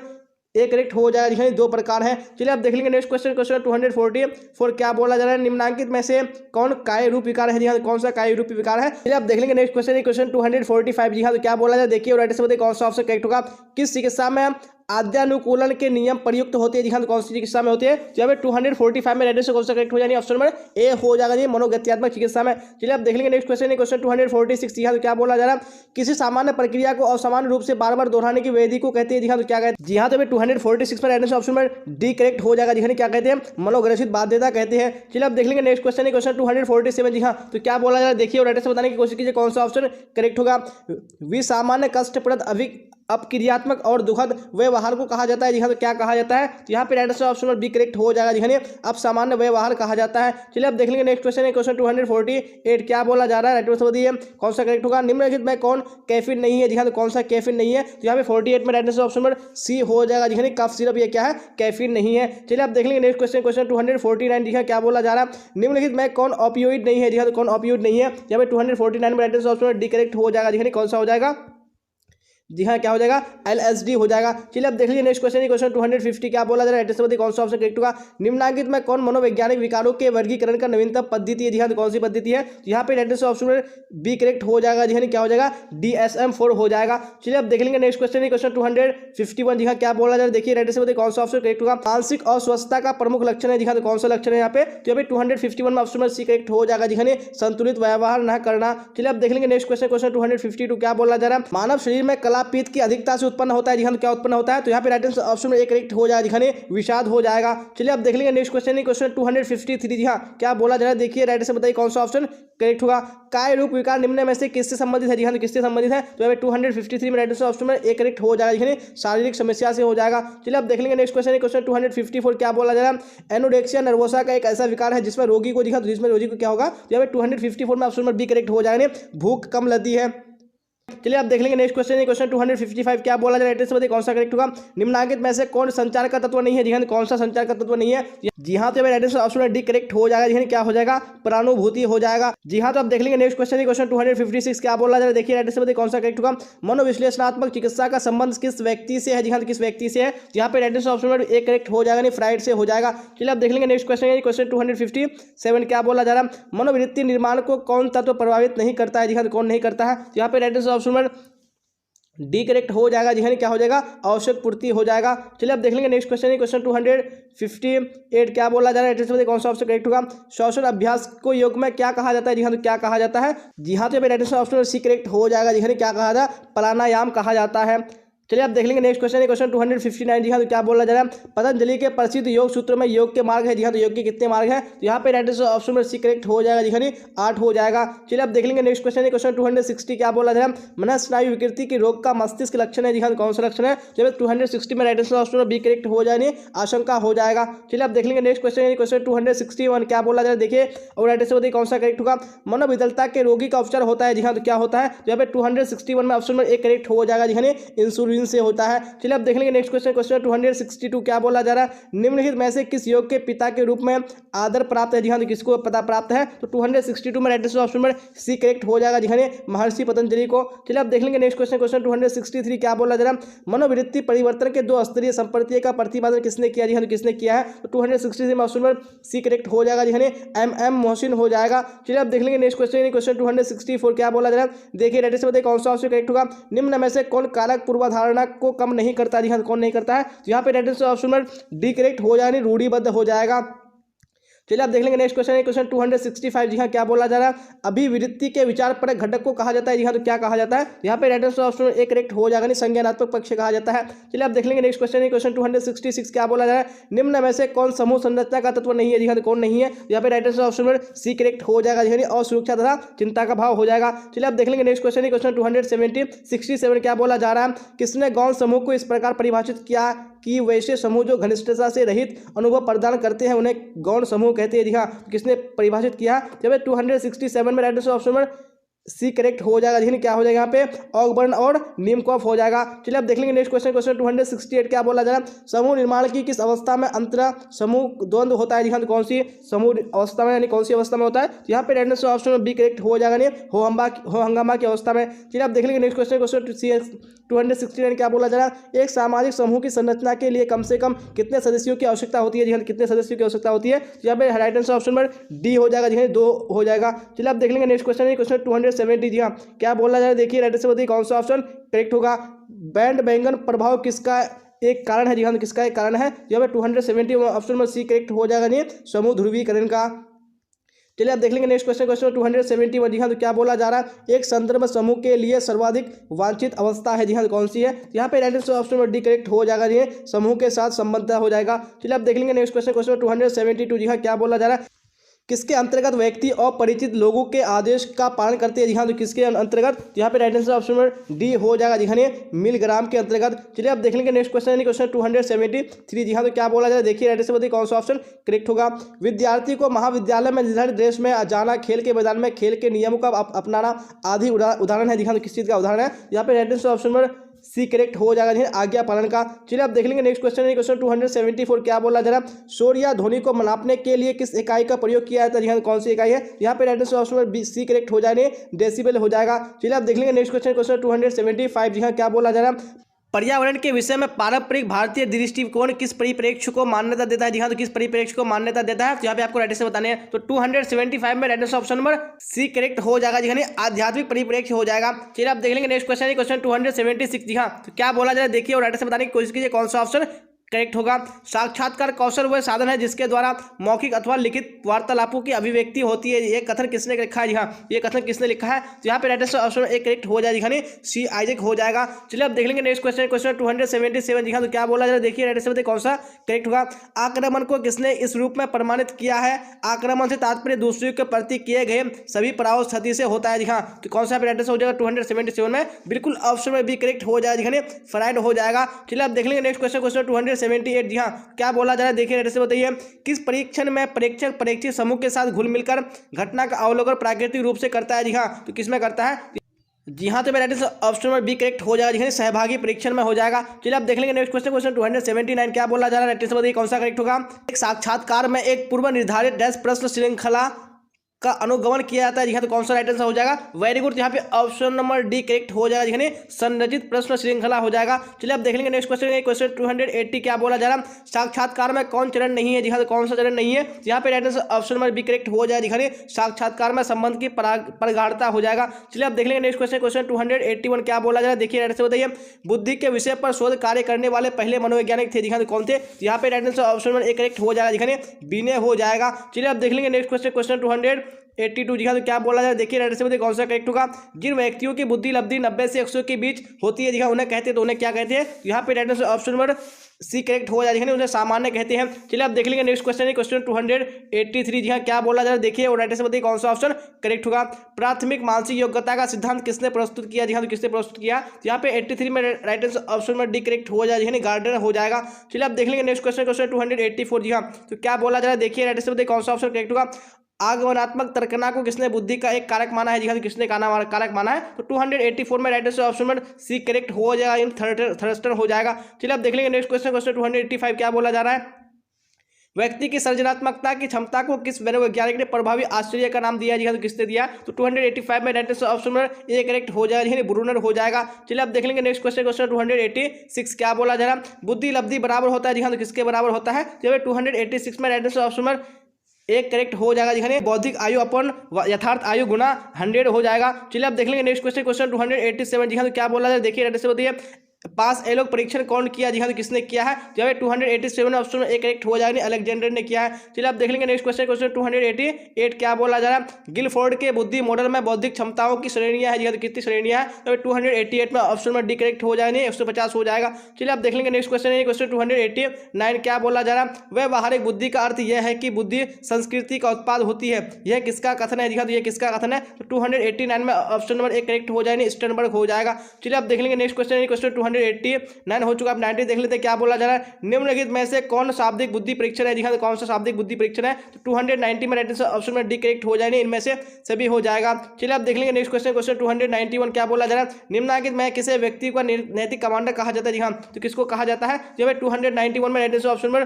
एक करेक्ट हो जाएगा जी, 2 प्रकार है। चलिए आप देख लेंगे नेक्स्ट क्वेश्चन क्वेश्चन 244। क्या बोला जा रहा है निम्नांकित में से कौन काय रूप विकार है जी हाँ, कौन सा काय रूप विकार है। चलिए आप देख लेंगे नेक्स्ट क्वेश्चन क्वेश्चन 245। जी हाँ, तो क्या बोला जा रहा है देखिए राइट आंसर बताइए कौन सा ऑप्शन करेक्ट होगा। किस चिकित्सा में आद्यानुकूलन के नियम प्रयुक्त होते हैं। जी हाँ, तो कौन सी चिकित्सा में होते हैं? तो यहाँ पे 245 में रेडियस कौन सा करेक्ट हो जाएगा? ऑप्शन नंबर ए हो जाएगा जी, मनोगत्यात्मक चिकित्सा में। चलिए आप देख लेंगे नेक्स्ट क्वेश्चन है, क्वेश्चन 246। जी हाँ, तो क्या बोला जा रहा है? किसी सामान्य प्रक्रिया को असामान्य रूप से बार बार दोहराने की विधि को कहते हैं। जी हाँ, तो क्या कहते हैं? जी हाँ, तो 246 में radius option number D correct हो जाएगा। जी हाँ, क्या कहते हैं? मनोग्रसित बाध्यता कहते हैं। चलिए आप देख लेंगे नेक्स्ट क्वेश्चन है, क्वेश्चन 247। जी हाँ, तो क्या बोला जा रहा है? देखिए और रेडियस से बताने की कोशिश कीजिए कौन सा ऑप्शन करेक्ट होगा। विसामान्य कष्टप्रद अपक्रियात्मक और दुखद व्यवहार को कहा जाता है। जी हाँ, तो क्या कहा जाता है? तो यहाँ पे right option number B correct हो जाएगा। जी हाँ, अब सामान्य व्यवहार कहा जाता है। चलिए अब देख लेंगे नेक्स्ट क्वेश्चन है, क्वेश्चन 248। क्या बोला जा रहा है? राइट आंसर बताइए कौन सा करेक्ट होगा। निम्नलिखित में कौन कैफीन नहीं है? जी हाँ, तो कौन सा कैफीन नहीं है? तो यहाँ पे 48 में right answer option number C हो जाएगा। जी हाँ, कफ सिरप ये क्या है? कैफीन नहीं है। चलिए आप देख लेंगे नेक्स्ट क्वेश्चन, क्वेश्चन 249। जी हाँ, क्या बोला जा रहा है? निम्नलिखित में कौन ऑपियोइड नहीं है? जी हाँ, तो कौन ऑपियोइड नहीं है? यहाँ पे 249 में right answer option number D correct हो जाएगा। जी हाँ, कौन सा हो जाएगा? जी हाँ, क्या हो जाएगा? LSD हो जाएगा। चलिए अब देख लीजिए नेक्स्ट क्वेश्चन, क्वेश्चन 250। क्या बोला जा रहा है? एड्रेस कौन सा ऑप्शन करेक्ट होगा? निम्नलिखित में कौन मनोवैज्ञानिक विकारों के वर्गीकरण का नवीनतम पद्धति है? जी हाँ, तो कौन सी पद्धति है? तो यहाँ पे एड्रेस ऑप्शन बी करेक्ट हो जाएगा। जी हाँ, क्या हो जाएगा? DSM-4 हो जाएगा। चलिए अब देख लेंगे नेक्स्ट क्वेश्चन, क्वेश्चन 251। जी हाँ, क्या बोला जा रहा है? देखिए एड्रेस कौन सा ऑप्शन करेक्ट होगा? मानसिक अस्वस्थता का प्रमुख लक्षण है। जी हाँ, तो कौन सा लक्षण है यहाँ पे? तो यहाँ पे 251 में ऑप्शन सी करेक्ट हो जाएगा। जी हाँ, संतुलित व्यवहार न करना। चलिए अब देख लेंगे नेक्स्ट क्वेश्चन, क्वेश्चन 252। क्या बोला जा रहा है? मानव शरीर में कलापित्त की अधिकता से उत्पन्न होता है। जी हाँ, क्या उत्पन्न होता है? तो यहाँ पे राइट आंसर ऑप्शन में एक करेक्ट हो जाएगा। जी हाँ, विषाद हो जाएगा। चलिए अब देख लेंगे नेक्स्ट क्वेश्चन, क्वेश्चन 253। जी हाँ, क्या बोला जा रहा है? देखिए राइट आंसर बताइए कौन सा ऑप्शन करेक्ट होगा। काय रूप विकार निम्न में से किससे संबंधित है? जी हाँ, तो किससे संबंधित है? तो यहाँ पे 253 में राइट आंसर ऑप्शन में एक करेक्ट हो जाएगा। जी हाँ, शारीरिक समस्या से हो जाएगा। चलिए अब देख लेंगे नेक्स्ट क्वेश्चन, क्वेश्चन 254। क्या बोला जा रहा है? एनोरेक्सिया नर्वोसा का एक ऐसा विकार है जिसमें रोगी को, जी हाँ, जिसमें रोगी को क्या होगा? तो यहाँ पे 254 में ऑप्शन में बी करेक्ट हो जाएगा। भूख कम लगती है। चलिए आप देख लेंगे नेक्स्ट क्वेश्चन, क्वेश्चन 255। क्या बोला जा रहा है? एड्रेस बताइए कौन सा करेक्ट होगा। निम्नलिखित में से कौन संचार का तत्व नहीं है? जी हाँ, कौन सा संचार का तत्व नहीं है? जी हाँ, तो एड्रेस ऑप्शन डी करेक्ट हो जाएगा। जी हाँ, क्या हो जाएगा? प्रानुभूति हो जाएगा। जी हाँ, तो आप देख लेंगे नेक्स्ट क्वेश्चन, क्वेश्चन 256। क्या बोला जा रहा है? देखिए एड्रेस बताइए कौन सा करेक्ट होगा। मनोविश्लेषणात्मक चिकित्सा का संबंध किस व्यक्ति से है? जी हाँ, किस व्यक्ति से है? यहाँ पे एड्रेस ऑप्शन में एक करेक्ट हो जाएगा, नहीं फ्राइड से हो जाएगा। चलिए आप देख लेंगे नेक्स्ट क्वेश्चन, क्वेश्चन 257। क्या बोला जा रहा है? मनोवृत्ति निर्माण को कौन तत्व प्रभावित नहीं करता है? जी हाँ, कौन नहीं करता है? यहाँ पे एड्रेस ऑप्शन में डी करेक्ट हो जाएगा। जी हाँ, क्या हो जाएगा? आवश्यक पूर्ति हो जाएगा। चलिए अब देख लेंगे नेक्स्ट क्वेश्चन, क्वेश्चन 258। क्या बोला जा रहा है? एड्रेस में कौन सा ऑप्शन करेक्ट होगा। श्वसन अभ्यास को योग में क्या कहा जाता है? जी हाँ, तो क्या कहा जाता है? जी हाँ, तो एड्रेस ऑप्शन सी करेक्ट हो जाएगा। जी हाँ, क्या कहा जाता है? प्राणायाम कहा जाता है। चलिए आप देख लेंगे नेक्स्ट क्वेश्चन, क्वेश्चन 259। जी हाँ, तो क्या बोला जा रहा है? पतंजलि के प्रसिद्ध योग सूत्र में योग के मार्ग है। जी हाँ, तो योग के कितने मार्ग हैं? तो यहाँ पे राइट आंसर ऑप्शन में सी करेक्ट हो जाएगा। जी हाँ, 8 हो जाएगा। चलिए आप देख लेंगे नेक्स्ट क्वेश्चन, क्वेश्चन 260। क्या बोला जा रहा है? मनस स्नायु विकृति के रोग का मस्तिष्क लक्षण है। जी हाँ, कौन सा लक्षण है? जब 260 में राइट आंसर ऑप्शन में बी करेक्ट हो जाए, आशंका हो जाएगा। चलिए आप देख लेंगे नेक्स्ट क्वेश्चन, क्वेश्चन 261। क्या बोला जा रहा है? देखिए और राइट आंसर बताइए कौन सा करेक्ट होगा। मनोविकलता के रोगी का उपचार होता है। जी हाँ, तो क्या होता है? यहाँ पे 261 में ऑप्शन में एक करेक्ट हो जाएगा। जी हाँ, इंसुलिन से होता है। चलिए अब देख लेंगे नेक्स्ट क्वेश्चन, क्वेश्चन 262। क्या बोला जा रहा है? निम्नलिखित में से किस योग के पिता के रूप में आदर प्राप्त है? जी हाँ, तो किसको पता प्राप्त है? तो 262 में राइट आंसर ऑप्शन में सी करेक्ट हो जाएगा। जी हाँ, महर्षि पतंजलि को। चलिए अब देख लेंगे नेक्स्ट क्वेश्चन, क्वेश्चन 263। क्या बोला जा रहा है? मनोवृत्ति परिवर्तन के 2 स्तरीय संप्रत्यय का प्रतिपादन किसने किया? जी हाँ, तो किसने किया है? तो 263 में ऑप्शन में सी करेक्ट हो जाएगा। जी हाँ, MM मोहसिन हो जाएगा। चलिए अब देख लेंगे नेक्स्ट क्वेश्चन, क्वेश्चन 264। क्या बोला जा रहा है? देखिए राइट आंसर बताइए कौन सा ऑप्शन करेक्ट होगा। निम्न में से कौन कारक पूर्वाधारणा को कम नहीं करता? जी हाँ, कौन नहीं करता है? तो यहाँ पे राइट आंसर ऑप्शन में डी करेक्ट हो जाए, रूढ़िबद्ध हो जाएगा। चलिए आप देख लेंगे नेक्स्ट क्वेश्चन, क्वेश्चन 265। जी हाँ, क्या बोला जा रहा है? अभिवृत्ति के विचार परक घटक को कहा जाता है। जी हाँ, तो क्या कहा जाता है? यहाँ पे राइट आंसर ऑप्शन एक करेक्ट हो जाएगा, नहीं संज्ञानात्मक पक्ष कहा जाता है। चलिए आप देख लेंगे नेक्स्ट क्वेश्चन, क्वेश्चन 266। क्या बोला जा रहा है? निम्न में से कौन समूह संरचना का तत्व नहीं है? जी हाँ, तो कौन नहीं है? यहाँ पे राइट आंसर ऑप्शन में सी करेक्ट हो जाएगा। जी हाँ, और सुरक्षा तथा चिंता का भाव हो जाएगा। चलिए आप देख लेंगे नेक्स्ट क्वेश्चन, क्वेश्चन 267। क्या बोला जा रहा है? किसने गौण समूह को इस प्रकार परिभाषित किया कि वैसे समूह जो घनिष्ठता से रहित अनुभव प्रदान करते हैं उन्हें गौण समूह कहते हैं। जी हाँ, किसने परिभाषित किया? जब 267 में राइट आंसर ऑप्शन में सी करेक्ट हो जाएगा। जी क्या हो जाएगा? यहाँ पे ऑगबर्न और नीमकॉफ हो जाएगा। चलिए अब देख लेंगे नेक्स्ट क्वेश्चन, क्वेश्चन 268। क्या बोला जा रहा है? समूह निर्माण की किस अवस्था में अंतरा समूह द्वंद्व होता है? जी हाँ, तो कौन सी समूह अवस्था में, यानी कौन सी अवस्था में होता है? यहाँ पे राइट आंसर ऑप्शन में बी करेक्ट हो जाएगा, नहीं हो हंगामा की अवस्था में। चलिए आप देख लेंगे नेक्स्ट क्वेश्चन, क्वेश्चन 269। क्या बोला जा रहा है? एक सामाजिक समूह की संरचना के लिए कम से कम कितने सदस्यों की आवश्यकता होती है? जी हाँ, कितने सदस्यों की आवश्यकता होती है? यहाँ पे राइट आंसर ऑप्शन में डी हो जाएगा। जी हाँ, 2 हो जाएगा। चलिए आप देख लेंगे नेक्स्ट क्वेश्चन, क्वेश्चन 270। जी हाँ, क्या बोला जा रहा है? देखिए राइट आंसर बताइए कौन सा ऑप्शन करेक्ट होगा। बैंड बैंगन प्रभाव किसका एक कारण है जी हाँ। तो किसका एक कारण है यहाँ पे 270 ऑप्शन नंबर सी करेक्ट हो जाएगा जी समूह ध्रुवीकरण का। चलिए आप देख लेंगे नेक्स्ट क्वेश्चन, क्वेश्चन 271 जी हाँ। तो क्या बोला जा रहा है, एक संदर्भ समूह के लिए सर्वाधिक वांछित अवस्था है जी हाँ। कौन सी है यहाँ पे right answer option number D correct हो जाएगा जी, समूह के साथ संबंध हो जाएगा। चलिए आप देख लेंगे नेक्स्ट क्वेश्चन, क्वेश्चन 272 जी हाँ। क्या बोला जा रहा है, किसके अंतर्गत व्यक्ति और परिचित लोगों के आदेश का पालन करते हैं जी हाँ। तो किसके अंतर्गत यहाँ पे right answer option number D हो जाएगा जी हाँ, मिलग्राम के अंतर्गत। चलिए आप देख लेंगे नेक्स्ट क्वेश्चन यानी क्वेश्चन 273 जी हाँ। तो क्या बोला जाए, देखिए राइट आंसर बताइए कौन सा ऑप्शन करेक्ट होगा। विद्यार्थी को महाविद्यालय में निर्धारित ड्रेस में जाना, खेल के मैदान में खेल के नियमों का अपनाना आदि उदाहरण है जी हाँ। तो किस चीज़ का उदाहरण है, यहाँ पे right answer option number C correct हो जाएगा जी आज्ञा पालन का। चलिए आप देख लेंगे नेक्स्ट क्वेश्चन, क्वेश्चन 274 क्या बोला जा रहा है, शोर या ध्वनि को नापने के लिए किस इकाई का प्रयोग किया जाता है जी हाँ। कौन सी इकाई है, यहाँ पे right answer option number C correct हो जाएगा, डेसिबल हो जाएगा। चलिए आप देख लेंगे नेक्स्ट क्वेश्चन, क्वेश्चन 275 जी हाँ। क्या बोला जा रहा है, पर्यावरण के विषय में पारंपरिक भारतीय दृष्टिकोण किस परिप्रेक्ष्य को मान्यता देता है जी हाँ। तो किस परिप्रेक्ष्य को मान्यता देता है, तो यहाँ पे आपको राइट आंसर बताने हैं। तो 275 में right answer option number C correct हो जाएगा जी हाँ, आध्यात्मिक परिप्रेक्ष्य हो जाएगा। चलिए आप देख लेंगे नेक्स्ट क्वेश्चन, क्वेश्चन 276 जी हाँ। तो क्या बोला जा रहा है, देखिए और राइट आंसर बताने की कोशिश कीजिए कौन सा ऑप्शन करेक्ट होगा। साक्षात्कार कौशल वह साधन है जिसके द्वारा मौखिक अथवा लिखित वार्तालापों की अभिव्यक्ति होती है। ये कथन किसने लिखा है जी हाँ, ये कथन किसने लिखा है, तो यहाँ पे राइट आंसर ऑप्शन एक करेक्ट हो जाएगा जी हाँ, सी आइजैक हो जाएगा। चलिए अब देख लेंगे नेक्स्ट क्वेश्चन, क्वेश्चन 277 जी हाँ। तो क्या बोला जा रहा है, देखिए राइट आंसर कौन सा करेक्ट होगा। आक्रमण को किसने इस रूप में प्रमाणित किया है, आक्रमण से तात्पर्य दूसरे के प्रति किए गए सभी प्रभाव स्थिति से होता है जी हाँ। तो कौन सा राइट आंसर हो जाएगा 277 में, बिल्कुल ऑप्शन में बी करेक्ट हो जाएगा जी हाँ, फ्राइड हो जाएगा। चलिए आप देख लेंगे नेक्स्ट क्वेश्चन, क्वेश्चन 278 जी हाँ। क्या बोला जा रहा है, देखिए राइट आंसर बताइए, किस परीक्षण में परीक्षक परीक्षित समूह के साथ घुल मिलकर घटना का अवलोकन प्राकृतिक रूप से करता है जी हाँ। तो किसमें करता है जी हाँ, तो मेरा ऑप्शन नंबर बी करेक्ट हो जाएगा जी हाँ, सहभागी परीक्षण में हो जाएगा। चलिए आप देख लेंगे नेक्स्ट क्वेश्चन, क्वेश्चन 279 क्या बोला जा रहा है, राइट आंसर बताइए कौन सा करेक्ट होगा। एक साक्षात्कार में एक पूर्व निर्धारित डैश प्रश्न श्रृंखला का अनुगमन किया जाता है जी हाँ। तो कौन सा राइट आंसर हो जाएगा, वेरी गुड, यहाँ पे ऑप्शन नंबर डी करेक्ट हो जाएगा जी हाँ, संरचित प्रश्न श्रृंखला हो जाएगा। चलिए आप देख लेंगे नेक्स्ट क्वेश्चन, क्वेश्चन 280 क्या बोला जा रहा है, साक्षात्कार में कौन चरण नहीं है जी हाँ। तो कौन सा चरण नहीं है, यहाँ पे right answer option number B correct हो जाएगा जी हाँ, साक्षात्कार में संबंध की प्रगाढ़ता हो जाएगा। चलिए आप देख लेंगे नेक्स्ट क्वेश्चन, क्वेश्चन 281 क्या बोला जा रहा है, देखिए राइट आंसर बताइए, बुद्धि के विषय पर शोध कार्य करने वाले पहले मनोवैज्ञानिक थे जी हाँ। तो कौन थे, यहाँ पे right answer option number A correct हो जाएगा जी हाँ, बीने हो जाएगा। चलिए आप देख लेंगे नेक्स्ट क्वेश्चन, क्वेश्चन 282 जी हाँ। तो क्या बोला जाए, देखिए राइट आंसर बताइए कौन सा करेक्ट होगा। जिन व्यक्तियों की बुद्धि लब्धि 90 से 100 के बीच होती है जी हाँ, उन्हें कहते हैं, तो उन्हें क्या कहते हैं, यहाँ पे right answer option number C correct हो जाएगा, उन्हें सामान्य कहते हैं। चलिए आप देख लेंगे नेक्स्ट क्वेश्चन, क्वेश्चन 283 जी हाँ। क्या बोला जा रहा है, देखिए और राइट आंसर बताइए कौन सा ऑप्शन करेक्ट होगा। प्राथमिक मानसिक योग्यता का सिद्धांत किसने प्रस्तुत किया जी हाँ। तो किसने प्रस्तुत किया, यहाँ पे 83 में right answer option number D correct हो जाएगा, गार्डनर हो जाएगा। चलिए आप देख लेंगे नेक्स्ट क्वेश्चन, क्वेश्चन 284 जी हाँ। तो क्या बोला जा रहा है, देखिए राइट आंसर बताइए कौन सा ऑप्शन करेक्ट होगा। आगमनात्मक तर्कना को किसने बुद्धि का एक कारक माना है जी हाँ। तो किसने कारक माना है, तो 284 में right answer option number C correct हो जाएगा, थर्स्टन हो जाएगा। चलिए आप देख लेंगे नेक्स्ट क्वेश्चन, क्वेश्चन 285 क्या बोला जा रहा है, व्यक्ति की सृजनात्मकता की क्षमता को किस मनोवैज्ञानिक ने प्रभावी आश्चर्य का नाम दिया जी हाँ। तो किसने दिया, तो 285 में right answer option number A correct हो जाएगा, ब्रूनर हो जाएगा। चलिए आप देख लेंगे नेक्स्ट क्वेश्चन, क्वेश्चन 286 क्या बोला जा रहा है, बुद्धि लब्धि बराबर होता है जी हाँ। तो किसके बराबर होता है, तो 286 में राइट आंसर ऑप्शन नंबर एक करेक्ट हो जाएगा जी हाँ, बौद्धिक आयु अपन यथार्थ आयु गुना 100 हो जाएगा। चलिए आप देख लेंगे नेक्स्ट क्वेश्चन, क्वेश्चन 287 जी हाँ। तो क्या बोला जाए, देखिए राइट आंसर बताइए, पास एलोक परीक्षण कौन किया जी हाँ। तो किसने किया है, जब 287 ऑप्शन में एक करेक्ट हो जाएगा, अलेक्जेंडर ने किया है। चलिए आप देख लेंगे नेक्स्ट क्वेश्चन, क्वेश्चन 288 क्या बोला जा रहा है, गिलफोर्ड के बुद्धि मॉडल में बौद्धिक क्षमताओं की श्रेणियां है जी हाँ। तो कितनी श्रेणियां है, तो 288 में ऑप्शन में डी करेक्ट हो जाएगा, 150 हो जाएगा। चलिए आप देख लेंगे नेक्स्ट क्वेश्चन, क्वेश्चन 289 क्या बोला जा रहा है, व्यवहारिक बुद्धि का अर्थ यह है कि बुद्धि संस्कृति का उत्पाद होती है, यह किसका कथन है जी हाँ। तो यह किसका कथन है, तो 289 में ऑप्शन नंबर एक करेक्ट हो जाएगा, स्टर्नबर्ग हो जाएगा। चलिए आप देख लेंगे नेक्स्ट क्वेश्चन, क्वेश्चन 289 हो चुका, आप 90 देख लेते हैं। क्या बोला जा रहा है, निम्नलिखित में से कौन शाब्दिक बुद्धि परीक्षण है जी हाँ। तो कौन सा शाब्दिक बुद्धि परीक्षण है, तो 290 में राइट आंसर ऑप्शन में डी करेक्ट हो जाएंगे, इनमें से सभी हो जाएगा। चलिए आप देख लेंगे नेक्स्ट क्वेश्चन, क्वेश्चन 291 क्या बोला जा रहा है, निम्नलिखित में किसे व्यक्ति को नैतिक कमांडर कहा जाता है जी हाँ। तो किसको कहा जाता है, जो 291 में राइट आंसर ऑप्शन में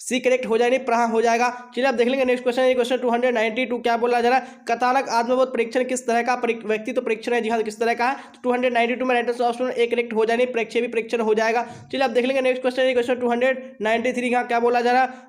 सी करेक्ट हो जाएगी, प्रहा हो जाएगा। चलिए आप देख लेंगे नेक्स्ट क्वेश्चन, क्वेश्चन 292 क्या बोला जा रहा है, कथानक आत्मबोध परीक्षण किस तरह का व्यक्तित्व परीक्षण है जी हाँ। किस तरह का है, तो 292 में राइट आंसर ऑप्शन एक करेक्ट हो जाएगी, प्रेक्षेपी परीक्षण हो जाएगा। चलिए आप देख लेंगे नेक्स्ट क्वेश्चन, क्वेश्चन 293 क्या बोला जा रहा है,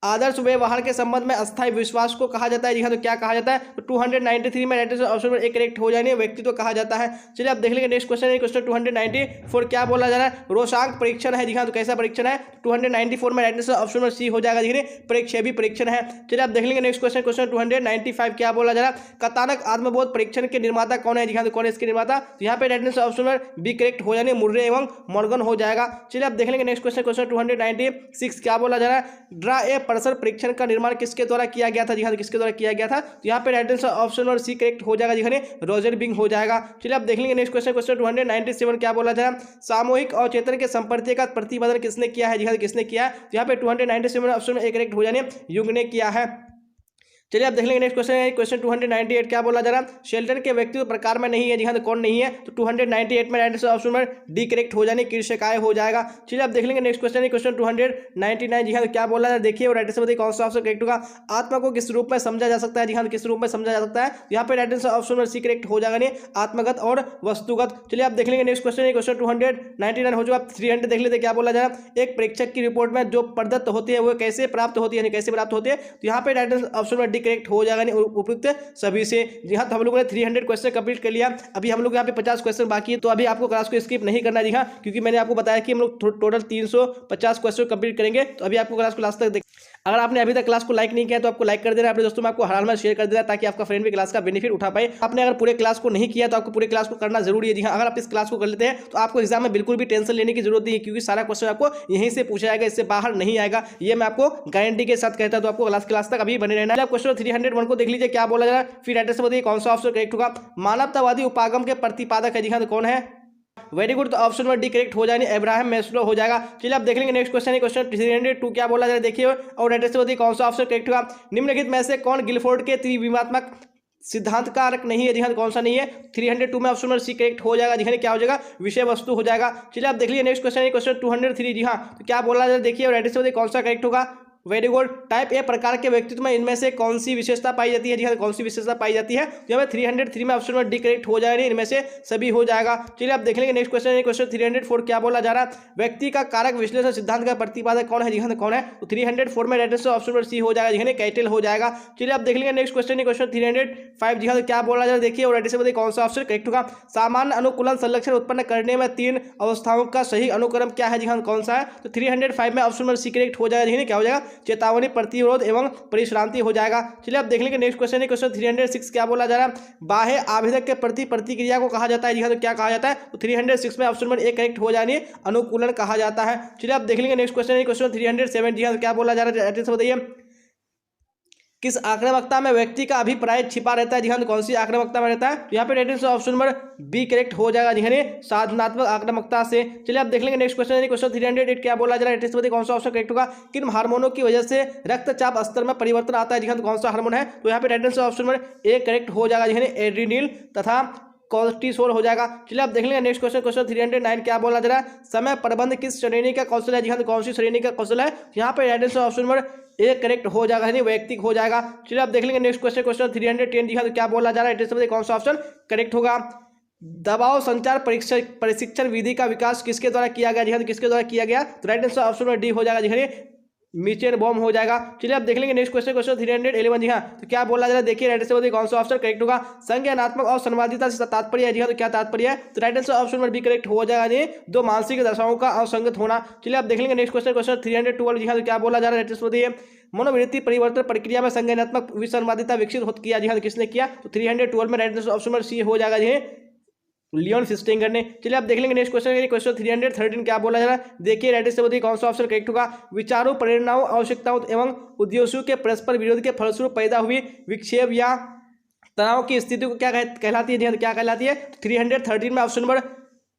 आदर्श व्यवहार के संबंध में अस्थायी विश्वास को कहा जाता है। जी हाँ, तो क्या कहा जाता है? तो 293 में राइट ऑप्शन नंबर एक करेक्ट हो जाएंगे, व्यक्तित्व कहा जाता है। चलिए आप देख लेंगे नेक्स्ट क्वेश्चन है, क्वेश्चन 294 क्या बोला जा रहा है? रोषांक परीक्षण है। जी हाँ, तो कैसा परीक्षण है? 294 में राइट ऑप्शन नंबर सी हो जाएगा। देखिए प्रेक्षेपी परीक्षण है। चलिए आप देख लेंगे नेक्स्ट क्वेश्चन, क्वेश्चन 295 क्या बोला जा रहा है? कथानक आत्मबोध परीक्षण के निर्माता कौन है? जी हाँ, तो कौन है इसके निर्माता? तो यहाँ पे right option number B correct हो जाने, मुर्रे एवं मॉर्गन हो जाएगा। चलिए आप देख लेंगे नेक्स्ट क्वेश्चन, क्वेश्चन 296 क्या बोला जा रहा है? ड्रा ए पर्सन परीक्षण का निर्माण किसके द्वारा किया गया था? जी हाँ, किसके द्वारा किया गया था? तो यहाँ पे right answer option number C correct हो जाएगा। जी हाँ, रोजर बिंग हो जाएगा। चलिए आप देख लेंगे नेक्स्ट क्वेश्चन, क्वेश्चन 297 क्या बोला जा रहा है? सामूहिक और चेतन के संपर्क का प्रतिपादन किसने किया है? जी हाँ, किसने किया है? तो यहाँ पे 297 ऑप्शन में एक करेक्ट हो जाने, युंग ने किया है। चलिए आप देख लेंगे नेक्स्ट क्वेश्चन है, क्वेश्चन 298 क्या बोला जा रहा है? शेल्टन के व्यक्तित्व प्रकार में नहीं है। जी हाँ, तो कौन नहीं है? तो 298 में right answer option number D correct हो जाने, कीर्षकाय हो जाएगा। चलिए आप देख लेंगे नेक्स्ट क्वेश्चन है, क्वेश्चन 299। जी हाँ, तो क्या बोला जा रहा है? देखिए और राइट आंसर बताइए कौन सा ऑप्शन करेक्ट होगा? आत्मा को किस रूप में समझा जा सकता है? जी हाँ, तो किस रूप में समझा जा सकता है? यहाँ पे right answer option number C correct हो जाएगा, नहीं आत्मगत और वस्तुगत। चलिए आप देख लेंगे नेक्स्ट क्वेश्चन है, क्वेश्चन 299 हो चुका। आप 300 देख लेते क्या बोला जा रहा है? एक परीक्षक की रिपोर्ट में जो प्रदत्त होती है वो कैसे प्राप्त होती है, कैसे प्राप्त होती है? तो यहाँ पे right answer option number D correct हो जाएगा, उपयुक्त सभी से। जी हाँ, तो हम लोगों ने 300 क्वेश्चन कंप्लीट कर लिया। अभी हम लोग यहाँ पे 50 क्वेश्चन बाकी है, तो अभी आपको क्लास को स्किप नहीं करना। जी हाँ, क्योंकि मैंने आपको बताया कि हम लोग टोटल 350 क्वेश्चन कंप्लीट करेंगे, तो अभी आपको क्लास को लास्ट तक देख। अगर आपने अभी तक क्लास को लाइक नहीं किया तो आपको लाइक कर देना, अपने दोस्तों में आपको हर हाल में शेयर कर देना, ताकि आपका फ्रेंड भी क्लास का बेनिफिट उठा पाए। आपने अगर पूरे क्लास को नहीं किया तो आपको पूरे क्लास को करना जरूरी है। जी हाँ, अगर आप इस क्लास को कर लेते हैं तो आपको एग्जाम में बिल्कुल भी टेंशन लेने की जरूरत नहीं है, क्योंकि सारा क्वेश्चन आपको यहीं से पूछा जाएगा, इससे बाहर नहीं आएगा, ये मैं आपको गारंटी के साथ कहता हूं। तो आपको क्लास तक अभी बने रहना है। क्वेश्चन 301 को देख लीजिए क्या बोला जा रहा है? फिर एड्रेस बताइए कौन सा ऑप्शन करेक्ट होगा? मानवतावादी उपागम के प्रतिपादक है। जी हाँ, तो कौन है? वेरी गुड, तो ऑप्शन नंबर डी करेक्ट हो जाएंगे, अब्राहम मैस्लो हो जाएगा। चलिए आप देख लेंगे नेक्स्ट क्वेश्चन है, क्वेश्चन 302 क्या बोला जा रहा है? देखिए और एड्रेस बताइए कौन सा ऑप्शन करेक्ट होगा? निम्नलिखित में से कौन गिलफोर्ड के त्रिविमात्मक सिद्धांत कारक नहीं है? जी हाँ, कौन सा नहीं है? 302 में ऑप्शन नंबर सी करेक्ट हो जाएगा। जी हाँ, क्या हो जाएगा? विषय वस्तु हो जाएगा। चलिए आप देख लीजिए नेक्स्ट क्वेश्चन है, क्वेश्चन 203। जी हाँ, तो क्या बोला जा रहा है? देखिए और एड्रेस बताइए कौन सा करेक्ट होगा? वेरी गुड, टाइप ए प्रकार के व्यक्तित्व में इनमें से कौन सी विशेषता पाई जाती है? जी हाँ, कौन सी विशेषता पाई जाती है? तो यहाँ पे 303 में ऑप्शन नंबर डी करेक्ट हो जाएगा, इनमें से सभी हो जाएगा। चलिए आप देख लेंगे नेक्स्ट क्वेश्चन है, क्वेश्चन 304 क्या बोला जा रहा है? व्यक्ति का कारक विश्लेषण सिद्धांत का प्रतिपादक कौन है? जी हाँ, कौन है? तो 304 में right answer option number C हो जाएगा, जी हाँ, कैटल हो जाएगा। चलिए आप देख लेंगे नेक्स्ट क्वेश्चन है, क्वेश्चन 305। जी हाँ, तो क्या बोला जा रहा है? देखिए और राइट आंसर बताइए कौन सा ऑप्शन करेक्ट होगा? सामान्य अनुकूलन संलक्षण उत्पन्न करने में 3 अवस्थाओं का सही अनुक्रम क्या है? जी हाँ, कौन सा है? तो 305 में ऑप्शन नंबर सी करेक्ट हो जाएगा, जी हाँ, क्या हो जाएगा? चेतावनी, प्रतिरोध एवं परिश्रांति हो जाएगा। चलिए आप देख लेंगे नेक्स्ट क्वेश्चन है, क्वेश्चन 306 क्या बोला जा रहा है? बाह्य आवेदक के प्रति प्रतिक्रिया को कहा जाता है। जी हाँ, तो क्या कहा जाता है? तो 306 में ऑप्शन नंबर ए करेक्ट हो जाने, अनुकूलन कहा जाता है। चलिए आप देख लेंगे नेक्स्ट क्वेश्चन है, क्वेश्चन 307। जी हाँ, तो क्या बोला जा रहा है? एड्रेस बताइए किस आक्रामकता में व्यक्ति का अभिप्राय छिपा रहता है? जी हाँ, तो कौन सी आक्रामकता में रहता है? तो यहाँ पे right answer option number B correct हो जाएगा, जी हाँ, साधनात्मक आक्रामकता से। चलिए आप देख लेंगे नेक्स्ट क्वेश्चन है, क्वेश्चन 308 क्या बोला जा रहा है? राइट आंसर बताइए कौन सा ऑप्शन करेक्ट होगा? किन हार्मोनों की वजह से रक्तचाप स्तर में परिवर्तन आता है? जी हाँ, तो कौन सा हार्मोन है? तो यहाँ पे right answer option number A correct हो जाएगा, जी हाँ, एड्रीनल तथा कोर्टिसोल हो जाएगा। चलिए आप देख लेंगे नेक्स्ट क्वेश्चन, क्वेश्चन 309 क्या बोला जा रहा है? समय प्रबंध किस श्रेणी का कौशल है? जी हाँ, तो कौन सी श्रेणी का कौशल है? यहाँ पे right answer option number A correct हो जाएगा, यानी वैयक्तिक हो जाएगा। चलिए आप देख लेंगे नेक्स्ट क्वेश्चन, क्वेश्चन 310। जी हाँ, तो क्या बोला जा रहा है? एड्रेस बताइए कौन सा ऑप्शन करेक्ट होगा? दबाव संचार प्रशिक्षण विधि का विकास किसके द्वारा किया गया? जी हाँ, तो किसके द्वारा किया गया? तो right answer option number D हो जाएगा, जी हाँ, मीचेन बॉम हो जाएगा। चलिए आप देख लेंगे नेक्स्ट क्वेश्चन, क्वेश्चन 311। जी हाँ, तो क्या बोला जा रहा है? देखिए राइट आंसर बताइए कौन सा ऑप्शन करेक्ट होगा? संज्ञानात्मक और संवादिता से तात्पर्य है। जी हाँ, तो क्या तात्पर्य है? तो right answer option number B correct हो जाएगा, ये दो मानसिक दशाओं का असंगत होना। चलिए आप देख लेंगे नेक्स्ट क्वेश्चन, क्वेश्चन 312। जी हाँ, तो क्या बोला जा रहा है? राइट आंसर बताइए मनोवृत्ति परिवर्तन प्रक्रिया में संज्ञानात्मक विसंवादिता विकसित किया। जी हाँ, तो किसने किया? तो 312 में right answer option number C हो जाएगा, जी लियोन फिस्टिंगर ने। चलिए आप देख लेंगे नेक्स्ट क्वेश्चन, क्वेश्चन 313 क्या बोला जा रहा है? देखिए राइट से बताइए कौन सा ऑप्शन करेक्ट होगा? विचारों, प्रेरणाओं, आवश्यकताओं एवं उद्देश्यों के परस्पर विरोध के फलस्वरूप पैदा हुई विक्षेप या तनाव की स्थिति को क्या कहलाती है? क्या कहलाती है? 313 में ऑप्शन नंबर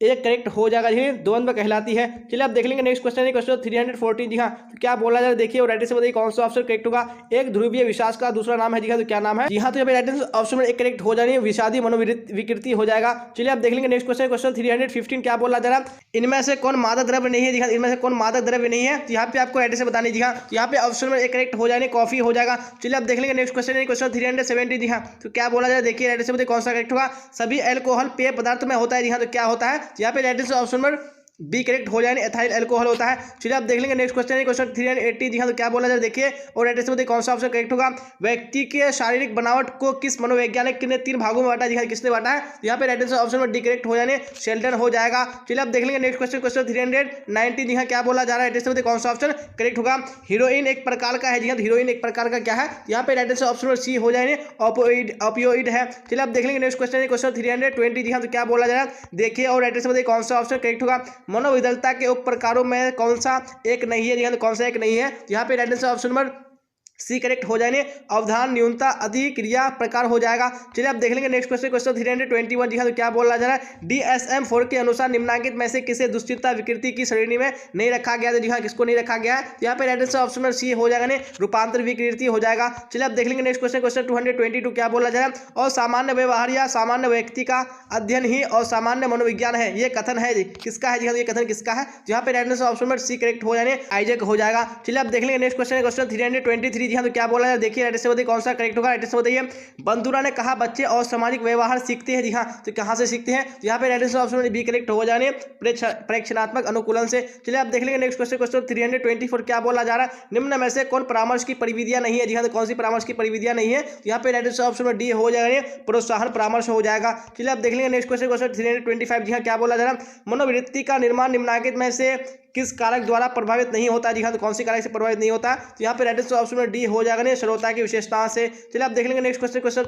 एक करेक्ट हो जाएगा, जी द्वंद्व कहलाती है। चलिए आप देख लेंगे नेक्स्ट क्वेश्चन है, क्वेश्चन 314। जी हाँ, तो क्या बोला जा रहा है? देखिए और राइट से बताइए कौन सा ऑप्शन करेक्ट होगा? एक ध्रुवीय विकास का दूसरा नाम है। जी हाँ, तो क्या नाम है? जी हाँ, तो यहाँ पे राइट आंसर ऑप्शन में एक करेक्ट हो जानी है, विषादी मनोविकृति हो जाएगा। चलिए आप देख लेंगे नेक्स्ट क्वेश्चन, क्वेश्चन 315 क्या बोला जा रहा है? इनमें से कौन मादक द्रव्य नहीं है? जी हाँ, इनमें से कौन मादक द्रव्य नहीं है? तो यहाँ पे आपको राइट से बतानी। जी हाँ, तो यहाँ पे ऑप्शन में एक करेक्ट हो जाने, कॉफी हो जाएगा। चलिए आप देख लेंगे नेक्स्ट क्वेश्चन है, क्वेश्चन 370। जी हाँ, तो क्या बोला जा रहा है? देखिए राइट से बताइए कौन सा करेक्ट होगा? सभी एल्कोहल पेय पदार्थ में होता है। जी हाँ, तो क्या होता है? यहाँ पे right answer option number B correct हो जाए, एथाइल अल्कोहल होता है। चलिए आप देख लेंगे नेक्स्ट क्वेश्चन है क्वेश्चन 380। जी हाँ, तो क्या बोला जाए देखिए और राइट आंसर कौन सा ऑप्शन करेक्ट होगा। व्यक्ति के शारीरिक बनावट को किस मनोवैज्ञानिक ने 3 भागों में बांटा। जी हाँ, किसने बांटा है। यहाँ पे राइट आंसर ऑप्शन में डी करेक्ट हो जाने शेल्टन हो जाएगा। चलिए आप देख लेंगे नेक्स्ट क्वेश्चन क्वेश्चन 390। जी हाँ, क्या बोला जा रहा है राइट आंसर कौन सा ऑप्शन करेक्ट होगा। हीरोइन एक प्रकार का है। जी हाँ, हीरोइन एक प्रकार का क्या है। यहाँ पे राइट आंसर ऑप्शन में सी हो जाएंगे ऑपियोइड है। चलिए आप देख लेंगे नेक्स्ट क्वेश्चन है क्वेश्चन 320। जी हाँ, तो क्या बोला जा रहा है देखिए और राइट आंसर कौन सा ऑप्शन करेक्ट होगा। मनोविदलता के उप प्रकारों में कौन सा एक नहीं है। जी हाँ, तो कौन सा एक नहीं है। यहाँ पे right answer option number C correct हो जाएंगे अवधान न्यूनता अधिक्रिया प्रकार हो जाएगा। चलिए आप देख लेंगे नेक्स्ट क्वेश्चन क्वेश्चन 321। जी हाँ, तो क्या बोला जा रहा है DSM-4 के अनुसार निम्नांकित में से किसे दुश्चिंता विकृति की श्रेणी में नहीं रखा गया। जी हाँ, किसको नहीं रखा गया है। यहाँ पे राइट आंसर ऑप्शन में सी हो जाएगा रूपांतर विकृति हो जाएगा। चलिए आप देख लेंगे नेक्स्ट क्वेश्चन क्वेश्चन 222। क्या बोला जा रहा है और सामान्य व्यवहार या सामान्य व्यक्ति का अध्ययन ही और सामान्य मनोविज्ञान है। ये कथन है किसका है। जी हाँ, ये कथन किसका है। यहाँ पे राइट आंसर ऑप्शन में सी करेक्ट हो जाने आइजैक हो जाएगा। चलिए आप देख लेंगे नेक्स्ट क्वेश्चन क्वेश्चन 323। जी हाँ, तो क्या बोला जाए देखिए राइट आंसर बताइए कौन सा करेक्ट होगा। राइट आंसर बताइए बंधुरा ने कहा बच्चे और सामाजिक व्यवहार सीखते हैं। जी हाँ, तो कहाँ से सीखते हैं। यहाँ पे राइट आंसर ऑप्शन में बी करेक्ट हो जाने प्रेक्षणात्मक अनुकूलन से। चलिए आप देख लेंगे नेक्स्ट क्वेश्चन क्वेश्चन 324। क्या बोला जा रहा है निम्न में से कौन परामर्श की परिविधियां नहीं है। जी हाँ, तो कौन सी परामर्श की परिविधियां नहीं है। यहाँ पे राइट आंसर ऑप्शन में डी हो जाएगा प्रोत्साहन परामर्श हो जाएगा। चलिए आप देख लेंगे नेक्स्ट क्वेश्चन क्वेश्चन 325। जी हाँ, क्या बोला जा रहा है मनोवृत्ति का निर्माण निम्नलिखित में से किस कारक द्वारा प्रभावित नहीं होता। जी हाँ, तो कौन सी कारक से प्रभावित नहीं होता। तो यहाँ पे राइट आंसर ऑप्शन में डी हो जाएगा नहीं श्रोता की विशेषता से। चलिए आप देख लेंगे नेक्स्ट क्वेश्चन क्वेश्चन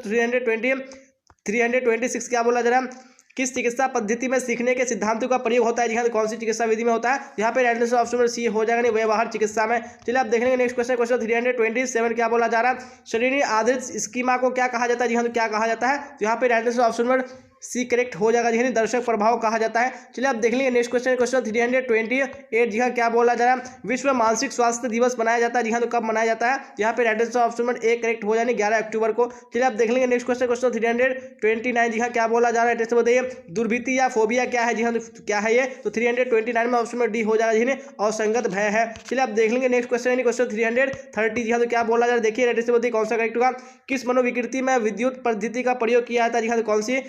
326। क्या बोला जा रहा है किस चिकित्सा पद्धति में सीखने के सिद्धांतों का प्रयोग होता है। जी हाँ, तो कौन सी चिकित्सा विधि में होता है। यहाँ पे राइट आंसर ऑप्शन में सी हो जाएगा व्यवहार चिकित्सा में। चलिए आप देख लेंगे नेक्स्ट क्वेश्चन क्वेश्चन 327। क्या बोला जा रहा है श्रेणी आधारित स्कीमा को क्या कहा जाता है। जी हाँ, तो क्या कहा जाता है। तो यहाँ पे राइट आंसर ऑप्शन में सी करेक्ट हो जाएगा। जी हाँ, दर्शक प्रभाव कहा जाता है। चलिए आप देख लेंगे नेक्स्ट क्वेश्चन क्वेश्चन 328। जी हाँ, क्या बोला जा रहा है विश्व मानसिक स्वास्थ्य दिवस मनाया जाता है। जी हाँ, तो कब मनाया जाता है। यहाँ पे राइट आंसर ऑप्शन में ए करेक्ट हो जाने 11 अक्टूबर को। चलिए आप देख लेंगे नेक्स्ट क्वेश्चन क्वेश्चन 329। जी हाँ, क्या बोला जा रहा है जैसे बताइए दुर्भीति या फोबिया क्या है। जी हाँ, तो क्या है ये। तो 329 में ऑप्शन में डी हो जाएगा। जी और संगत भय है। चलिए आप देख लेंगे नेक्स्ट क्वेश्चन क्वेश्चन 330। जी हाँ, तो क्या बोला जा रहा है देखिए राइट आंसर बताइए कौन सा करेक्ट होगा। किस मनोविकृति में विद्युत पद्धति का प्रयोग किया जाता है। जी हाँ, तो कौन सी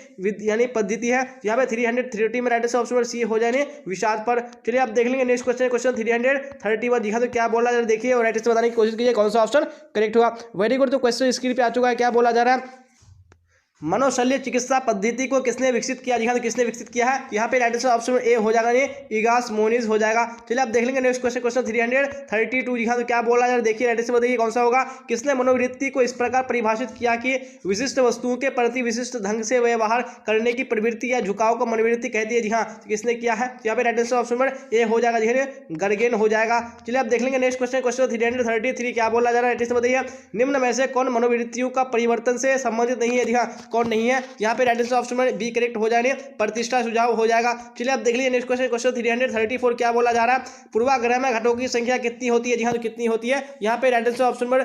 यानी पद्धति है। यहाँ पे 330 में राइट आंसर ऑप्शन सी हो जाने विषाद पर। चलिए आप देख लेंगे नेक्स्ट क्वेश्चन क्वेश्चन 331। जी हाँ, तो क्या बोला जा रहा है देखिए और राइट आंसर बताने की कोशिश कीजिए कौन सा ऑप्शन करेक्ट होगा। Very good. तो क्वेश्चन स्क्रीन पे आ चुका है। क्या बोला जा रहा है मनोशल्य चिकित्सा पद्धति को किसने विकसित किया। जी हाँ, तो किसने विकसित किया है। यहाँ पे राइट आंसर ऑप्शन ए हो जाएगा इगास मोनिज हो जाएगा। चलिए आप देख लेंगे नेक्स्ट क्वेश्चन क्वेश्चन 332। जी हाँ, तो क्या बोला जा रहा है देखिए राइट आंसर बताइए कौन सा होगा। किसने मनोवृत्ति को इस प्रकार परिभाषित किया कि विशिष्ट वस्तुओं के प्रति विशिष्ट ढंग से व्यवहार करने की प्रवृत्ति या झुकाव को मनोवृत्ति कहती है। जी हाँ, तो किसने किया है। यहाँ पे राइट आंसर ऑप्शन में ए हो जाएगा। जी हाँ, गर्गेन हो जाएगा। चलिए आप देख लेंगे नेक्स्ट क्वेश्चन क्वेश्चन 333। क्या बोला जा रहा है राइट आंसर बताइए निम्न में से कौन मनोवृत्तियों का परिवर्तन से संबंधित नहीं है। जी हाँ, कौन नहीं है। यहाँ पे राइट आंसर ऑप्शन में बी करेक्ट हो जाने प्रतिष्ठा सुझाव हो जाएगा। चलिए आप देख लीजिए नेक्स्ट क्वेश्चन क्वेश्चन 334। क्या बोला जा रहा है पूर्वाग्रह में घटों की संख्या कितनी होती है। जी हाँ, तो कितनी होती है। यहाँ पे राइट आंसर ऑप्शन में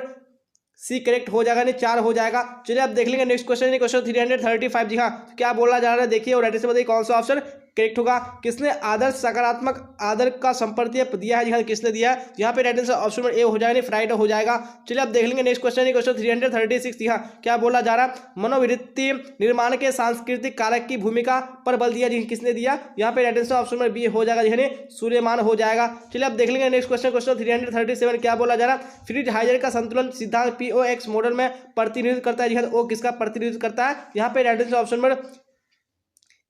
सी करेक्ट हो जाएगा 4 हो जाएगा। चलिए आप देख लेंगे नेक्स्ट क्वेश्चन क्वेश्चन 335। जी हाँ, क्या बोला जा रहा है देखिए और राइट आंसर बताइए कौन सा ऑप्शन करेक्ट होगा। किसने आदर्श सकारात्मक आदर का संपर्क दिया है। जी हाँ, किसने दिया है। यहाँ पे राइट आंसर ऑप्शन में ए हो जाएगा फ्राइडे हो जाएगा। चलिए आप देख लेंगे नेक्स्ट क्वेश्चन क्वेश्चन 336। जी हाँ, क्या बोला जा रहा है मनोवृत्ति निर्माण के सांस्कृतिक कारक की भूमिका पर बल दिया। जी किसने दिया। यहाँ पे राइट आंसर ऑप्शन में बी हो जाएगा। जी सूर्यमान हो जाएगा। चलिए आप देख लेंगे नेक्स्ट क्वेश्चन क्वेश्चन 337। क्या बोला जा रहा है फ्रिज हाइजर का संतुलन सिद्धांत POX मॉडल में प्रतिनिधित्व करता है। जी हाँ, ओ किसका प्रतिनिधित्व करता है। यहाँ पे राइट आंसर ऑप्शन में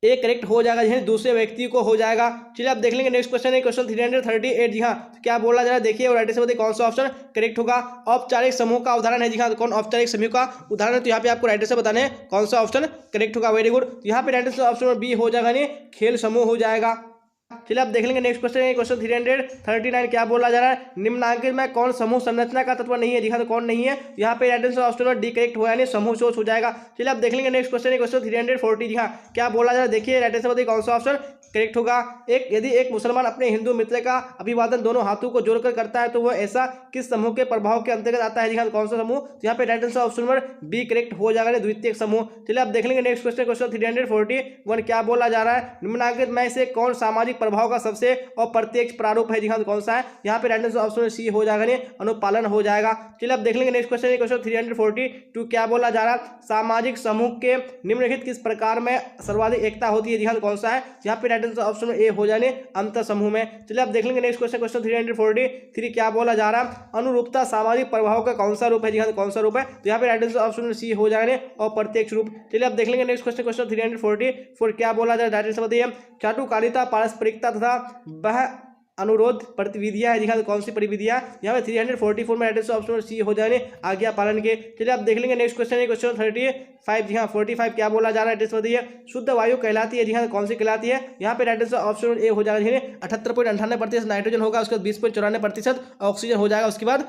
ए करेक्ट हो जाएगा। जी दूसरे व्यक्ति को हो जाएगा। चलिए आप देख लेंगे नेक्स्ट क्वेश्चन है क्वेश्चन 338। जी हाँ, तो क्या बोला जा रहा है देखिए और राइट आंसर बताइए कौन सा ऑप्शन करेक्ट होगा। औपचारिक समूह का उदाहरण है। जी हाँ, तो कौन औपचारिक समूह का उदाहरण है। तो यहाँ पे आपको राइट आंसर बताना है कौन सा ऑप्शन करेक्ट होगा। Very good. यहाँ पे राइट आंसर ऑप्शन में बी हो जाएगा खेल समूह हो जाएगा। चलिए आप देख लेंगे नेक्स्ट क्वेश्चन क्वेश्चन 339। क्या बोला जा रहा है निम्नांकित में कौन समूह संरचना का तत्व नहीं है। जी हाँ, तो कौन नहीं है। यहाँ पे राइट आंसर ऑप्शन में डी करेक्ट हो यानी समूह सोच हो जाएगा। चलिए आप देख लेंगे नेक्स्ट क्वेश्चन क्वेश्चन 340। जी हाँ, क्या बोला जा रहा है देखिए राइट आंसर बताइए कौन सा ऑप्शन करेक्ट होगा। यदि एक मुसलमान अपने हिंदू मित्र का अभिवादन दोनों हाथों को जोड़कर करता है तो वह ऐसा किस समूह के प्रभाव के अंतर्गत आता है। जी हाँ, कौन सा समूह। यहाँ पे राइट आंसर ऑप्शन में बी करेक्ट हो जाएगा द्वितीय समूह। चलिए आप देख लेंगे नेक्स्ट क्वेश्चन क्वेश्चन 341। क्या बोला जा रहा है निम्नांकित में से कौन सामाजिक प्रभाव का सबसे अप्रत्यक्ष प्रारूप है जी हाँ, कौन सा है? यहाँ पे राइट आंसर ऑप्शन सी हो जाएगा, नहीं अनुपालन हो जाएगा। चलिए अब देख लेंगे नेक्स्ट क्वेश्चन, क्वेश्चन 342 क्या बोला जा रहा है? सामाजिक समूह के निम्नलिखित किस प्रकार में सर्वाधिक एकता होती है जी हाँ, कौन सा है? यहाँ पे राइट आंसर ऑप्शन ए हो जाने अंतर समूह में। चलिए अब देख लेंगे नेक्स्ट क्वेश्चन, क्वेश्चन 343 क्या बोला जा रहा है? अनुरूपता सामाजिक प्रभाव का कौन सा रूप है जी हाँ, कौन सा रूप है? तो यहाँ पे राइट आंसर ऑप्शन सी हो जाएगा और प्रत्यक्ष रूप। चलिए अब देख लेंगे नेक्स्ट क्वेश्चन, क्वेश्चन 344 क्या बोला जा रहा है? राइट आंसर बताइए। चाटुकारिता, पारस्परिकता तथा वह अनुरोध प्रतिविधियां है जी हाँ, कौन सी परिविधियां? यहाँ पे 344 में राइट आंसर ऑप्शन सी हो जाने आज्ञा पालन के। चलिए आप देख लेंगे नेक्स्ट क्वेश्चन, क्वेश्चन 35 जी हाँ 45 क्या बोला जा रहा है? बताइए। शुद्ध वायु कहलाती है जी हाँ, कौन सी कहलाती है? यहाँ पे राइट आंसर ऑप्शन ए हो जाएगा 78.98% नाइट्रोजन होगा, उसके बाद 20.94% ऑक्सीजन हो जाएगा, उसके बाद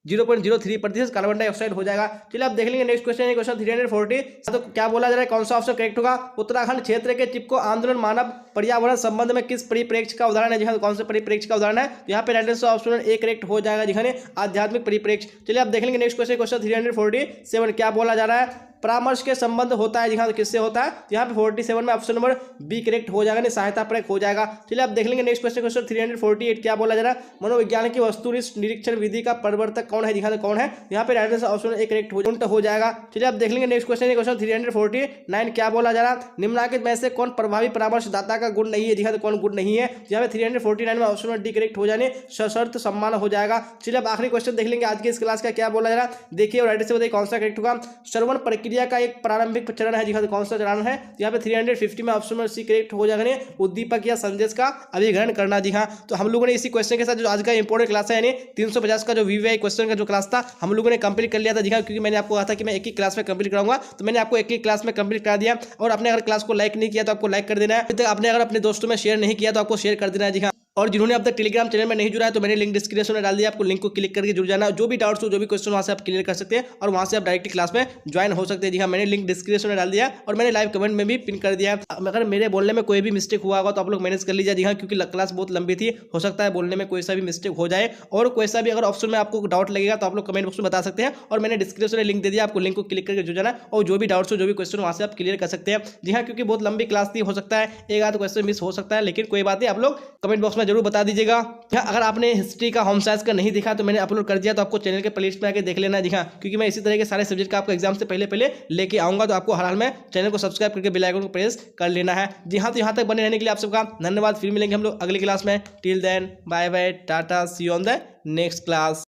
0.03% कार्बन डाइऑक्साइड हो जाएगा। चलिए आप देख लेंगे नेक्स्ट क्वेश्चन, क्वेश्चन 340 तो क्या बोला जा रहा है? कौन सा ऑप्शन करेक्ट होगा? उत्तराखंड क्षेत्र के चिपको आंदोलन मानव पर्यावरण संबंध में किस परिप्रेक्ष्य का उदाहरण है जी हाँ, कौन से परिप्रेक्ष्य का उदाहरण है? यहाँ पे right answer option A correct हो जाएगा जी हाँ, आध्यात्मिक परिप्रेक्ष्य। चलिए आप देख लेंगे नेक्स्ट क्वेश्चन, क्वेश्चन 347 क्या बोला जा रहा है? परामर्श के संबंध होता है जी हाँ, तो किससे होता है? यहाँ पे 47 में ऑप्शन नंबर बी करेक्ट हो जाएगा, नहीं सहायता परक हो जाएगा। चलिए आप देख लेंगे नेक्स्ट क्वेश्चन, क्वेश्चन 348 क्या बोला जा रहा है? मनोविज्ञान की वस्तु निरीक्षण विधि का प्रवर्तक कौन है जी हाँ, कौन है? यहाँ पे right answer option A correct हो जाएगा। चलिए आप देख लेंगे नेक्स्ट क्वेश्चन, क्वेश्चन 349 क्या बोला जा रहा है? निम्नलिखित में से कौन प्रभावी परामर्शदाता का गुण नहीं है जी हाँ, कौन गुण नहीं है? यहाँ पे 349 में ऑप्शन डी करेक्ट हो जाने सशर्त सम्मान हो जाएगा। चलिए अब आखिरी क्वेश्चन देख लेंगे आज के इस क्लास का, क्या बोला जा रहा है? देखिए और राइट से बताइए कौन सा करेक्ट होगा। श्रवण प्रक्रिया का एक प्रारंभिक चरण है जी हाँ, कौन सा चरण है? यहाँ पे 350 में ऑप्शन नंबर सी करेक्ट हो जाएगा, उद्दीपक या संदेश का अभिग्रहण करना जी हाँ। तो हम लोगों ने इसी क्वेश्चन के साथ जो आज का इंपॉर्टेंट क्लास है, यानी 350 का जो वीवीआई क्वेश्चन का जो क्लास था हम लोगों ने कंप्लीट कर लिया था जी हाँ, क्योंकि मैंने आपको कहा था कि मैं एक ही क्लास में कंप्लीट कराऊंगा, तो मैंने आपको एक ही क्लास में कंप्लीट करा दिया। और आपने अगर क्लास को लाइक नहीं किया तो आपको लाइक कर देना है, आपने अगर अपने दोस्तों में शेयर नहीं किया तो आपको शेयर कर देना है जी हाँ। और जिन्होंने अब तक टेलीग्राम चैनल में नहीं जुड़ा है तो मैंने लिंक डिस्क्रिप्शन में डाल दिया, आपको लिंक को क्लिक करके जुड़ जाना। जो भी डाउट्स हो, जो भी क्वेश्चन वहाँ से आप क्लियर कर सकते हैं और वहाँ से आप डायरेक्टली क्लास में ज्वाइन हो सकते हैं जी हाँ। मैंने लिंक डिस्क्रिप्शन में डाल दिया और मैंने लाइव कमेंट में भी पिन कर दिया। अगर मेरे बोलने में कोई भी मिस्टेक हुआ होगा तो आप लोग मैनेज कर लीजिए जी हाँ, क्योंकि क्लास बहुत लंबी थी, हो सकता है बोलने में कोई सा भी मिस्टेक हो जाए। और कोई सा भी अगर ऑप्शन में आपको डाउट लगेगा तो आप लोग कमेंट बॉक्स में बता सकते हैं और मैंने डिस्क्रिप्शन में लिंक दे दिया, आपको लिंक को क्लिक करके जुड़ जाना और जो भी डाउट्स हो, जो भी क्वेश्चन वहाँ से आप क्लियर कर सकते हैं जी हाँ, क्योंकि बहुत लंबी क्लास थी, हो सकता है एक आध क्वेश्चन मिस हो सकता है, लेकिन कोई बात नहीं, आप लोग कमेंट बॉक्स में जरूर बता दीजिएगा। अगर आपने हिस्ट्री का होम साइंस का नहीं देखा तो मैंने अपलोड कर दिया, तो आपको चैनल के प्लेलिस्ट में आके देख लेना जी हाँ, क्योंकि मैं इसी तरह के सारे सब्जेक्ट का आपको एग्जाम से पहले लेके आऊंगा। तो आपको हर हाल में चैनल को सब्सक्राइब करके बेल आइकन को प्रेस कर लेना है जी हाँ। तो यहाँ तक बने रहने के लिए आप सबका धन्यवाद। फिर मिलेंगे हम लोग अगली क्लास में। Till then bye bye, tata, see you on the next class.